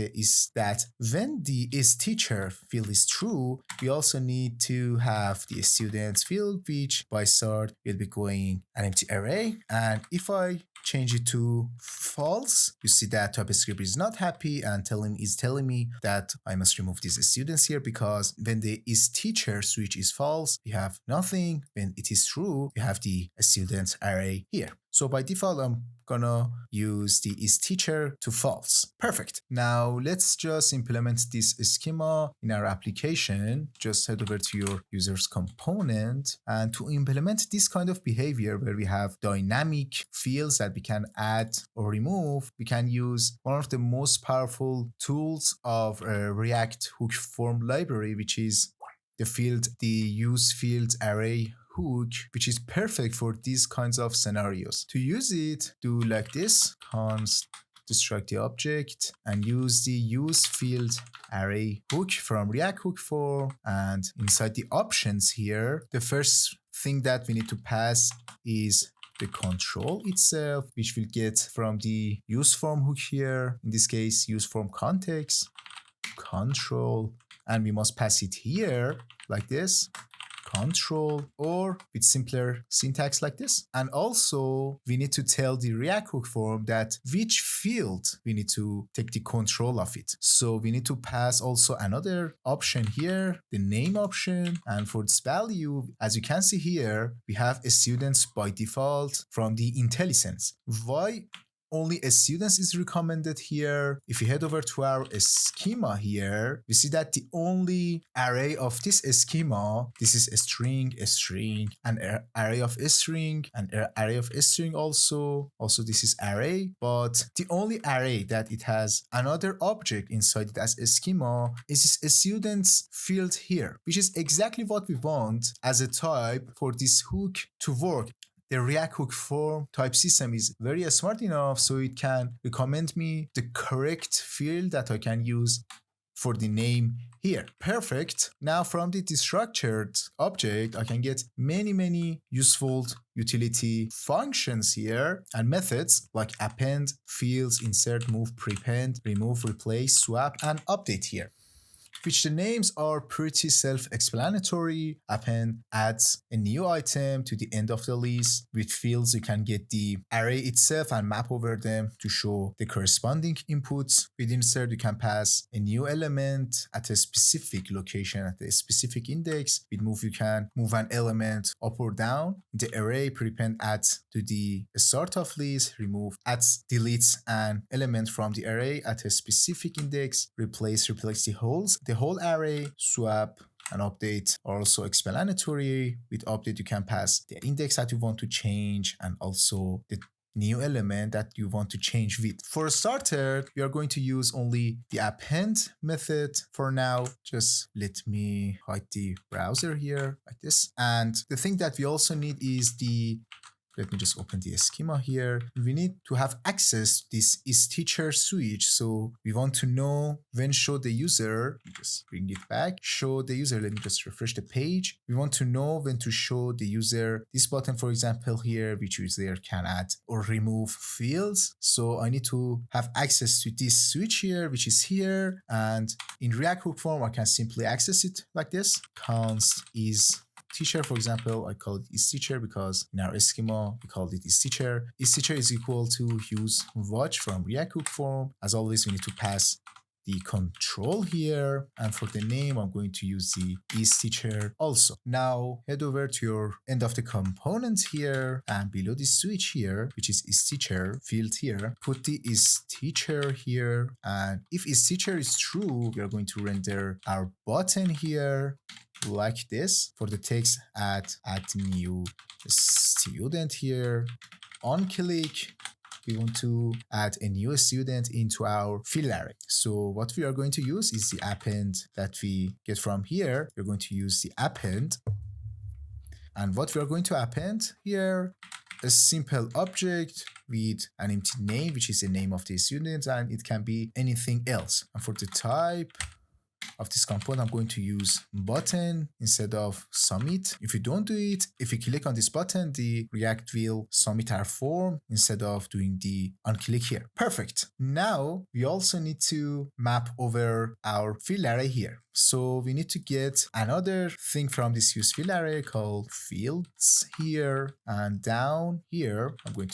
when the isTeacher field is true, we also need to have the students field, which by start will be going an empty array. And if I change it to false, you see that TypeScript is not happy and is telling me that I must remove these students here, because when the isTeacher switch is false, we have nothing. When it is true, we have the students array here. So by default, I'm gonna use the isTeacher to false. Perfect. Now let's just implement this schema in our application. Just head over to your user's component, and to implement this kind of behavior where we have dynamic fields that we can add or remove, we can use one of the most powerful tools of React hook form library, which is the use field array hook, which is perfect for these kinds of scenarios. To use it, do like this: const destruct the object and use the use field array hook from React hook form. And inside the options here, the first thing that we need to pass is the control itself, which we'll get from the use form hook here. In this case, use form context, control, and we must pass it here like this, control, or with simpler syntax like this. And also we need to tell the React hook form that which field we need to take the control of it. So we need to pass also another option here, the name option. And for its value, as you can see here, we have a students by default from the IntelliSense. Why only a students is recommended here? If you head over to our schema here, we see that the only array of this schema, this is a string, an array of a string, an array of a string also this is array, but the only array that it has another object inside it as a schema is this students field here, which is exactly what we want as a type for this hook to work. The React hook form type system is very smart enough so it can recommend me the correct field that I can use for the name here. Perfect. Now from the destructured object, I can get many useful utility functions here and methods like append, fields, insert, move, prepend, remove, replace, swap, and update here, which the names are pretty self-explanatory. Append adds a new item to the end of the list. With fields, you can get the array itself and map over them to show the corresponding inputs. With insert, you can pass a new element at a specific location, at a specific index. With move, you can move an element up or down. The array prepend adds to the start of list. Remove adds, deletes an element from the array at a specific index. Replace the whole array. Swap and update are also explanatory. With update, you can pass the index that you want to change and also the new element that you want to change with. For a starter, we are going to use only the append method for now. Just let me hide the browser here like this. And the thing that we also need is let me just open the schema here. We need to have access to this isTeacher switch. So we want to know when show the user, just bring it back, show the user. Let me just refresh the page. We want to know when to show the user this button, for example, here, which user can add or remove fields. So I need to have access to this switch here, which is here. And in React hook form, I can simply access it like this. Const is teacher, for example, I call it isTeacher because in our schema, we called it isTeacher. isTeacher is equal to use watch from React hook form. As always, we need to pass the control here. And for the name, I'm going to use the isTeacher also. Now head over to your end of the component here and below the switch here, which is isTeacher field here, put the isTeacher here. And if isTeacher is true, we are going to render our button here like this. For the text, add new student here. On click, we want to add a new student into our field array. So what we are going to use is the append that we get from here. We're going to use the append. And what we are going to append here, a simple object with an empty name, which is the name of the student, and it can be anything else. And for the type of this component, I'm going to use button instead of submit. If you don't do it, if you click on this button, the React will submit our form instead of doing the unclick here. Perfect. Now we also need to map over our field array here. So we need to get another thing from this use field array called fields here, and down here I'm going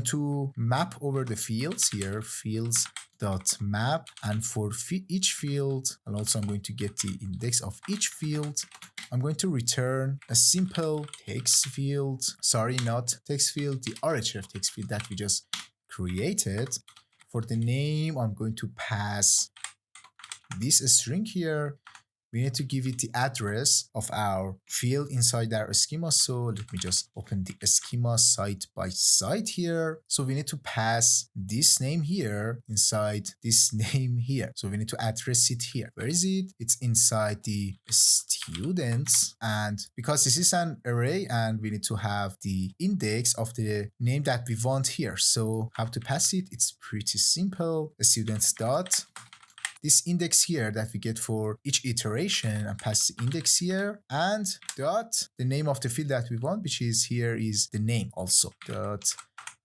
to map over the fields here, fields dot map, and for each field, and also I'm going to get the index of each field. I'm going to return a simple text field, sorry, not text field, the RHF text field that we just created. For the name, I'm going to pass this string here. We need to give it the address of our field inside our schema. So let me just open the schema side by side here. So we need to pass this name here inside this name here. So we need to address it here. Where is it? It's inside the students. And because this is an array and we need to have the index of the name that we want here. So how to pass it? It's pretty simple. Students dot this index here that we get for each iteration and pass the index here and dot the name of the field that we want, which is here is the name also. Dot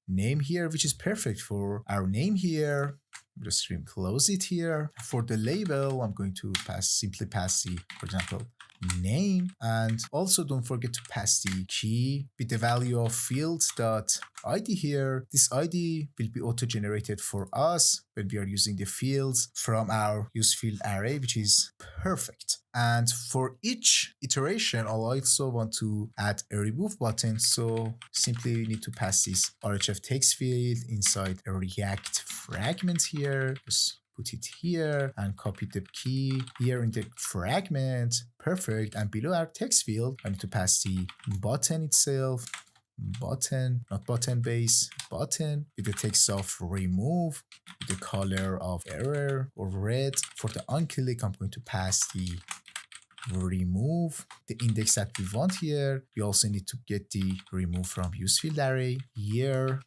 name here, which is perfect for our name here. Just close it here. For the label, I'm going to simply pass the, for example, name, and also don't forget to pass the key with the value of fields.id here. This ID will be auto-generated for us when we are using the fields from our useField array, which is perfect. And for each iteration, I'll also want to add a remove button. So simply need to pass this RHF text field inside a React fragment here. Just put it here and copy the key here in the fragment. Perfect. And below our text field, I need to pass the button itself. Button, not button base, button with the text of remove, with the color of error or red. For the onClick, I'm going to pass the remove, the index that we want here. We also need to get the remove from useField array here.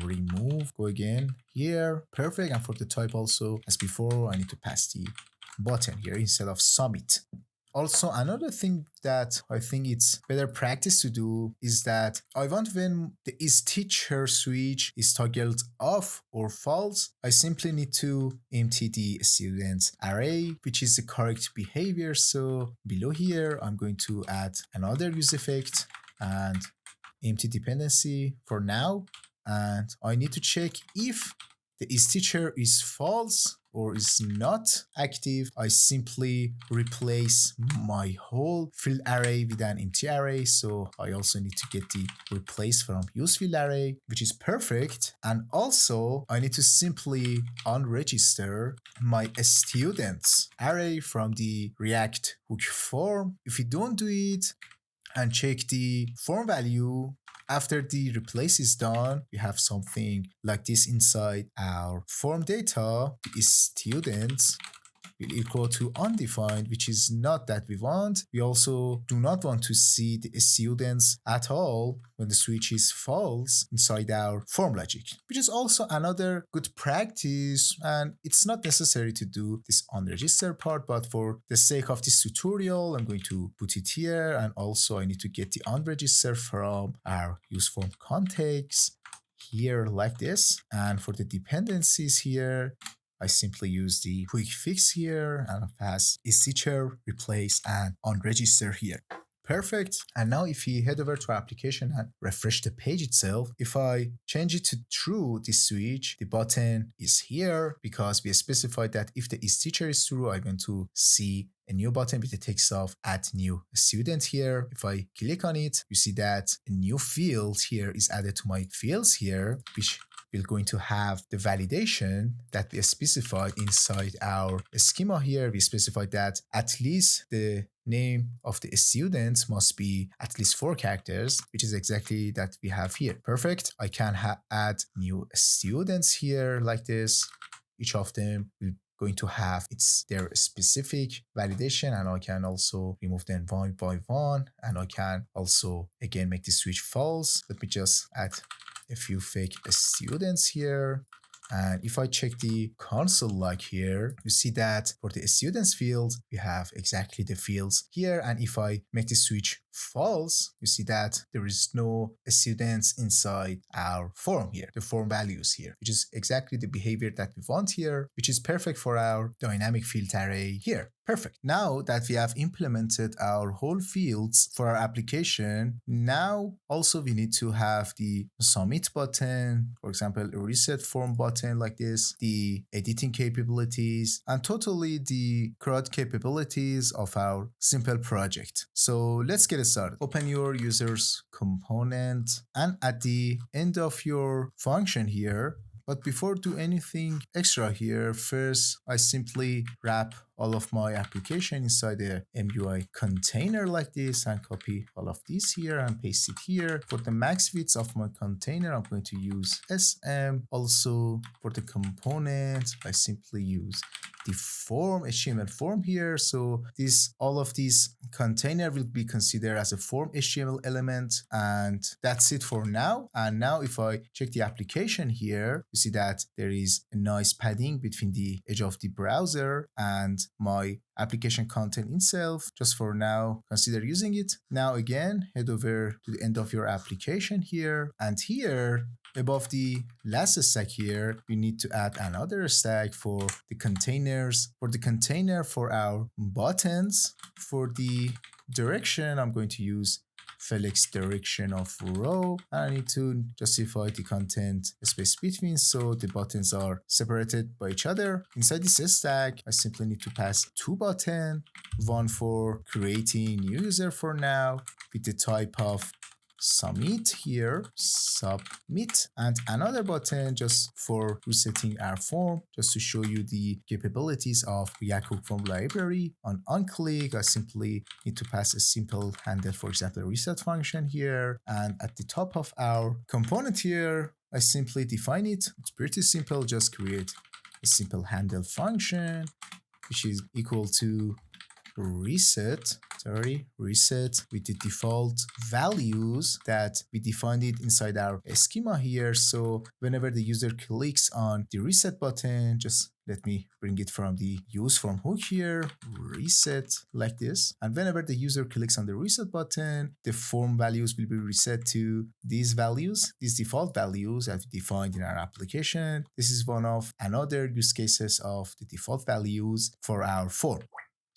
Remove, go again here. Perfect. And for the type also, as before, I need to pass the button here instead of submit. Also, another thing that I think it's better practice to do is that I want when the isTeacher switch is toggled off or false, I simply need to empty the student array, which is the correct behavior. So below here, I'm going to add another use effect and empty dependency for now. And I need to check if the isTeacher is false or is not active. I simply replace my whole field array with an empty array. So I also need to get the replace from useField array, which is perfect. And also I need to simply unregister my students array from the React hook form. If you don't do it and check the form value, after the replace is done, we have something like this inside our form data. The students will equal to undefined, which is not that we want. We also do not want to see the students at all when the switch is false inside our form logic, which is also another good practice. And it's not necessary to do this unregistered part, but for the sake of this tutorial, I'm going to put it here. And also I need to get the unregistered from our useForm context here like this. And for the dependencies here, I simply use the quick fix here and pass isTeacher, replace, and unregister here. Perfect. And now if you head over to our application and refresh the page itself, if I change it to true, this switch, the button is here because we specified that if the isTeacher is true, I'm going to see a new button with the text of add new student here. If I click on it, you see that a new field here is added to my fields here, which we're going to have the validation that we specified inside our schema here. We specified that at least the name of the student must be at least 4 characters, which is exactly that we have here. Perfect. I can add new students here like this. Each of them will going to have their specific validation, and I can also remove them one by one, and I can also again make the switch false. Let me just add a few fake students here. And if I check the console log here, you see that for the students field, we have exactly the fields here. And if I make the switch false, you see that there is no students inside our form here, the form values here, which is exactly the behavior that we want here, which is perfect for our dynamic field array here. Perfect. Now that we have implemented our whole fields for our application, now also we need to have the submit button, for example, a reset form button like this, the editing capabilities, and totally the CRUD capabilities of our simple project. So let's get started. Open your users component, and at the end of your function here, but before do anything extra here, first I simply wrap all of my application inside a MUI container like this and copy all of these here and paste it here. For the max width of my container, I'm going to use SM. Also for the component, I simply use the form, HTML form here. So all of these container will be considered as a form HTML element, and that's it for now. And now if I check the application here, you see that there is a nice padding between the edge of the browser and my application content itself. Just for now, consider using it. Now again, head over to the end of your application here, and here above the last stack here, we need to add another stack for the containers. For the container for our buttons, for the direction, I'm going to use flex direction of row. I need to justify the content space between so the buttons are separated by each other. Inside this stack, I simply need to pass two buttons, one for creating new user for now with the type of submit here, submit, and another button just for resetting our form, just to show you the capabilities of React Hook Form library. On click, I simply need to pass a simple handle, for example, reset function here, and at the top of our component here, I simply define it. It's pretty simple, just create a simple handle function, which is equal to reset with the default values that we defined it inside our schema here. So whenever the user clicks on the reset button, just let me bring it from the use form hook here, reset like this. And whenever the user clicks on the reset button, the form values will be reset to these values, these default values that we defined in our application. This is one of another use cases of the default values for our form.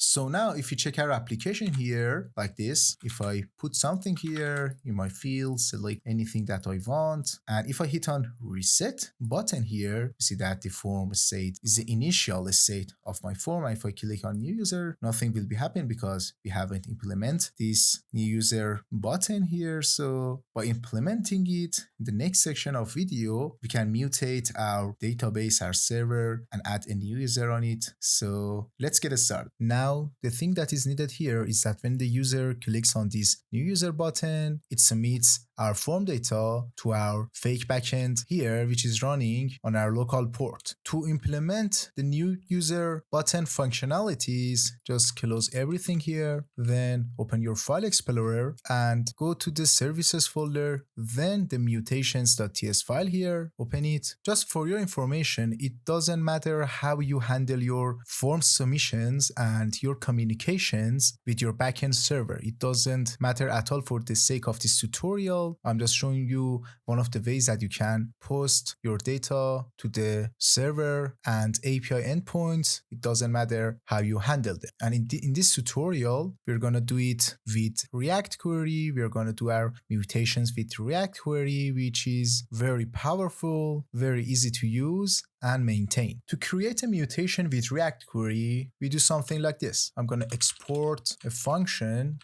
So now if you check our application here like this, if I put something here in my field, select anything that I want, and if I hit on reset button here, you see that the form state is the initial state of my form. And if I click on new user, nothing will be happening because we haven't implemented this new user button here. So by implementing it in the next section of video, we can mutate our database, our server, and add a new user on it. So let's get started. Now, the thing that is needed here is that when the user clicks on this new user button, it submits our form data to our fake backend here, which is running on our local port. To implement the new user button functionalities, just close everything here, then open your file explorer and go to the services folder, then the mutations.ts file here, open it. Just for your information, it doesn't matter how you handle your form submissions and your communications with your backend server. It doesn't matter at all. For the sake of this tutorial, I'm just showing you one of the ways that you can post your data to the server and API endpoints. It doesn't matter how you handle it. And in this tutorial, we're going to do it with React Query. We're going to do our mutations with React Query, which is very powerful, very easy to use and maintain. To create a mutation with React Query, we do something like this. I'm going to export a function,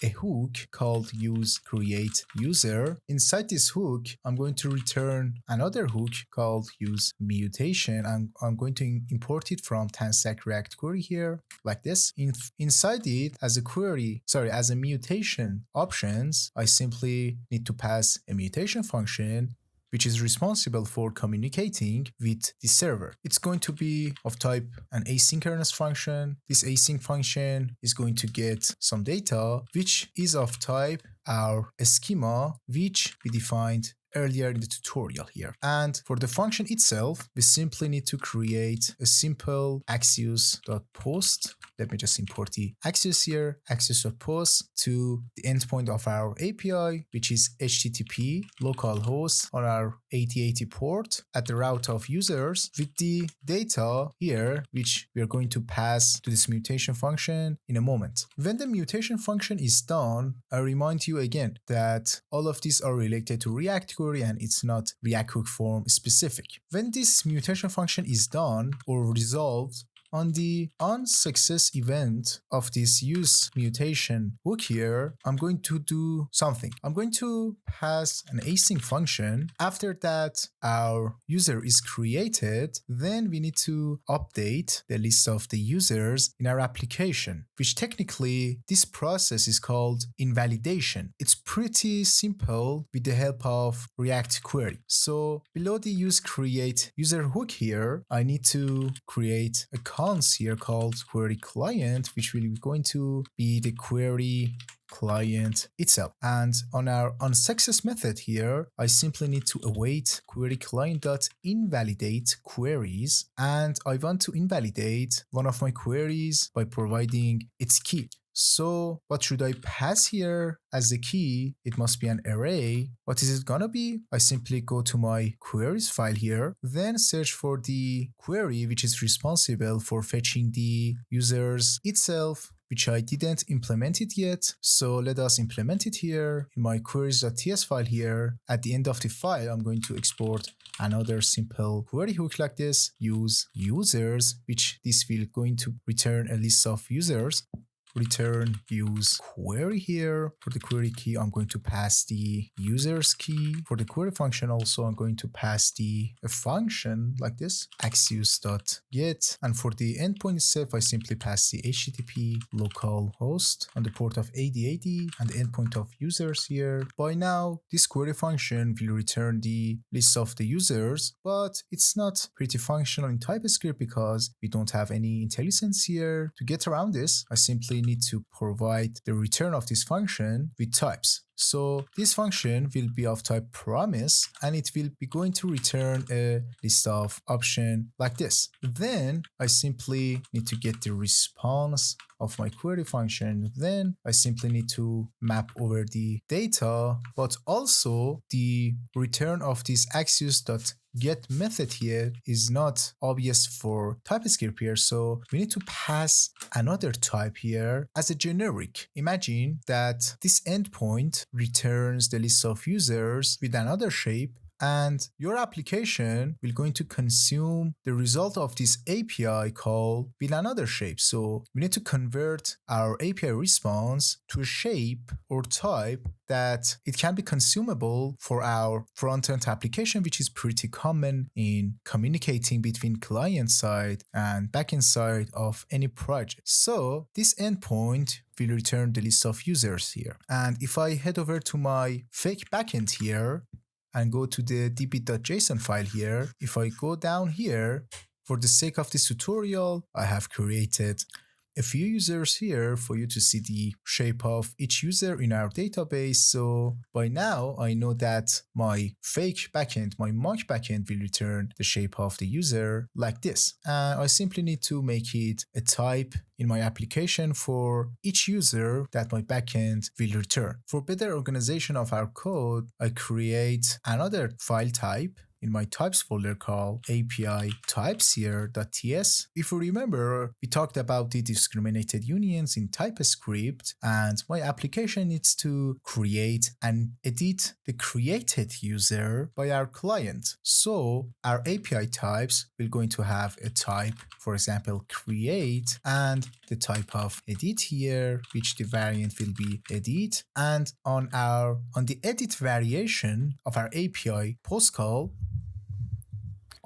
a hook called useCreateUser. Inside this hook, I'm going to return another hook called useMutation, and I'm going to import it from Tanstack React Query here, like this. Inside it, as a mutation options, I simply need to pass a mutation function which is responsible for communicating with the server. It's going to be of type an asynchronous function. This async function is going to get some data, which is of type our schema, which we defined earlier in the tutorial here. And for the function itself, we simply need to create a simple axios.post. Let me just import the axios here, axios.post to the endpoint of our API, which is HTTP localhost on our 8080 port at the route of users with the data here, which we are going to pass to this mutation function in a moment. When the mutation function is done, I remind you again that all of these are related to React Query and it's not React Hook Form specific. When this mutation function is done or resolved, on the onSuccess event of this useMutation hook here, I'm going to do something. I'm going to pass an async function. After that, our user is created. Then we need to update the list of the users in our application, which technically this process is called invalidation. It's pretty simple with the help of React Query. So below the useCreateUser hook here, I need to create a response here called query client, which will be going to be the query client itself. And on our onSuccess method here, I simply need to await query client.invalidate queries, and I want to invalidate one of my queries by providing its key. So what should I pass here as the key? It must be an array. What is it gonna be? I simply go to my queries file here, then search for the query which is responsible for fetching the users itself, which I didn't implement it yet. So let us implement it here in my queries.ts file here. At the end of the file, I'm going to export another simple query hook like this, use users, which this will going to return a list of users. Return use query here. For the query key, I'm going to pass the users key. For the query function also, I'm going to pass a function like this, axios.get. And for the endpoint itself, I simply pass the HTTP local host on the port of 8080 and the endpoint of users here. By now, this query function will return the list of the users, but it's not pretty functional in TypeScript because we don't have any IntelliSense here. To get around this, I simply need to provide the return of this function with types. So this function will be of type promise, and it will be going to return a list of options like this. Then I simply need to get the response of my query function. Then I simply need to map over the data, but also the return of this axios.get method here is not obvious for TypeScript here. So we need to pass another type here as a generic. Imagine that this endpoint returns the list of users with another shape, and your application will going to consume the result of this API call with another shape. So we need to convert our API response to a shape or type that it can be consumable for our front-end application, which is pretty common in communicating between client side and backend side of any project. So this endpoint will return the list of users here. And if I head over to my fake backend here and go to the db.json file here, if I go down here, for the sake of this tutorial, I have created a few users here for you to see the shape of each user in our database. So by now, I know that my fake backend, my mock backend will return the shape of the user like this. And I simply need to make it a type in my application for each user that my backend will return. For better organization of our code, I create another file type in my types folder called API types here.ts. If you remember, we talked about the discriminated unions in TypeScript, and my application needs to create and edit the created user by our client. So our API types will going to have a type, for example, create, and the type of edit here, which the variant will be edit. And on the edit variation of our API post call,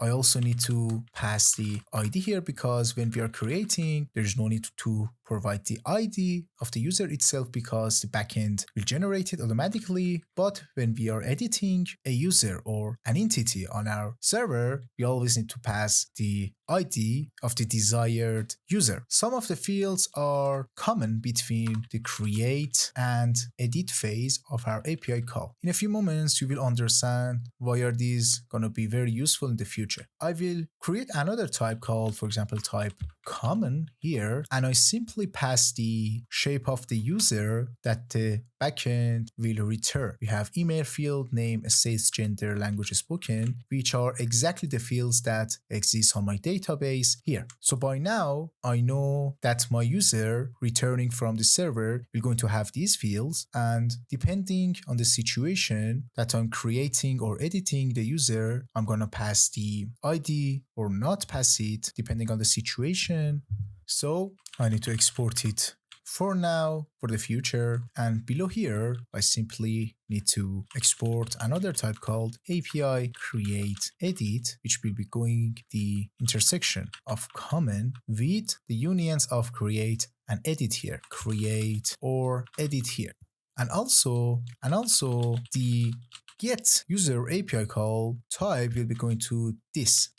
I also need to pass the ID here, because when we are creating, there's no need to provide the ID of the user itself because the backend will generate it automatically. But when we are editing a user or an entity on our server, we always need to pass the ID of the desired user. Some of the fields are common between the create and edit phase of our API call. In a few moments, you will understand why are these going to be very useful in the future. I will create another type called, for example, type common here, and I simply pass the shape of the user that the backend will return. We have email field, name, states, gender, language spoken, which are exactly the fields that exist on my database here. So by now, I know that my user returning from the server will going to have these fields, and depending on the situation that I'm creating or editing the user, I'm going to pass the ID or not pass it depending on the situation. So I need to export it for now, for the future, and below here I simply need to export another type called API create edit, which will be going the intersection of common with the unions of create and edit here, create or edit here. And also the get user API call type will be going to this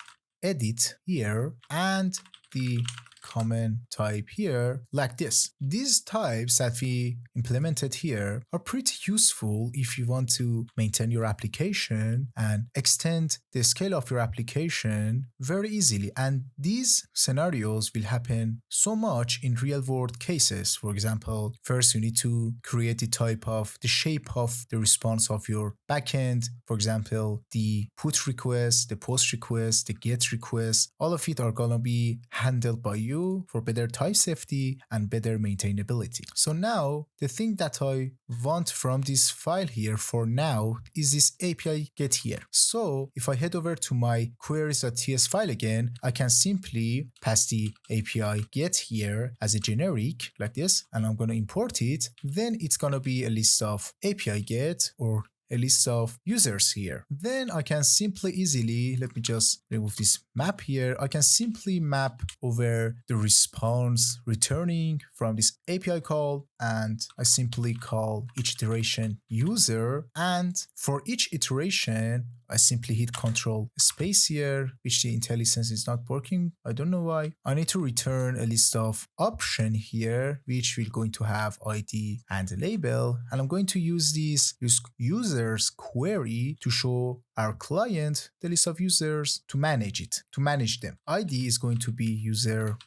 edit here, and the common type here like this. These types that we implemented here are pretty useful if you want to maintain your application and extend the scale of your application very easily. And these scenarios will happen so much in real world cases. For example, first you need to create the shape of the response of your backend. For example, the put request, the post request, the get request, all of it are gonna be handled by you for better type safety and better maintainability. So now the thing that I want from this file here for now is this API get here. So if I head over to my queries.ts file again, I can simply pass the API get here as a generic like this, and I'm going to import it. Then it's going to be a list of API get or a list of users here. Then I can simply easily, let me just remove this map here. I can simply map over the response returning from this API call, and I simply call each iteration user. And for each iteration, I simply hit Control space here, which the IntelliSense is not working. I don't know why. I need to return a list of option here, which will going to have ID and a label. And I'm going to use this users query to show our client the list of users to manage it, to manage them. ID is going to be user.id,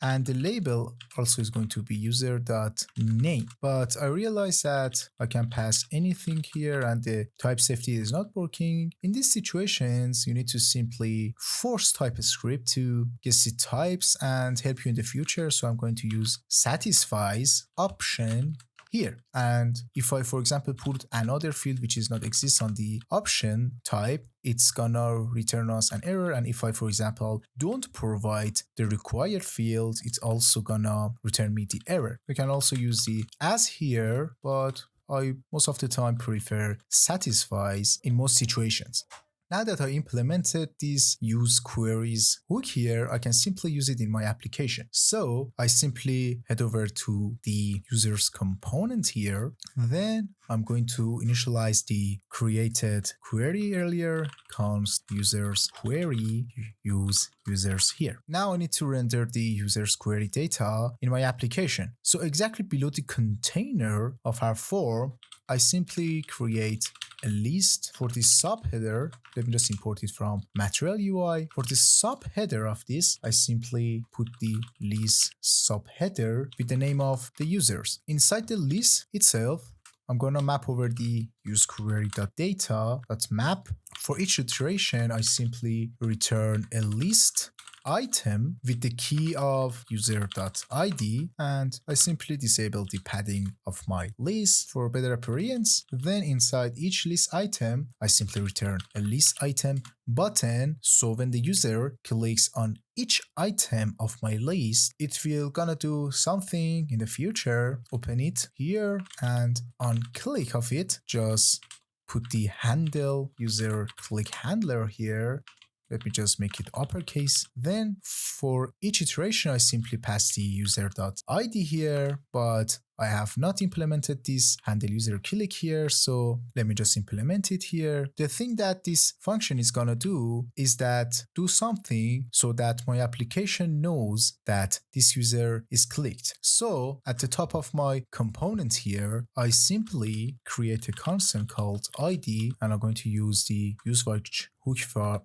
and the label also is going to be user.name. But I realized that I can pass anything here and the type safety is not working. In these situations, you need to simply force TypeScript to guess the types and help you in the future. So I'm going to use satisfies option here. And if I, for example, put another field which is not exist on the option type, it's gonna return us an error. And if I, for example, don't provide the required field, it's also gonna return me the error. We can also use the as here, but I most of the time prefer satisfies in most situations. Now that I implemented this use queries hook here, I can simply use it in my application. So I simply head over to the users component here. Then I'm going to initialize the created query earlier, const users query use users here. Now I need to render the users query data in my application. So exactly below the container of our form, I simply create a list for the subheader. Let me just import it from Material UI. For the subheader of this, I simply put the list subheader with the name of the users. Inside the list itself, I'm going to map over the useQuery.data.map. For each iteration, I simply return a list item with the key of user.id, and I simply disable the padding of my list for better appearance. Then inside each list item, I simply return a list item button, so when the user clicks on each item of my list, it will gonna do something in the future. Open it here, and on click of it, just put the handle user click handler here. Let me just make it uppercase. Then for each iteration, I simply pass the user.id here, but I have not implemented this handle user click here, so let me just implement it here. The thing that this function is gonna do is that do something so that my application knows that this user is clicked. So at the top of my component here, I simply create a constant called id, and I'm going to use the useWatch hook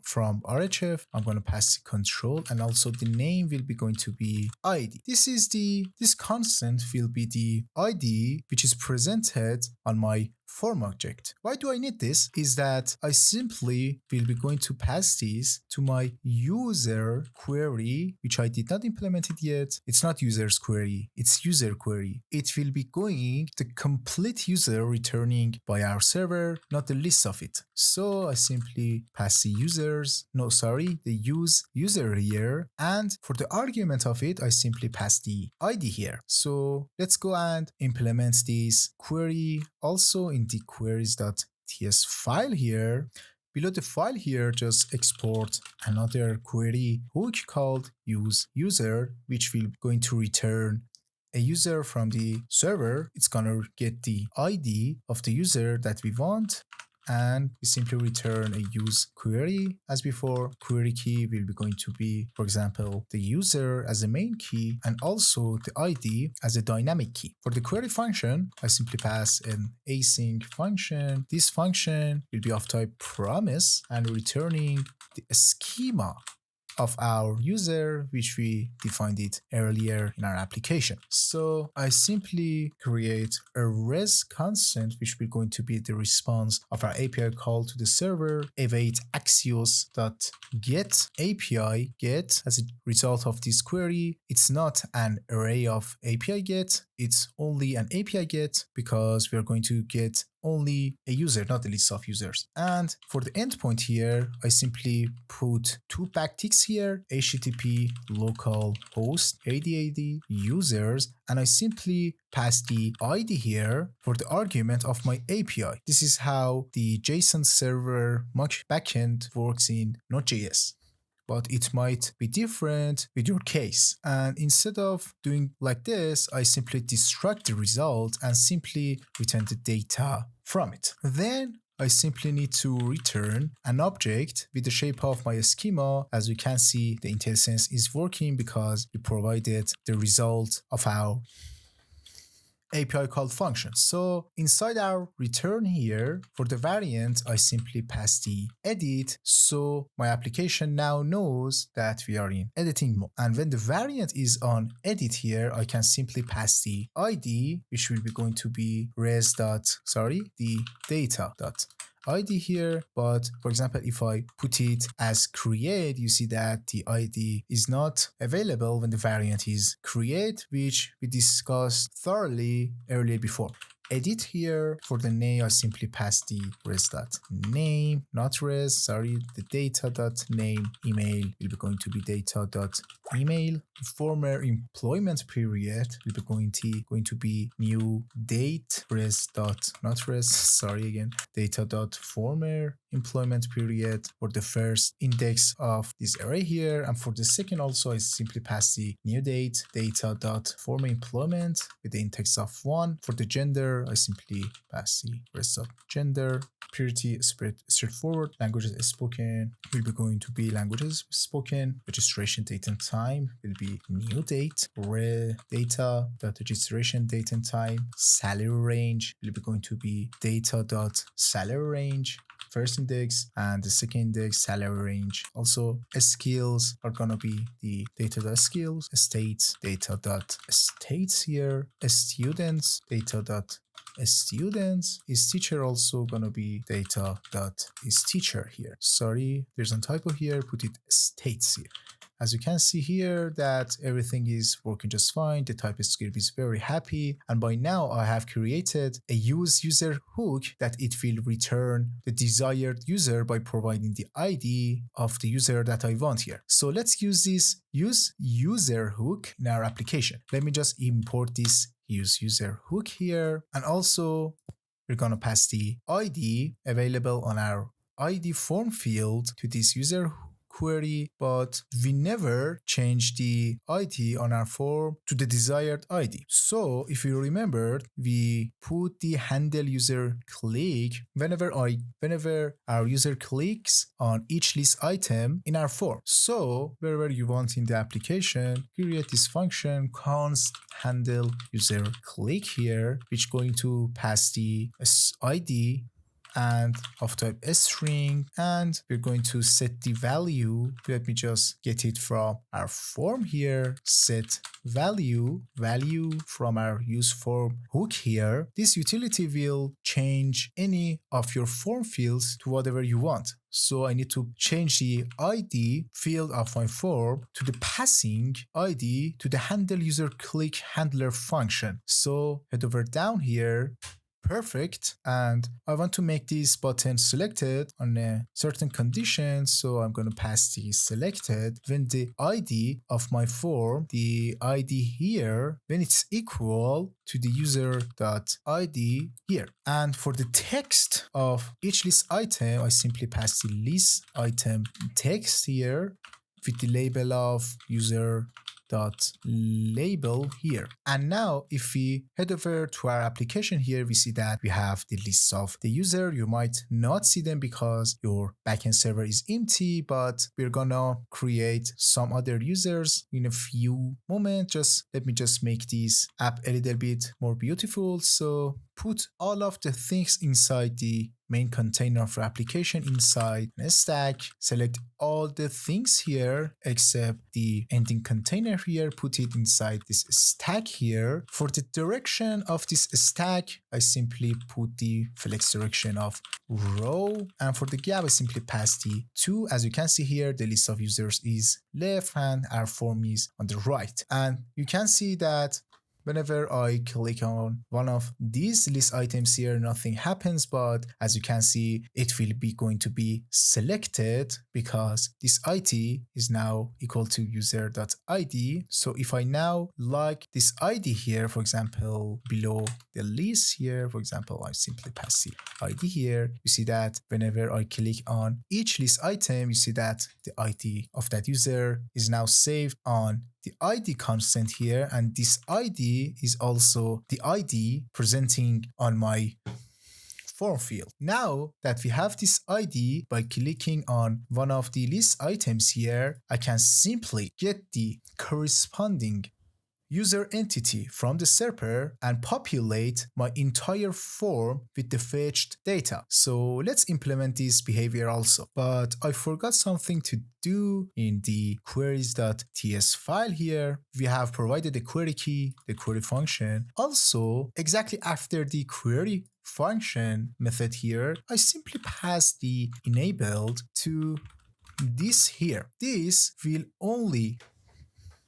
from RHF. I'm going to pass the control, and also the name will be going to be id. This constant will be the id which is presented on my form object. Why do I need this? Is that I simply will be going to pass this to my user query, which I did not implement it yet. It's not users query, it's user query. It will be going the complete user returning by our server, not the list of it. So I simply pass the the use user here, and for the argument of it, I simply pass the ID here. So let's go and implement this query also in the queries.ts file here. Below the file here, just export another query hook called use user, which will going to return a user from the server. It's gonna get the ID of the user that we want, and we simply return a use query. As before, query key will be going to be, for example, the user as a main key and also the ID as a dynamic key. For the query function, I simply pass an async function. This function will be of type promise and returning the schema of our user, which we defined it earlier in our application. So I simply create a res constant, which will going to be the response of our API call to the server, await axios.get API get. As a result of this query, it's not an array of API get, it's only an API get because we are going to get only a user, not a list of users. And for the endpoint here, I simply put two backticks here, HTTP local host 8080 users, and I simply pass the ID here for the argument of my API. This is how the JSON server backend works in Node.js. But it might be different with your case. And instead of doing like this, I simply destruct the result and simply return the data from it. Then I simply need to return an object with the shape of my schema. As you can see, the IntelliSense is working because we provided the result of our API call function. So inside our return here, for the variant, I simply pass the edit. So my application now knows that we are in editing mode. And when the variant is on edit here, I can simply pass the ID, which will be going to be the data.id here. But for example, if I put it as create, you see that the ID is not available when the variant is create, which we discussed thoroughly earlier before. Edit here, for the name, I simply pass the res.name, not res, the data.name. Email will be going to be data.email. The former employment period will be going to be new date, data.former employment period for the first index of this array here. And for the second also, I simply pass the new date, data.former employment with the index of 1. For the gender, I simply pass the rest of gender. Pretty straightforward. Languages spoken will be going to be languages spoken. Registration date and time will be new date. Data.registration date and time. Salary range will be going to be data.salary range. First index and the second index salary range. Also skills are gonna be the data.skills, states, data.states here, students, data.students, is teacher also gonna be data.is_teacher here. Sorry, there's a typo here, put it states here. As you can see here that everything is working just fine. The TypeScript is very happy. And by now I have created a use user hook that it will return the desired user by providing the ID of the user that I want here. So let's use this use user hook in our application. Let me just import this use user hook here. And also we're going to pass the ID available on our ID form field to this user hook query, but we never change the ID on our form to the desired ID. So if you remember, we put the handle user click whenever our user clicks on each list item in our form. So wherever you want in the application, create this function const handle user click here, which is going to pass the ID and of type string, and we're going to set the value. Let me just get it from our form here. Set value from our use form hook here. This utility will change any of your form fields to whatever you want. So I need to change the ID field of my form to the passing ID to the handle user click handler function. So head over down here. Perfect. And I want to make this button selected on a certain condition. So I'm going to pass the selected when the ID of my form, the ID here, when it's equal to the user.id here. And for the text of each list item, I simply pass the list item text here with the label of user label here. And now if we head over to our application here, we see that we have the list of the user. You might not see them because your backend server is empty, but we're gonna create some other users in a few moments. Let me just make this app a little bit more beautiful. So put all of the things inside the main container of your application inside a stack. Select all the things here except the ending container here. Put it inside this stack here. For the direction of this stack, I simply put the flex direction of row. And for the gap, I simply pass the 2. As you can see here, the list of users is left and our form is on the right. And you can see that whenever I click on one of these list items here, nothing happens, but as you can see, it will be going to be selected because this ID is now equal to user.id. So if I now like this ID here, for example, below the list here, for example, I simply pass the ID here. You see that whenever I click on each list item, you see that the ID of that user is now saved on the ID constant here, and this ID is also the ID presenting on my form field. Now that we have this ID, by clicking on one of the list items here, I can simply get the corresponding user entity from the server and populate my entire form with the fetched data. So let's implement this behavior also. But I forgot something to do in the queries.ts file here. We have provided the query key, the query function. Also, exactly after the query function method here, I simply pass the enabled to this here. This will only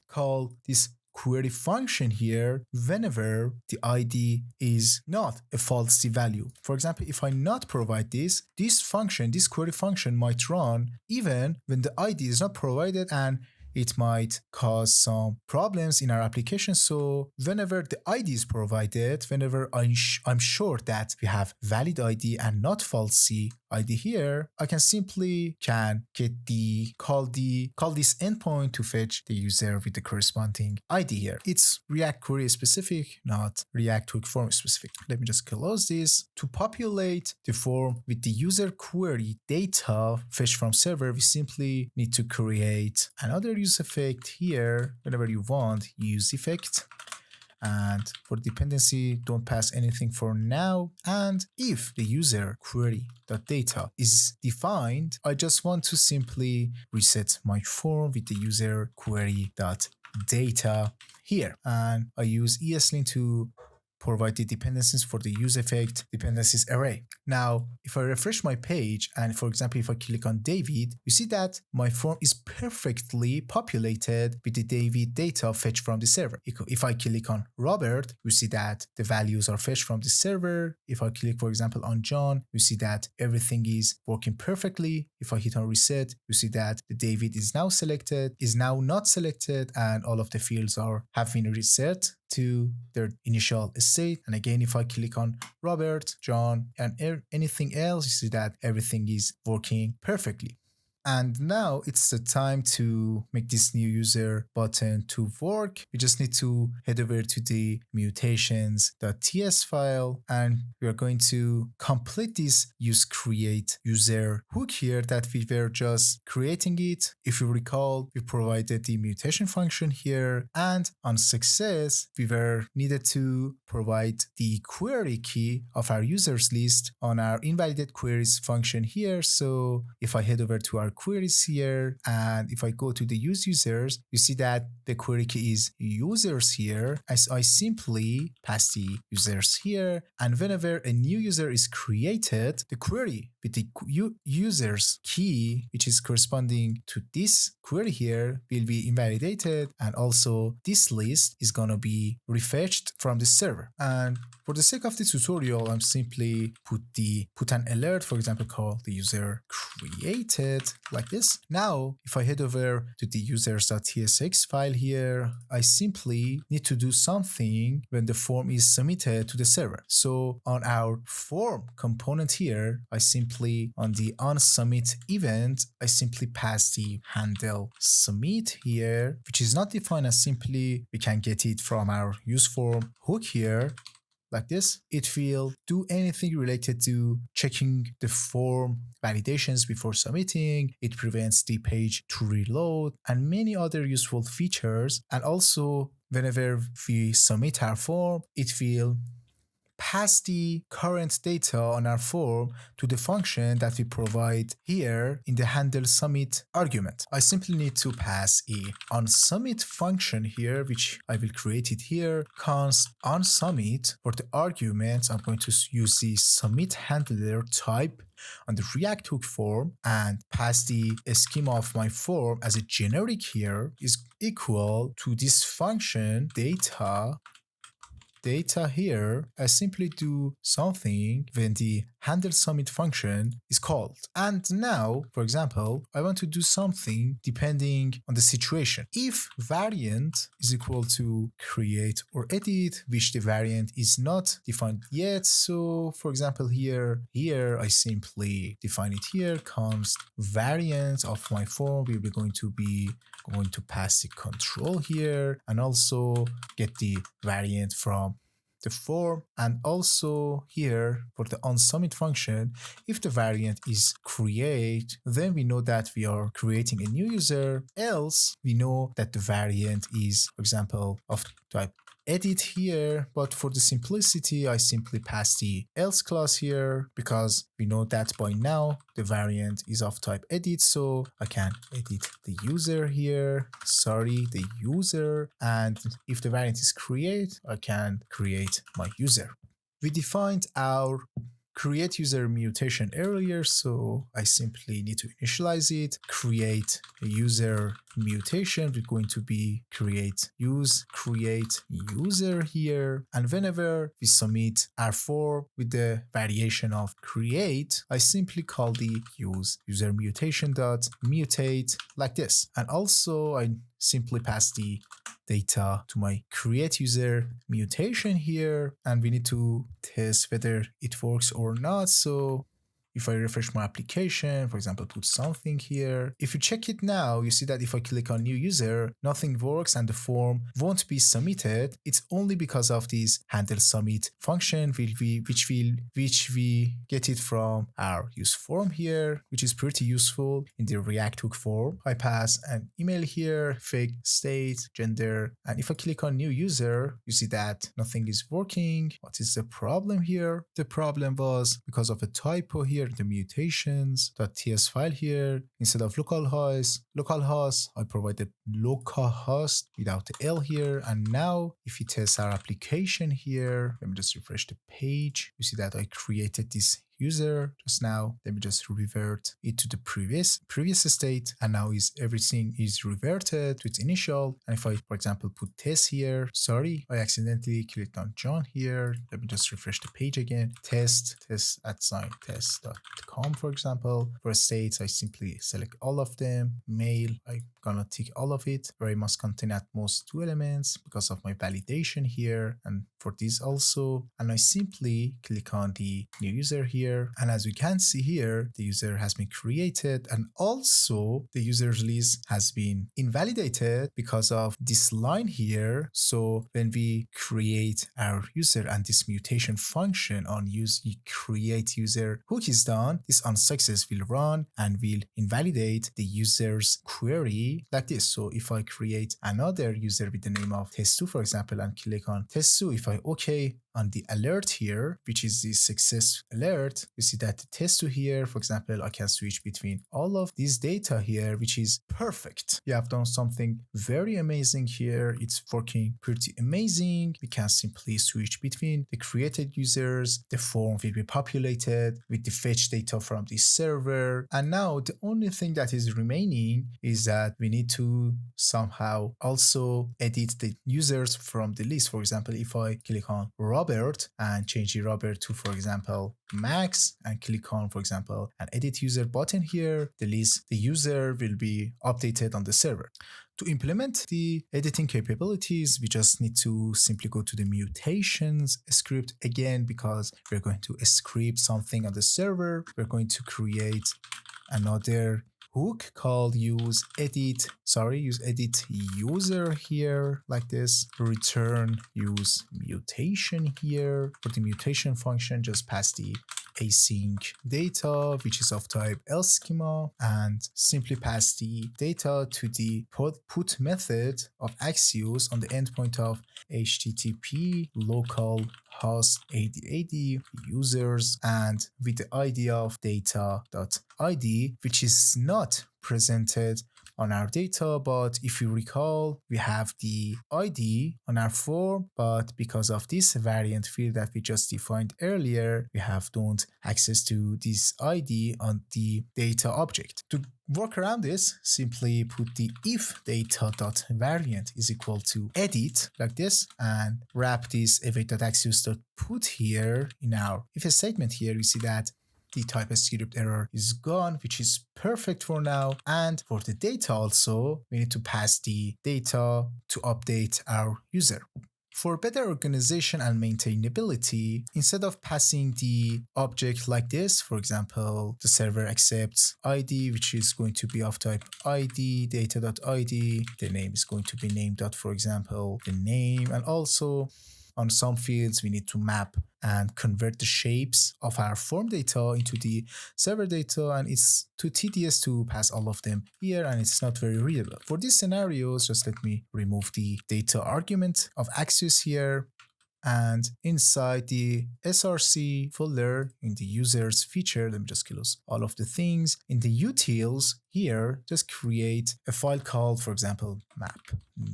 call this query function here whenever the ID is not a false value. For example, if I not provide this function, this query function might run even when the ID is not provided, and it might cause some problems in our application. So whenever the ID is provided, whenever I'm sure that we have valid ID and not false ID here, I can simply call this endpoint to fetch the user with the corresponding ID here. It's React query specific, not React quick form specific. Let me just close this. To populate the form with the user query data fetched from server, we simply need to create another use effect here. Whenever you want, use effect. And for dependency, don't pass anything for now. And if the user query.data is defined, I just want to simply reset my form with the user query.data here. And I use ESLint to provide the dependencies for the use effect dependencies array. Now, if I refresh my page, and for example, if I click on David, you see that my form is perfectly populated with the David data fetched from the server. If I click on Robert, you see that the values are fetched from the server. If I click, for example, on John, you see that everything is working perfectly. If I hit on reset, you see that the David is now selected, is now not selected, and all of the fields have been reset to their initial state. And again, if I click on Robert, John, and anything else, you see that everything is working perfectly. And now it's the time to make this new user button to work. We just need to head over to the mutations.ts file, and we are going to complete this use create user hook here that we were just creating it. If you recall, we provided the mutation function here, and on success, we were needed to provide the query key of our users list on our invalidated queries function here. So if I head over to our queries here, and if I go to the use users, you see that the query key is users here, as I simply pass the users here, and whenever a new user is created, the query with the users key, which is corresponding to this query here, will be invalidated, and also this list is gonna be refetched from the server. And for the sake of the tutorial, I'm simply put an alert, for example, call the user created, like this. Now, if I head over to the users.tsx file here, I simply need to do something when the form is submitted to the server. So on our form component here, I simply, on the onSubmit event, I simply pass the handle submit here, which is not defined as simply, we can get it from our useForm hook here, like this. It will do anything related to checking the form validations before submitting. It prevents the page to reload and many other useful features. And also, whenever we submit our form, it will pass the current data on our form to the function that we provide here in the handle submit argument. I simply need to pass a onSubmit function here, which I will create it here, const onSubmit. For the arguments, I'm going to use the submit handler type on the React hook form and pass the schema of my form as a generic here is equal to this function data here. I simply do something when the handle submit function is called. And now, for example, I want to do something depending on the situation. If variant is equal to create or edit, which the variant is not defined yet. So for example, here I simply define it here, const variant of my form will be going to pass the control here and also get the variant from the form. And also here for the onSubmit function, if the variant is create, then we know that we are creating a new user, else we know that the variant is, for example, of type edit here. But for the simplicity, I simply pass the else clause here because we know that by now the variant is of type edit, so I can edit the user here, the user, and if the variant is create, I can create my user. We defined our create user mutation earlier, so I simply need to initialize it, create a user mutation. We're going to be create user here, and whenever we submit our form with the variation of create, I simply call the user mutation dot mutate like this. And also I simply pass the data to my create user mutation here, and we need to test whether it works or not. So if I refresh my application, for example, put something here. If you check it now, you see that if I click on new user, nothing works and the form won't be submitted. It's only because of this handle submit function, which we get it from our use form here, which is pretty useful in the React hook form. I pass an email here, fake state, gender, and if I click on new user, you see that nothing is working. What is the problem here? The problem was because of a typo here, the mutations.ts file here. Instead of localhost, I provided localhost without the L here. And now if you test our application here, let me just refresh the page. You see that I created this user just now. Let me just revert it to the previous state, and now everything is reverted to its initial. And if I, for example, put test here, I accidentally clicked on John here. Let me just refresh the page again. test@test.com, for example. For states, I simply select all of them. Mail, I gonna tick all of it, where I must contain at most 2 elements because of my validation here, and for this also. And I simply click on the new user here, and as we can see here, the user has been created, and also the user's list has been invalidated because of this line here. So when we create our user and this mutation function on create user hook is done, this onSuccess will run and will invalidate the user's query like this. So if I create another user with the name of test2, for example, and click on test2, if I OK on the alert here, which is the success alert, you see that the test2 here, for example, I can switch between all of these data here, which is perfect. We have done something very amazing here. It's working pretty amazing. We can simply switch between the created users. The form will be populated with the fetch data from the server. And now the only thing that is remaining is that we need to somehow also edit the users from the list. For example, if I click on Robert and change the Robert to, for example, Max, and click on, for example, an edit user button here, the user will be updated on the server. To implement the editing capabilities, we just need to simply go to the mutations script again, because we're going to script something on the server. We're going to create another hook called use edit user here, like this. Return use mutation here. For the mutation function, just pass the async data, which is of type else schema, and simply pass the data to the put method of Axios on the endpoint of http local host 8080 users, and with the ID of data.id, which is not presented on our data, but if you recall, we have the ID on our form, but because of this variant field that we just defined earlier, we don't access to this ID on the data object. To work around this, simply put the if data.variant is equal to edit, like this, and wrap this await.axios.put here in our if statement. Here you see that the Typescript error is gone, which is perfect for now. And for the data also, we need to pass the data to update our user. For better organization and maintainability, instead of passing the object like this, for example, the server accepts ID, which is going to be of type ID, data.id, the name is going to be name. For example, the name, and also on some fields, we need to map and convert the shapes of our form data into the server data, and it's too tedious to pass all of them here, and it's not very readable. For these scenarios, just let me remove the data argument of Axios here, and inside the src folder in the users feature, let me just close all of the things. In the utils here, just create a file called, for example, map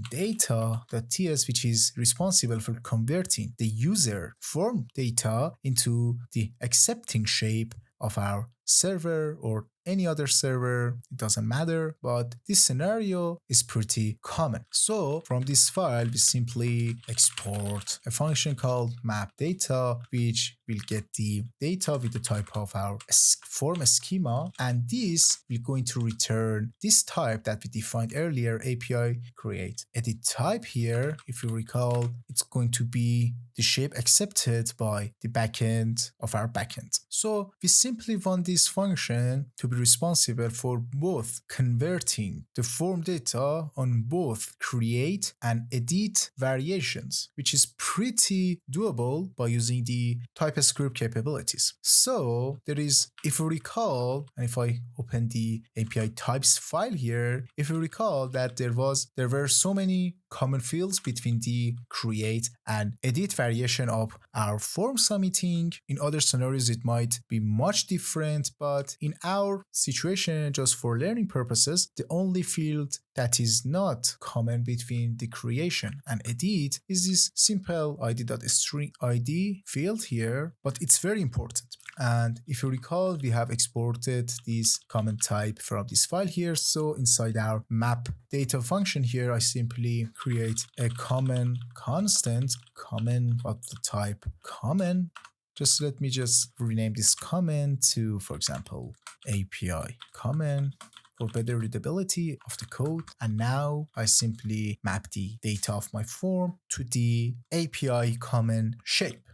data.ts, which is responsible for converting the user form data into the accepting shape of our server or any other server, it doesn't matter, but this scenario is pretty common. So from this file, we simply export a function called map data, which will get the data with the type of our form schema, and this will going to return this type that we defined earlier, API create edit type here. If you recall, it's going to be the shape accepted by the backend of our backend. So we simply want this function to be responsible for both converting the form data on both create and edit variations, which is pretty doable by using the Typescript capabilities. So there is, if you recall, and if I open the API types file here, if you recall that there were so many common fields between the create and edit variation of our form submitting. In other scenarios, it might be much different, but in our situation, just for learning purposes, the only field that is not common between the creation and edit is this simple id.string id field here, but it's very important. And if you recall, we have exported this common type from this file here. So inside our map data function here, I simply create a common constant, common of the type common. Just let me just rename this common to, for example, API common for better readability of the code. And now I simply map the data of my form to the API common shape.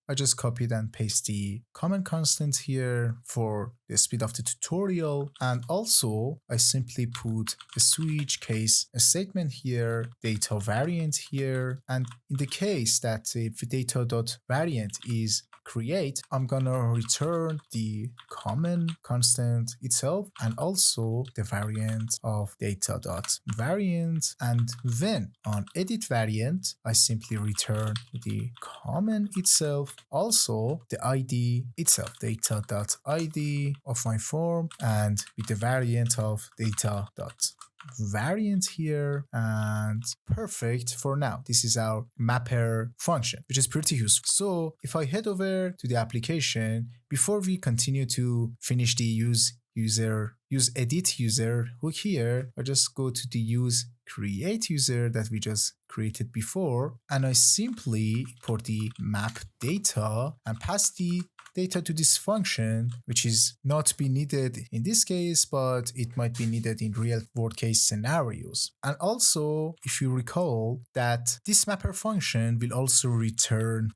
I just copied and paste the common constant here for the speed of the tutorial. And also I simply put a switch case, a statement here, data variant here. And in the case that if data.variant is create, I'm gonna return the common constant itself and also the variant of data.variant. And then on edit variant, I simply return the common itself, also the ID itself, data.id of my form, and with the variant of data.variant here. And perfect for now. This is our mapper function, which is pretty useful. So if I head over to the application, before we continue to finish the use use edit user hook here, I just go to the use create user that we just created before, and I simply import the map data and pass the data to this function, which is not be needed in this case, but it might be needed in real world case scenarios. And also, if you recall that this mapper function will also return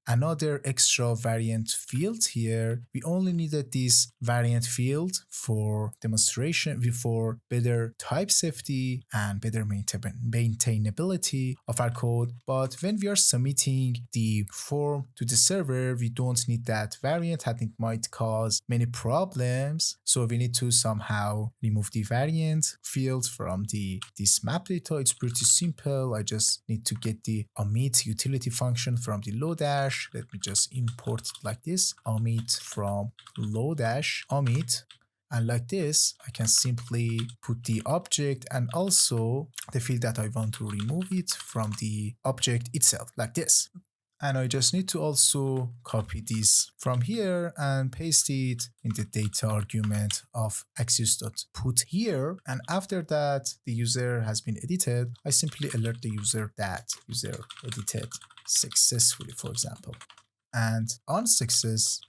another extra variant field here. We only needed this variant field for demonstration, for better type safety and better maintainability of our code. But when we are submitting the form to the server, we don't need that variant and it might cause many problems. So we need to somehow remove the variant field from this map data. It's pretty simple. I just need to get the omit utility function from the Lodash. Let me just import it like this. Omit from Lodash, omit. And like this, I can simply put the object and also the field that I want to remove it from the object itself, like this. And I just need to also copy this from here and paste it in the data argument of axis.put here. And after that, the user has been edited. I simply alert the user that user edited successfully, for example. And on success,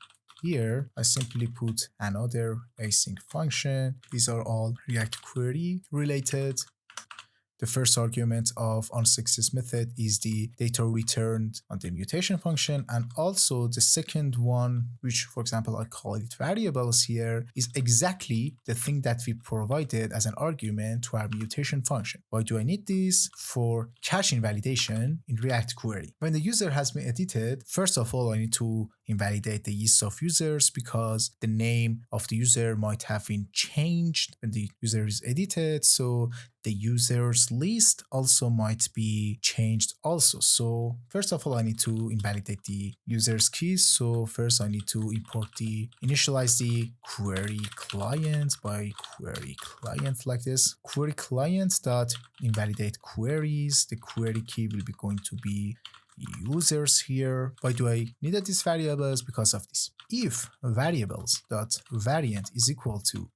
here, I simply put another async function. These are all React query related. The first argument of onSuccess method is the data returned on the mutation function, and also the second one, which for example I call it variables here, is exactly the thing that we provided as an argument to our mutation function. Why do I need this? For cache invalidation in React query. When the user has been edited, first of all I need to invalidate the list of users because the name of the user might have been changed when the user is edited. So the users list also might be changed also. So first of all, I need to invalidate the user's keys. So first I need to initialize the query client by query client like this. Query client dot invalidate queries. The query key will be going to be users here. Why do I need these variables? Because of this. If variables dot variant is equal to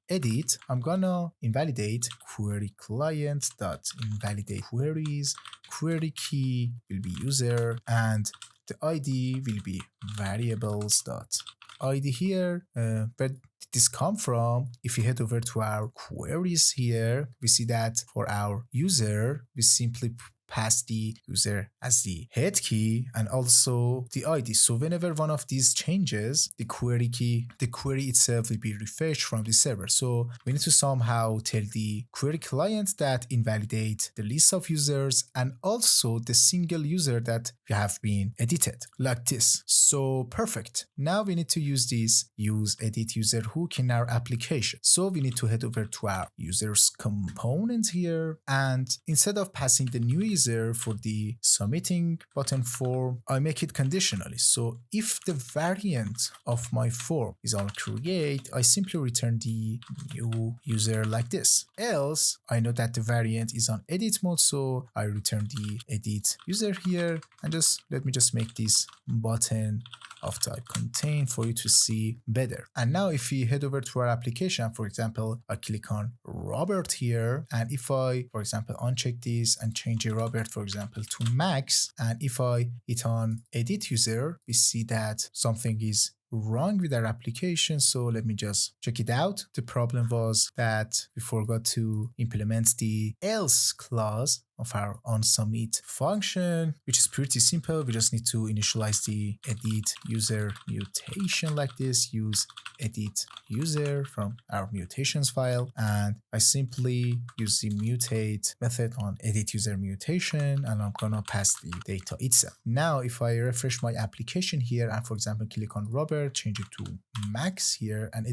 edit, I'm gonna invalidate query client dot invalidate queries. Query key will be user and the ID will be variables dot ID here. Where did this come from? If you head over to our queries here, we see that for our user, we simply pass the user as the head key and also the ID. So whenever one of these changes, the query itself will be refreshed from the server. So we need to somehow tell the query client that invalidate the list of users and also the single user that have been edited like this. So perfect. Now we need to use this use edit user hook in our application. So we need to head over to our users component here, and instead of passing the new user for the submitting button form, I make it conditionally. So if the variant of my form is on create, I simply return the new user like this. Else, I know that the variant is on edit mode, so I return the edit user here, and let me make this button of type contain for you to see better. And now if we head over to our application, for example, I click on Robert here, and if I, for example, uncheck this and change a Robert, for example, to Max, and if I hit on edit user, we see that something is wrong with our application. So let me just check it out. The problem was that we forgot to implement the else clause of our onSubmit function, which is pretty simple. We just need to initialize the edit user mutation like this, use edit user from our mutations file, and I simply use the mutate method on edit user mutation, and I'm gonna pass the data itself. Now if I refresh my application here and for example click on Robert, change it to Max here and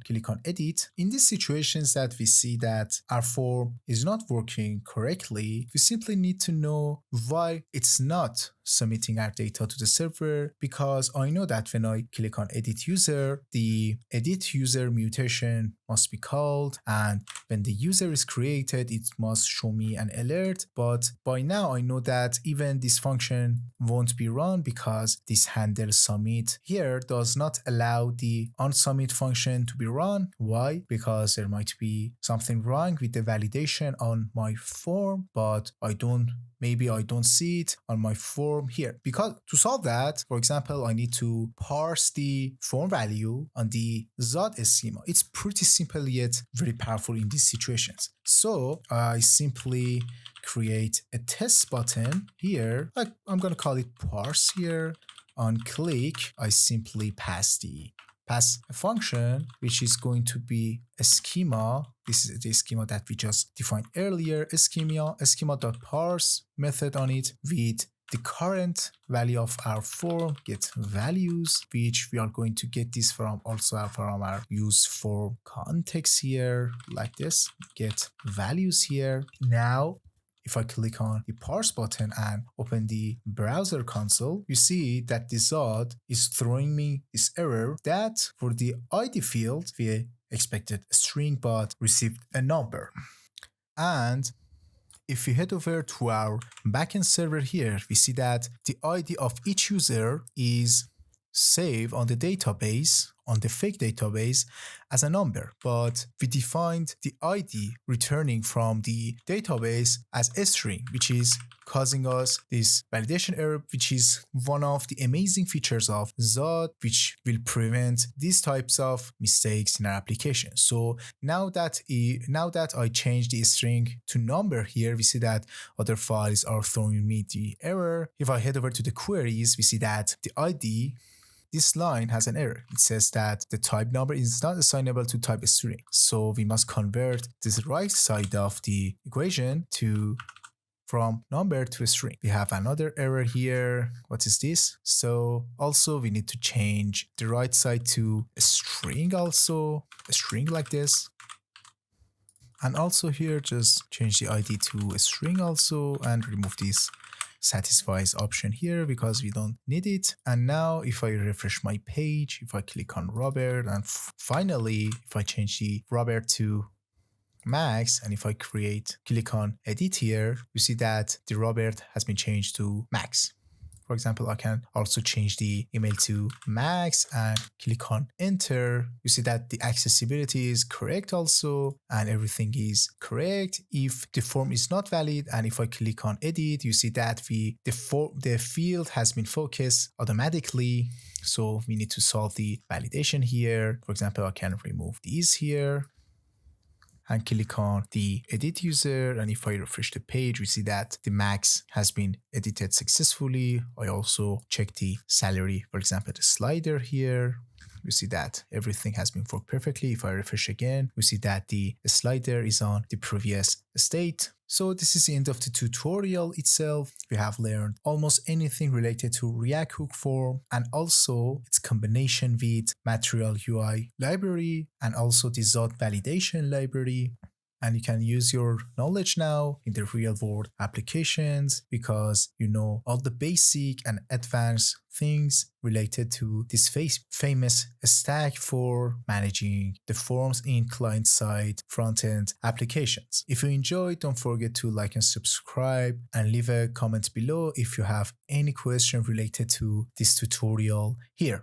click on edit, in these situations that we see that our form is not working correctly, we simply need to know why it's not submitting our data to the server, because I know that when I click on edit user, the edit user mutation must be called, and when the user is created, it must show me an alert. But by now I know that even this function won't be run because this handle submit here does not allow the onSubmit function to be run. Why? Because there might be something wrong with the validation on my form, but maybe I don't see it on my form here. Because to solve that, for example, I need to parse the form value on the Zod schema. It's pretty simple yet very powerful in these situations. So I simply create a test button here. I'm going to call it parse here. On click, I simply pass a function which is going to be a schema. This is the schema that we just defined earlier. Schema.parse method on it with the current value of our form, get values, which we are going to get this from our use form context here, like this, get values here. Now, if I click on the parse button and open the browser console, you see that the Zod is throwing me this error that for the ID field, we expected a string but received a number. And if we head over to our backend server here, we see that the ID of each user is saved on the database, on the fake database, as a number, but we defined the ID returning from the database as a string, which is causing us this validation error, which is one of the amazing features of Zod, which will prevent these types of mistakes in our application. So now that I change the string to number here, we see that other files are throwing me the error. If I head over to the queries, we see that the ID, this line has an error. It says that the type number is not assignable to type string. So we must convert this right side of the equation from number to a string. We have another error here. What is this? So also we need to change the right side to a string also, a string like this. And also here, just change the ID to a string also and remove this satisfies option here because we don't need it. And now if I refresh my page, if I click on Robert, and finally if I change the Robert to Max, and if I click on edit here, you see that the Robert has been changed to Max. For example, I can also change the email to Max and click on enter. You see that the accessibility is correct also, and everything is correct. If the form is not valid, and if I click on edit, you see that the field has been focused automatically. So we need to solve the validation here. For example, I can remove these here and click on the edit user, and if I refresh the page, we see that the Max has been edited successfully. I also check the salary, for example, the slider here. We see that everything has been worked perfectly. If I refresh again, we see that the slider is on the previous state. So this is the end of the tutorial itself. We have learned almost anything related to React Hook form and also its combination with Material UI library and also the Zod validation library. And you can use your knowledge now in the real world applications because you know all the basic and advanced things related to this famous stack for managing the forms in client-side front-end applications. If you enjoyed, don't forget to like and subscribe and leave a comment below if you have any question related to this tutorial here.